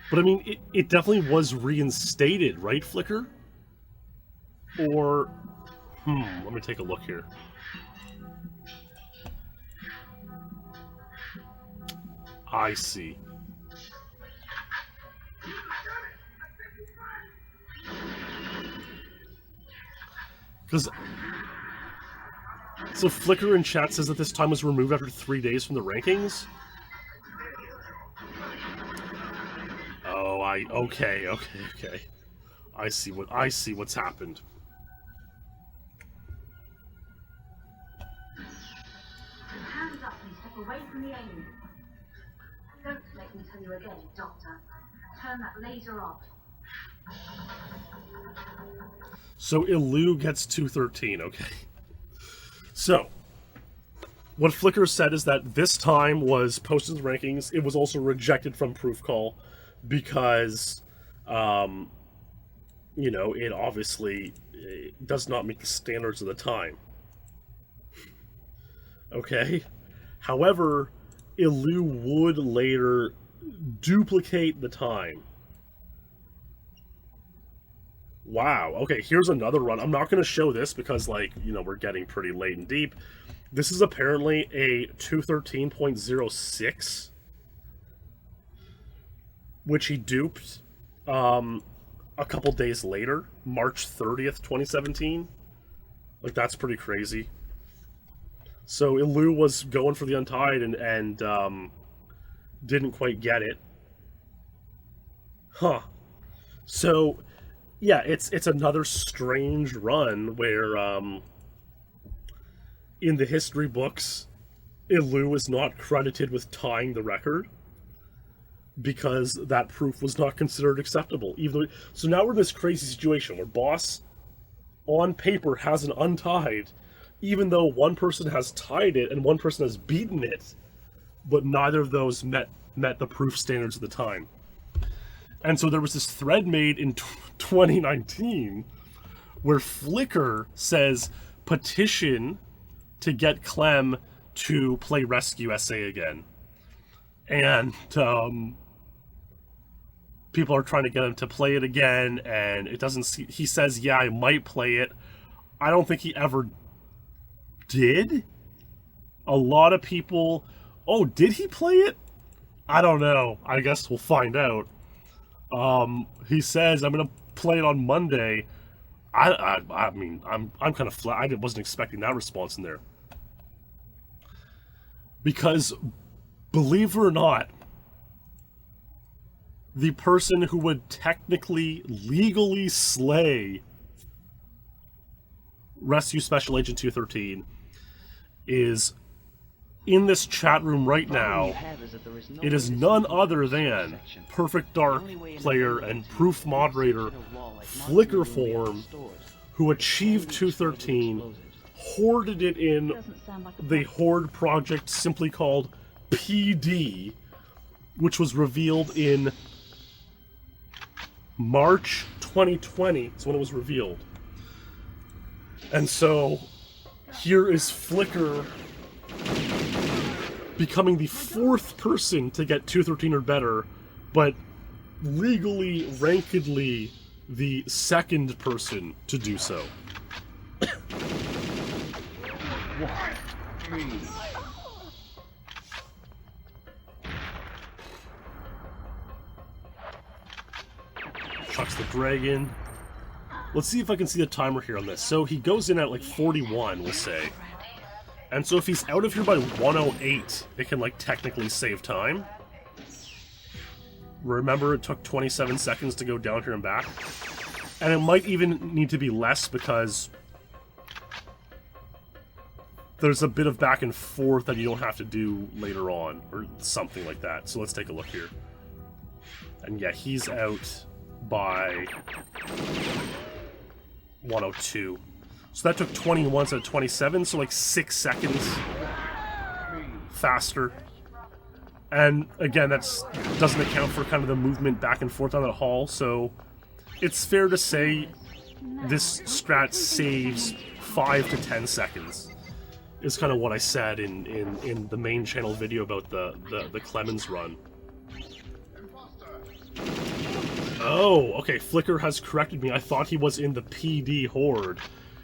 But I mean, it definitely was reinstated, right, Flicker? Or... let me take a look here. I see. Because... So Flicker in chat says that this time was removed after 3 days from the rankings? Oh, okay. I see what's happened. Hands up and step away from the alien. Don't make me tell you again, Doctor. Turn that laser off. So Illu gets 213, okay. So, what Flicker said is that this time was posted in the rankings. It was also rejected from Proof Call because, you know, it obviously does not meet the standards of the time. Okay? However, Illu would later duplicate the time. Wow, okay, here's another run. I'm not going to show this because, like, you know, we're getting pretty late and deep. This is apparently a 213.06, which he duped a couple days later, March 30th, 2017. Like, that's pretty crazy. So Illu was going for the Untied and didn't quite get it. Huh. So... yeah, it's another strange run where, in the history books, Illu is not credited with tying the record because that proof was not considered acceptable. So now we're in this crazy situation where Boss, on paper, has an Untied, even though one person has tied it and one person has beaten it, but neither of those met the proof standards at the time. And so there was this thread made in 2019 where Flicker says, petition to get Clem to play Rescue SA again. And people are trying to get him to play it again, and it doesn't see... He says, yeah, I might play it. I don't think he ever did. A lot of people... Oh, did he play it? I don't know. I guess we'll find out. He says, I'm gonna play it on Monday. I mean, I'm kind of flat. I wasn't expecting that response in there. Because, believe it or not, the person who would technically, legally slay Rescue Special Agent 213 is in this chat room right The problem now, you have is that there is no it way is to none sneak into other the research than section. Perfect The Dark only way player available and to you proof is a moderator section of wall like Flicker Martin Louis on Form, the stores. who Only achieved destroyed with 213, explosives. hoarded it in Doesn't sound like a the problem. Horde project simply called PD, which was revealed in March 2020. Is when it was revealed. And so, here is Flicker becoming the 4th person to get 213 or better, but legally, rankedly, the 2nd person to do so. Chucks the dragon. Let's see if I can see the timer here on this. So he goes in at like 41, we'll say. And so if he's out of here by 108, it can like technically save time. Remember, it took 27 seconds to go down here and back. And it might even need to be less because there's a bit of back and forth that you don't have to do later on, or something like that. So let's take a look here. And yeah, he's out by 102. So that took 21 instead of 27, so like 6 seconds faster. And again, that's doesn't account for kind of the movement back and forth on that hall, so it's fair to say this strat saves 5 to 10 seconds. Is kind of what I said in the main channel video about the Clemens run. Oh, okay, Flicker has corrected me. I thought he was in the PD Horde.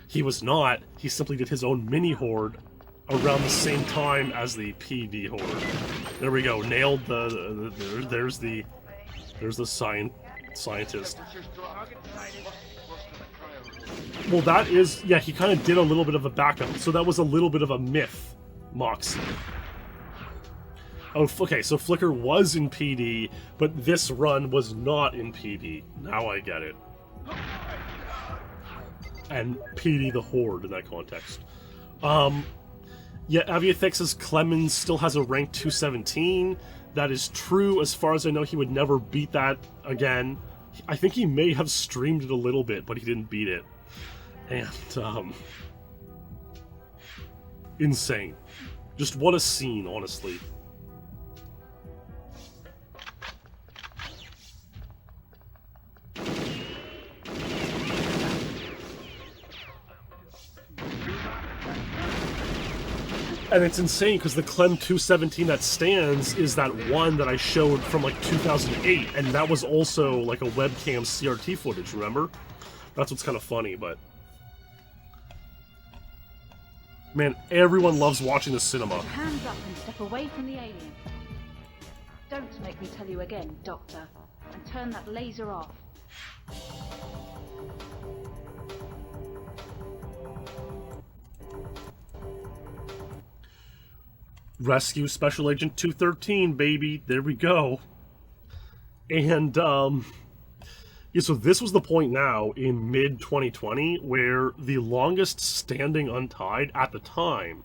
He was not. He simply did his own mini Horde around the same time as the PD Horde. There we go. Nailed there's the scientist. Well, that is, yeah, he kind of did a little bit of a backup, so that was a little bit of a myth, Moxie. Oh, okay, so Flicker was in PD, but this run was not in PD. Now I get it. And PD the Horde in that context. Yeah, Aviathix says Clemens still has a rank 217. That is true. As far as I know, he would never beat that again. I think he may have streamed it a little bit, but he didn't beat it. And, insane. Just what a scene, honestly. And it's insane because the Clem 217 that stands is that one that I showed from like 2008, and that was also like a webcam CRT footage, remember? That's what's kind of funny, but... Man, everyone loves watching the cinema. Hands up and step away from the alien. Don't make me tell you again, Doctor. And turn that laser off. Rescue Special Agent 213, baby. There we go. And, yeah, so this was the point now in mid-2020 where the longest standing untied at the time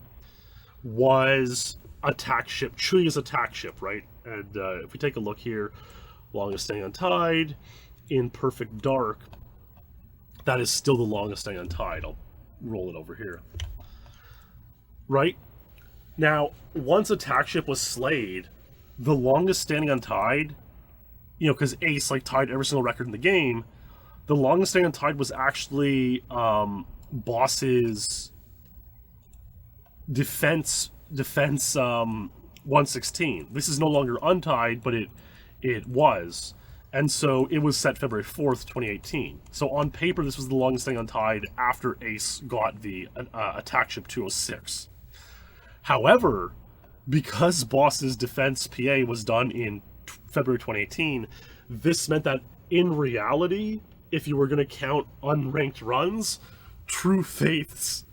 was attack ship, Chuya's attack ship, right? And if we take a look here, longest standing untied in Perfect Dark, that is still the longest standing untied. I'll roll it over here. Right? Now, once attack ship was slayed, the longest standing untied, you know, because Ace like tied every single record in the game, the longest standing untied was actually Boss's defense 116. This is no longer untied, but it was. And so it was set February 4th, 2018. So on paper, this was the longest thing untied after Ace got the attack ship 206. However, because Boss's defense PA was done in February 2018, this meant that in reality, if you were going to count unranked runs, True Faith's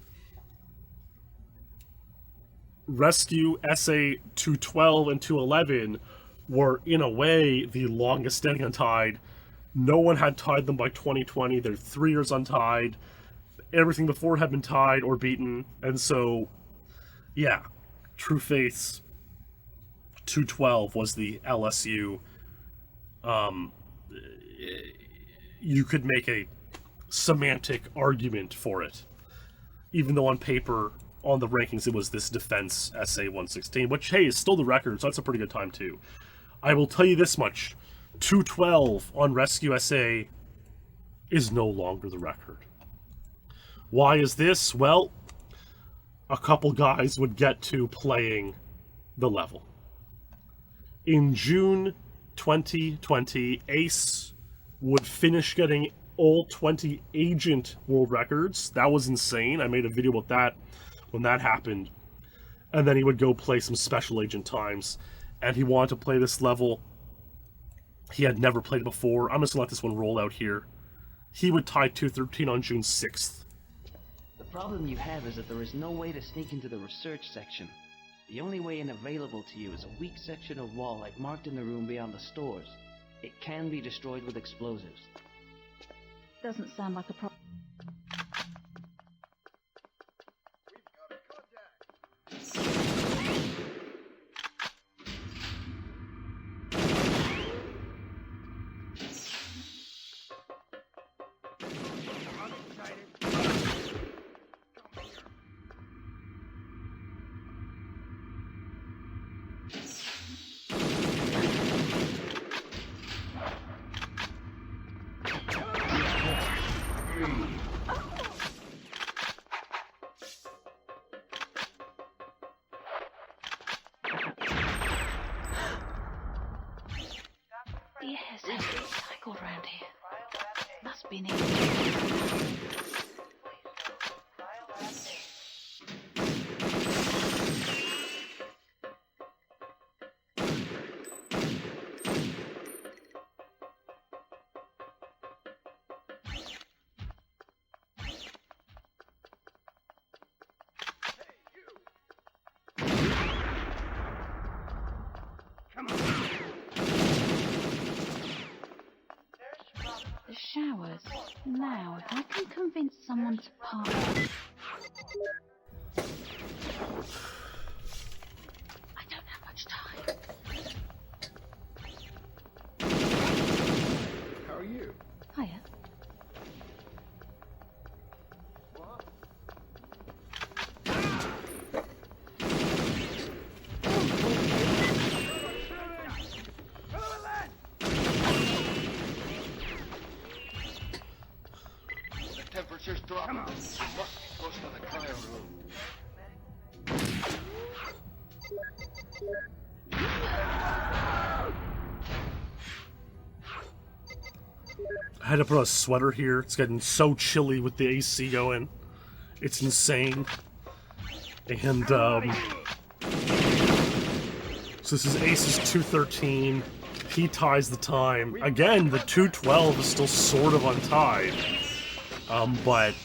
Rescue SA 212 and 211 were, in a way, the longest standing untied. No one had tied them by 2020. They're 3 years untied. Everything before had been tied or beaten. And so, yeah, True Faith's 212 was the LSU. You could make a semantic argument for it, even though on paper, on the rankings, it was this defense SA 116, which, hey, is still the record, so that's a pretty good time too. I will tell you this much: 212 on Rescue SA is no longer the record. Why is this? Well, a couple guys would get to playing the level. In June 2020, Ace would finish getting all 20 agent world records. That was insane. I made a video about that when that happened. And then he would go play some special agent times. And he wanted to play this level. He had never played it before. I'm just gonna let this one roll out here. He would tie 213 on June 6th. The problem you have is that there is no way to sneak into the research section. The only way in available to you is a weak section of wall like marked in the room beyond the stores. It can be destroyed with explosives. Doesn't sound like a problem. Yes, it's cycled round here. Must be near. The showers. Now, if I can convince someone to park. I don't have much time. How are you? Hiya. Temperature's dropping. You must be close to the cryo room. I had to put on a sweater here. It's getting so chilly with the AC going. It's insane. And, so this is Ace's 213. He ties the time. Again, the 212 is still sort of untied. But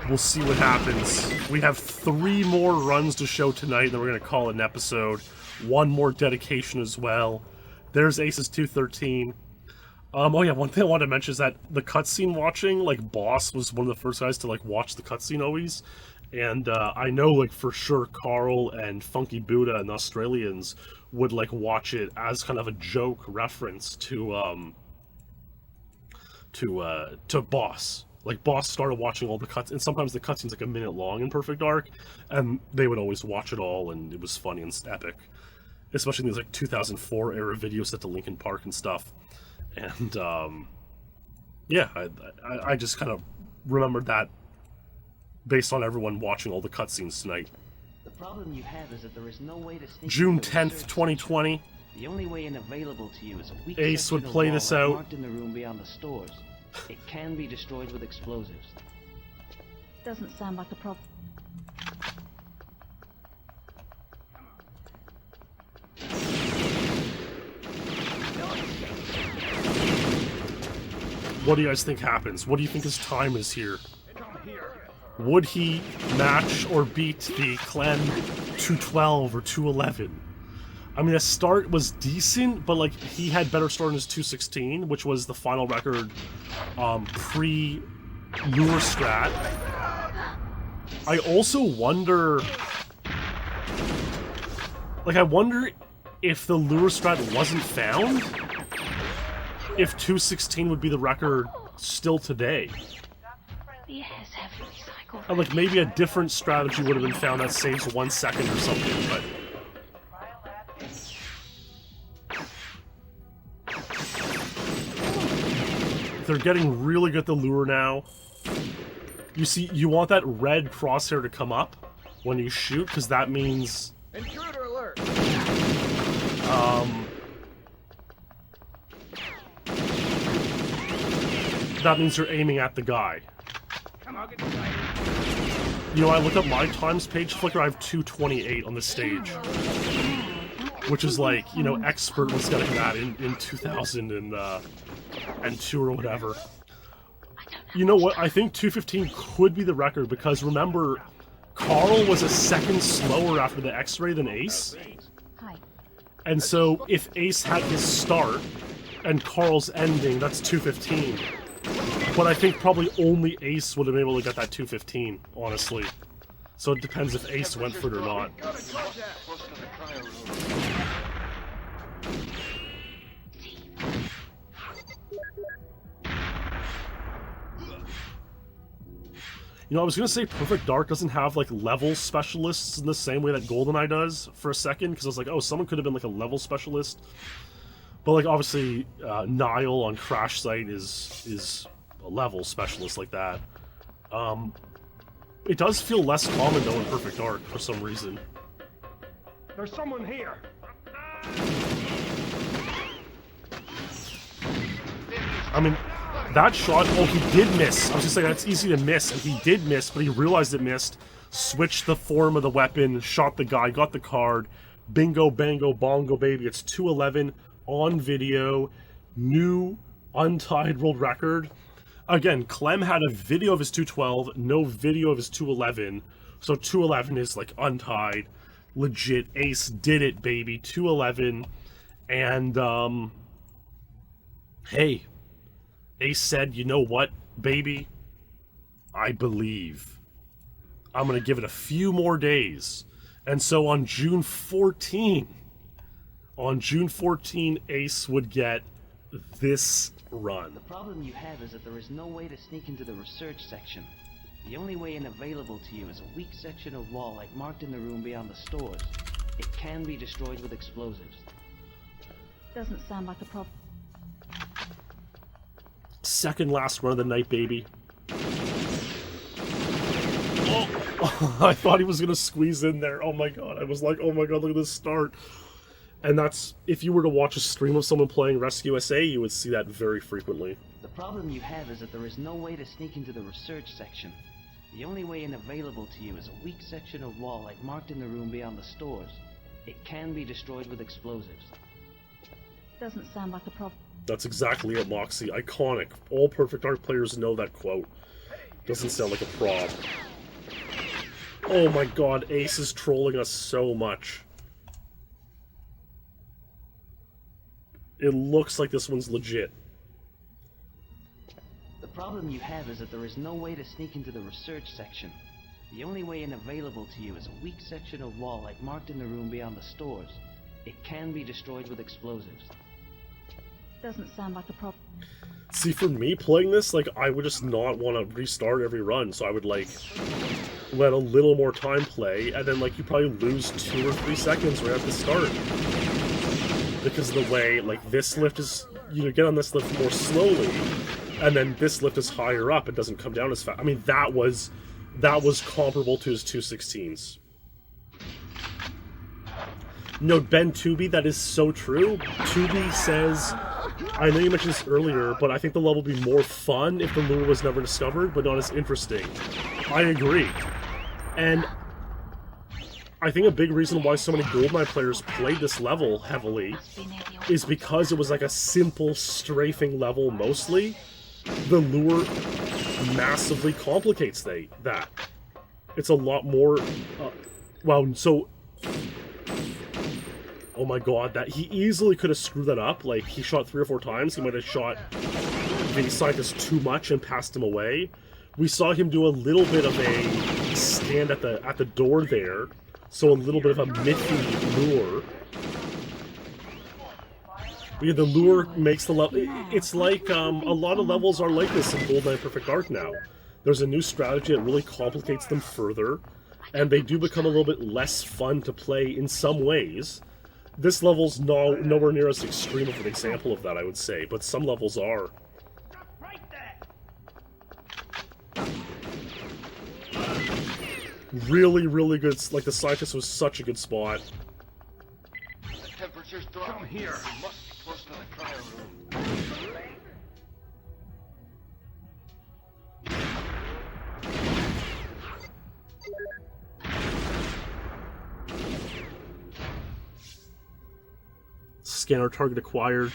we'll see what happens. We have 3 more runs to show tonight, then we're going to call it an episode. 1 more dedication as well. There's Ace's 213. Oh yeah, one thing I wanted to mention is that the cutscene watching, like, Boss was one of the first guys to, like, watch the cutscene always. And I know, like, for sure Carl and Funky Buddha and the Australians would, like, watch it as kind of a joke reference to Boss. Like, Boss started watching all the cuts, and sometimes the cutscene's like a minute long in Perfect Dark, and they would always watch it all, and it was funny and epic. Especially in these, like, 2004 era videos set to Linkin Park and stuff. And, yeah, I just kind of remembered that based on everyone watching all the cutscenes tonight. The problem you have is that there is no way to sneak June into the 10th, research 2020. section. The only way in available to you is a weak Ace section would of play wall this like out. marked in the room beyond the stores. It can be destroyed with explosives. Doesn't sound like a problem. What do you guys think happens? What do you think his time is here? Would he match or beat the Clan 212 or 211? I mean, the start was decent, but, like, he had better start in his 216, which was the final record pre-Lure Strat. I also wonder Like, I wonder if the lure strat wasn't found, if 216 would be the record still today. The air's heavily recycled. And, like, maybe a different strategy would have been found that saves 1 second or something, but... They're getting really good at the lure now. You see, you want that red crosshair to come up when you shoot, because that means... Intruder alert! That means you're aiming at the guy. Come on, get inside. You know, I looked up my times page flicker, I have 228 on the stage. Which is like, you know, expert was getting that in 2002 or whatever. You know what, I think 215 could be the record, because remember, Carl was a second slower after the X-ray than Ace. Hi. And so, if Ace had his start, and Carl's ending, that's 215. But I think probably only Ace would have been able to get that 215, honestly. So it depends if Ace went for it or not. You know, I was gonna say Perfect Dark doesn't have, like, level specialists in the same way that GoldenEye does for a second, because I was like, oh, someone could have been, like, a level specialist. But, like, obviously, Nile on Crash Site is a level specialist like that. It does feel less common, though, in Perfect Dark, for some reason. There's someone here. I mean, that shot, oh, he did miss. I was just saying, that's easy to miss, and he did miss, but he realized it missed, switched the form of the weapon, shot the guy, got the card, bingo, bango, bongo, baby, it's 211 on video, new untied world record. Again, Clem had a video of his 212, no video of his 211, so 211 is, like, untied, legit, Ace did it, baby, 211, and, hey, Ace said, you know what, baby? I believe. I'm going to give it a few more days. And so on June 14, Ace would get this run. The problem you have is that there is no way to sneak into the research section. The only way in available to you is a weak section of wall like marked in the room beyond the stores. It can be destroyed with explosives. Doesn't sound like a problem. Second last run of the night, baby. Oh, I thought he was going to squeeze in there. Oh my god. I was like, oh my god, look at this start. And that's, if you were to watch a stream of someone playing Rescue SA, you would see that very frequently. The problem you have is that there is no way to sneak into the research section. The only way in available to you is a weak section of wall like marked in the room beyond the stores. It can be destroyed with explosives. Doesn't sound like a problem. That's exactly it, Moxie. Iconic. All Perfect Dark players know that quote. Doesn't sound like a prop. Oh my god, Ace is trolling us so much. It looks like this one's legit. The problem you have is that there is no way to sneak into the research section. The only way in available to you is a weak section of wall like marked in the room beyond the stores. It can be destroyed with explosives. Doesn't sound like a problem. See, for me playing this, like, I would just not want to restart every run, so I would, like, let a little more time play, and then, like, you probably lose 2 or 3 seconds right at the start. Because of the way, like, this lift is, you get on this lift more slowly, and then this lift is higher up, it doesn't come down as fast. I mean, that was comparable to his 216s. No, Ben Tubi, that is so true. Tubi says, I know you mentioned this earlier, but I think the level would be more fun if the lure was never discovered, but not as interesting. I agree. And I think a big reason why so many GoldenEye players played this level heavily is because it was like a simple strafing level mostly. The lure massively complicates that. It's a lot more... Oh my god, that he easily could have screwed that up. Like, he shot 3 or 4 times. He might have shot the scientist too much and passed him away. We saw him do a little bit of a stand at the door there. So a little bit of a Miffy lure. But yeah, the lure makes the level... It's like, a lot of levels are like this in GoldenEye Perfect Dark now. There's a new strategy that really complicates them further, and they do become a little bit less fun to play in some ways. This level's nowhere near as extreme of an example of that, I would say, but some levels are. Really, really good. Like, the scientist was such a good spot. The temperature's dropping. Come here. We must be close to the cryo room. Scanner target acquired.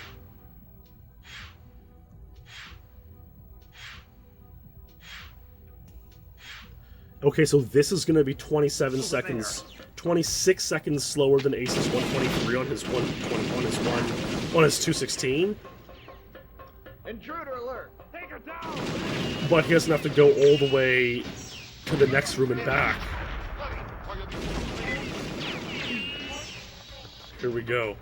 Okay, so this is going to be 27 seconds, 26 seconds slower than Ace's 123 on his 120 on his 216. Intruder alert! Take her down! But he doesn't have to go all the way to the next room and back. Here we go.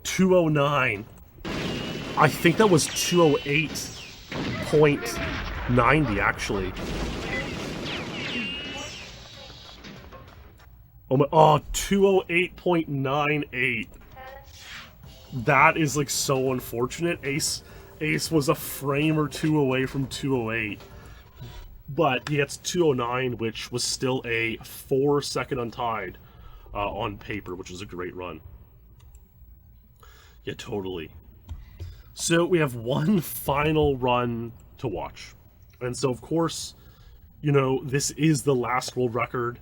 209. I think that was 208.90 actually. Oh my, 208.98. That is like so unfortunate. Ace was a frame or two away from 208. But he gets 209, which was still a 4-second untied on paper, which is a great run. Yeah, totally. So we have one final run to watch. And so, of course, you know, this is the last world record.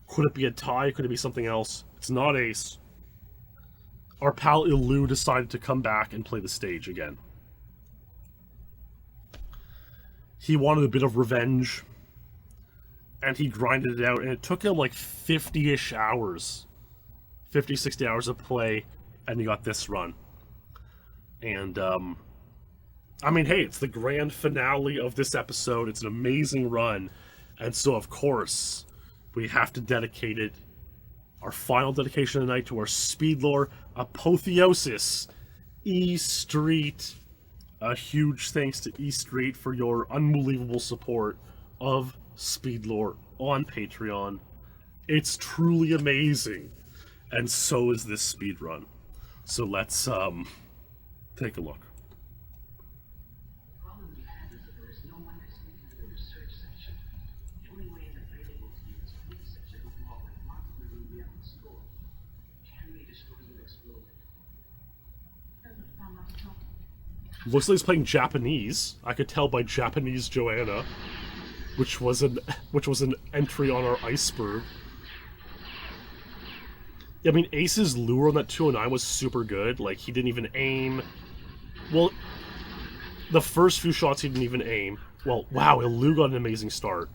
Could it be a tie? Could it be something else? It's not Ace. Our pal Illu decided to come back and play the stage again. He wanted a bit of revenge. And he grinded it out. And it took him like 50-ish hours. 50, 60 hours of play. And he got this run. And, I mean, hey, it's the grand finale of this episode. It's an amazing run. And so, of course, we have to dedicate it, our final dedication of the night, to our SpeedLore apotheosis, E Street. A huge thanks to E Street for your unbelievable support of SpeedLore on Patreon. It's truly amazing. And so is this speedrun. So let's take a look. Looks like he's playing Japanese. I could tell by Japanese Joanna, which was an entry on our iceberg. I mean, Ace's lure on that 209 was super good. Like, he didn't even aim. Well, the first few shots he didn't even aim. Well, wow, Illu got an amazing start.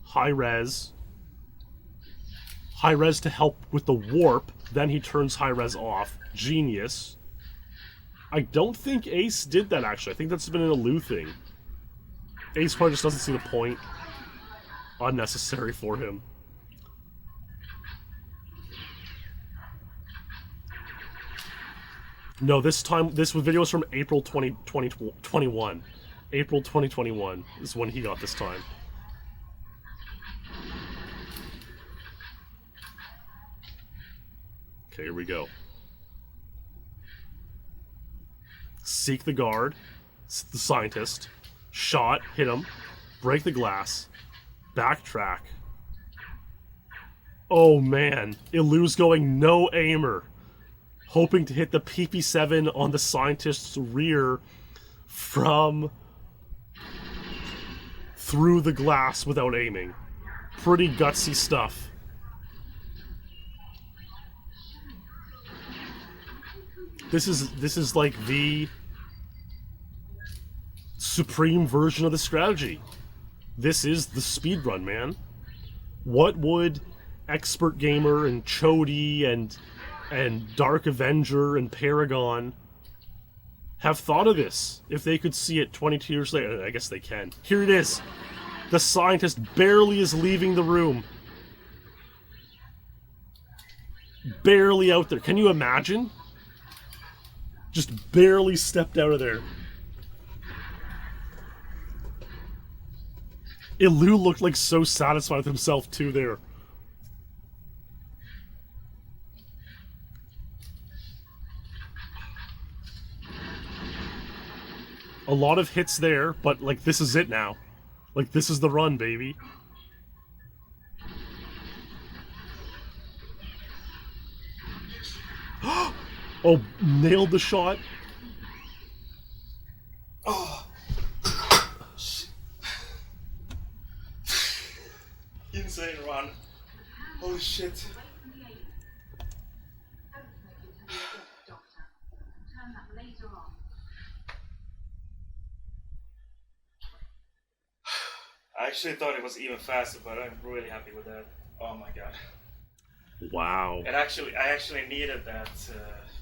High res. High res to help with the warp. Then he turns high res off. Genius. I don't think Ace did that, actually. I think that's been an Illu thing. Ace probably just doesn't see the point. Unnecessary for him. No, this video was from April 2021. April 2021 is when he got this time. Okay, here we go. Seek the guard, the scientist, shot, hit him, break the glass, backtrack. Oh man, Illu's going no aimer. Hoping to hit the PP7 on the scientist's rear from through the glass without aiming. Pretty gutsy stuff. This is like the supreme version of the strategy. This is the speedrun, man. What would Expert Gamer and Chody and Dark Avenger and Paragon have thought of this if they could see it 22 years later? I guess they can. Here it is. The scientist barely is leaving the room. Barely out there. Can you imagine? Just barely stepped out of there. Illu looked like so satisfied with himself too there. A lot of hits there, but like this is it now. Like this is the run, baby. Oh, nailed the shot. Oh. Shit. Insane run. Holy shit. I actually thought it was even faster, but I'm really happy with that. Oh my god. Wow. I actually needed that.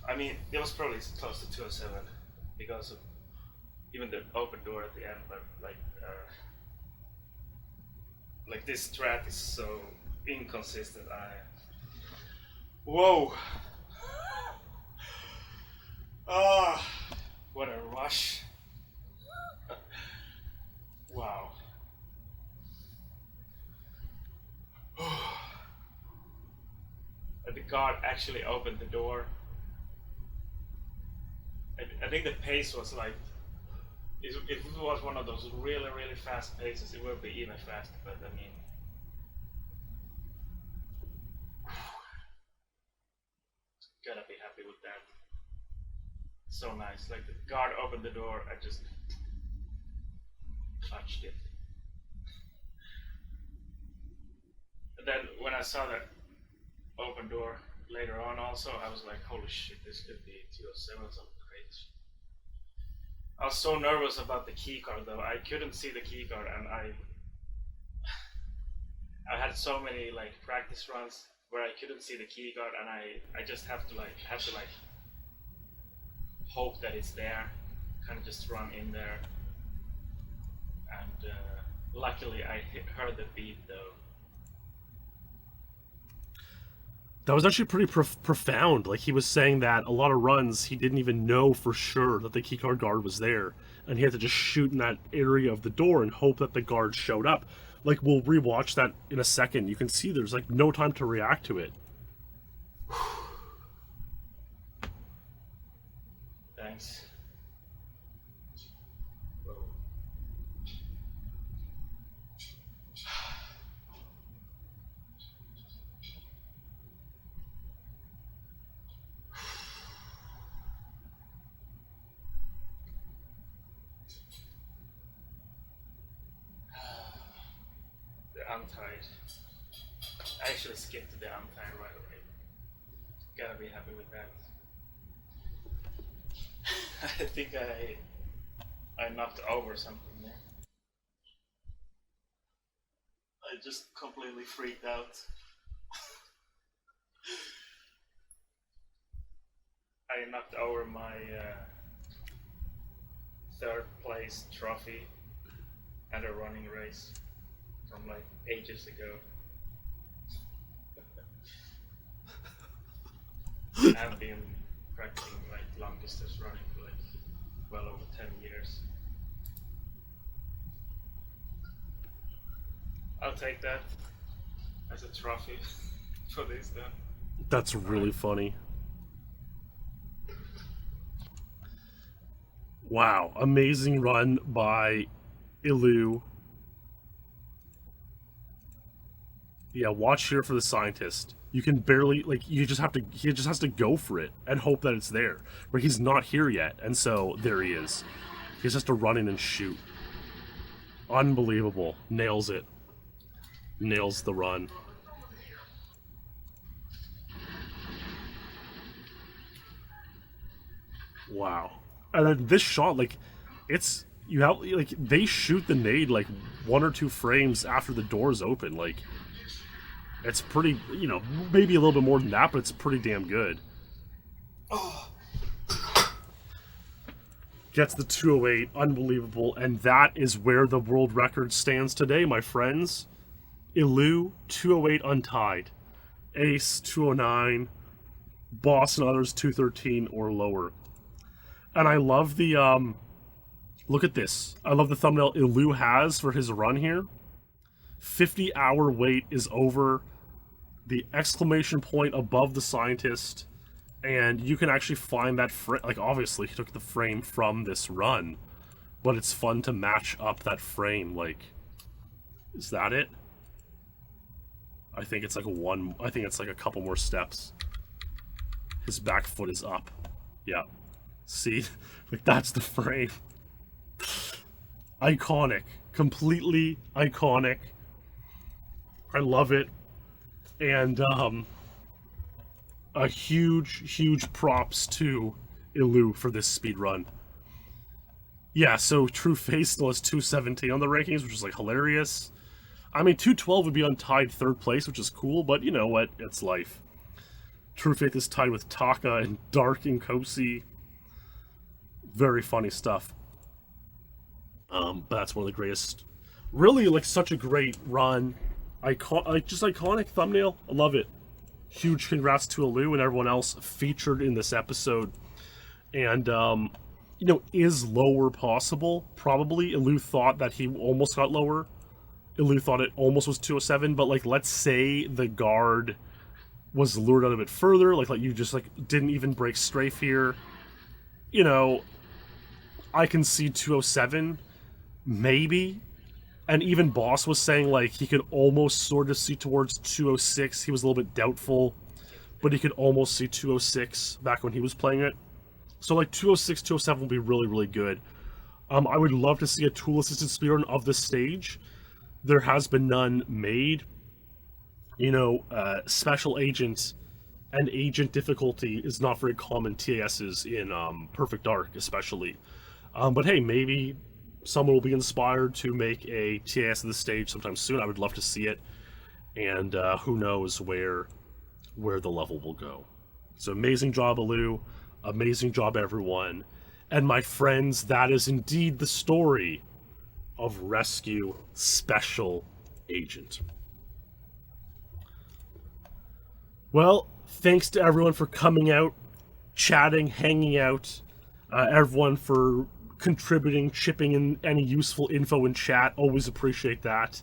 I mean, it was probably close to 207 because of even the open door at the end, but like this strat is so inconsistent. Whoa. Ah, what a rush. Wow. The guard actually opened the door. I think the pace was like, if it was one of those really, really fast paces, it would be even faster, but I mean, gotta be happy with that. So nice. Like the guard opened the door, I just clutched it. And then when I saw that open door later on also, I was like, holy shit, this could be 207 or something crazy. I was so nervous about the keycard though. I couldn't see the keycard, and I had so many like practice runs where I couldn't see the keycard, and I just have to hope that it's there, kind of just run in there. And luckily I heard the beep though. That was actually pretty profound. Like, he was saying that a lot of runs, he didn't even know for sure that the keycard guard was there. And he had to just shoot in that area of the door and hope that the guard showed up. Like, we'll rewatch that in a second. You can see there's, like, no time to react to it. Thanks. Untied. I actually skipped to the untied right away. Gotta be happy with that. I think I knocked over something there. I just completely freaked out. I knocked over my third place trophy at a running race from like ages ago. I've been practicing like long distance running for like well over 10 years. I'll take that as a trophy for this then. That's really funny. Wow, amazing run by Illu. Yeah, watch here for the scientist. You can barely, like, he just has to go for it and hope that it's there. Where he's not here yet, and so there he is. He just has to run in and shoot. Unbelievable. Nails it. Nails the run. Wow. And then this shot, like, it's, you have, like, they shoot the nade, like, 1 or 2 frames after the doors open, like, it's pretty, you know, maybe a little bit more than that, but it's pretty damn good. Oh. gets the 208, unbelievable, and that is where the world record stands today, my friends. Illu, 208 untied. Ace, 209. Boss and others, 213 or lower. And I love the, look at this. I love the thumbnail Illu has for his run here. 50-hour wait is over. The exclamation point above the scientist. And you can actually find that frame. Like, obviously, he took the frame from this run. But it's fun to match up that frame. Like, is that it? I think it's like a couple more steps. His back foot is up. Yeah. See? Like, that's the frame. Iconic. Completely iconic. I love it. And, a huge props to Illu for this speed run. Yeah, so True Faith still has 217 on the rankings, which is, like, hilarious. I mean, 212 would be untied third place, which is cool, but you know what? It's life. True Faith is tied with Taka and Dark and Kosi. Very funny stuff. But that's one of the greatest. Really, like, such a great run. Just iconic thumbnail. I love it. Huge congrats to Illu and everyone else featured in this episode. And, you know, is lower possible? Probably. Illu thought that he almost got lower. Illu thought it almost was 207, but, like, let's say the guard was lured out a bit further, like you just, like, didn't even break strafe here. You know, I can see 207, maybe. And even Boss was saying, like, he could almost sort of see towards 206. He was a little bit doubtful, but he could almost see 206 back when he was playing it. So, like, 206, 207 will be really, really good. I would love to see a tool-assisted speedrun of this stage. There has been none made. You know, special agent and agent difficulty is not very common TASs in Perfect Dark, especially. But hey, maybe someone will be inspired to make a TAS of the stage sometime soon. I would love to see it. And who knows where the level will go. So amazing job, Illu. Amazing job, everyone. And my friends, that is indeed the story of Rescue Special Agent. Well, thanks to everyone for coming out, chatting, hanging out, everyone for contributing, chipping in any useful info in chat. Always appreciate that.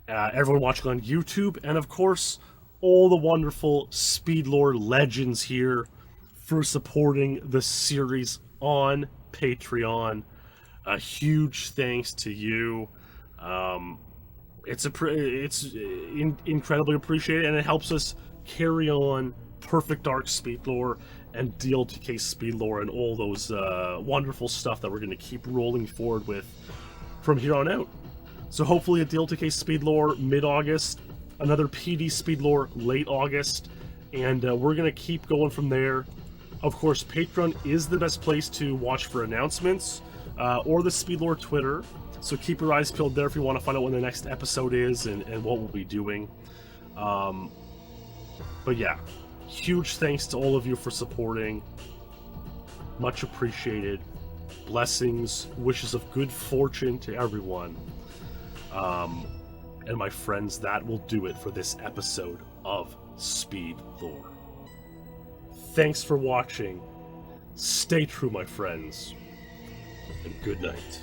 Everyone watching on YouTube, and of course, all the wonderful SpeedLore legends here for supporting the series on Patreon. A huge thanks to you. It's incredibly appreciated, and it helps us carry on Perfect Dark SpeedLore and DLTK SpeedLore and all those wonderful stuff that we're going to keep rolling forward with from here on out. So hopefully a DLTK SpeedLore mid-August, another PD SpeedLore late August, and we're going to keep going from there. Of course, Patreon is the best place to watch for announcements, or the SpeedLore Twitter, so keep your eyes peeled there if you want to find out when the next episode is and what we'll be doing. But yeah, huge thanks to all of you for supporting. Much appreciated. Blessings, wishes of good fortune to everyone. And my friends, that will do it for this episode of SpeedLore. Thanks for watching. Stay true, my friends. And good night.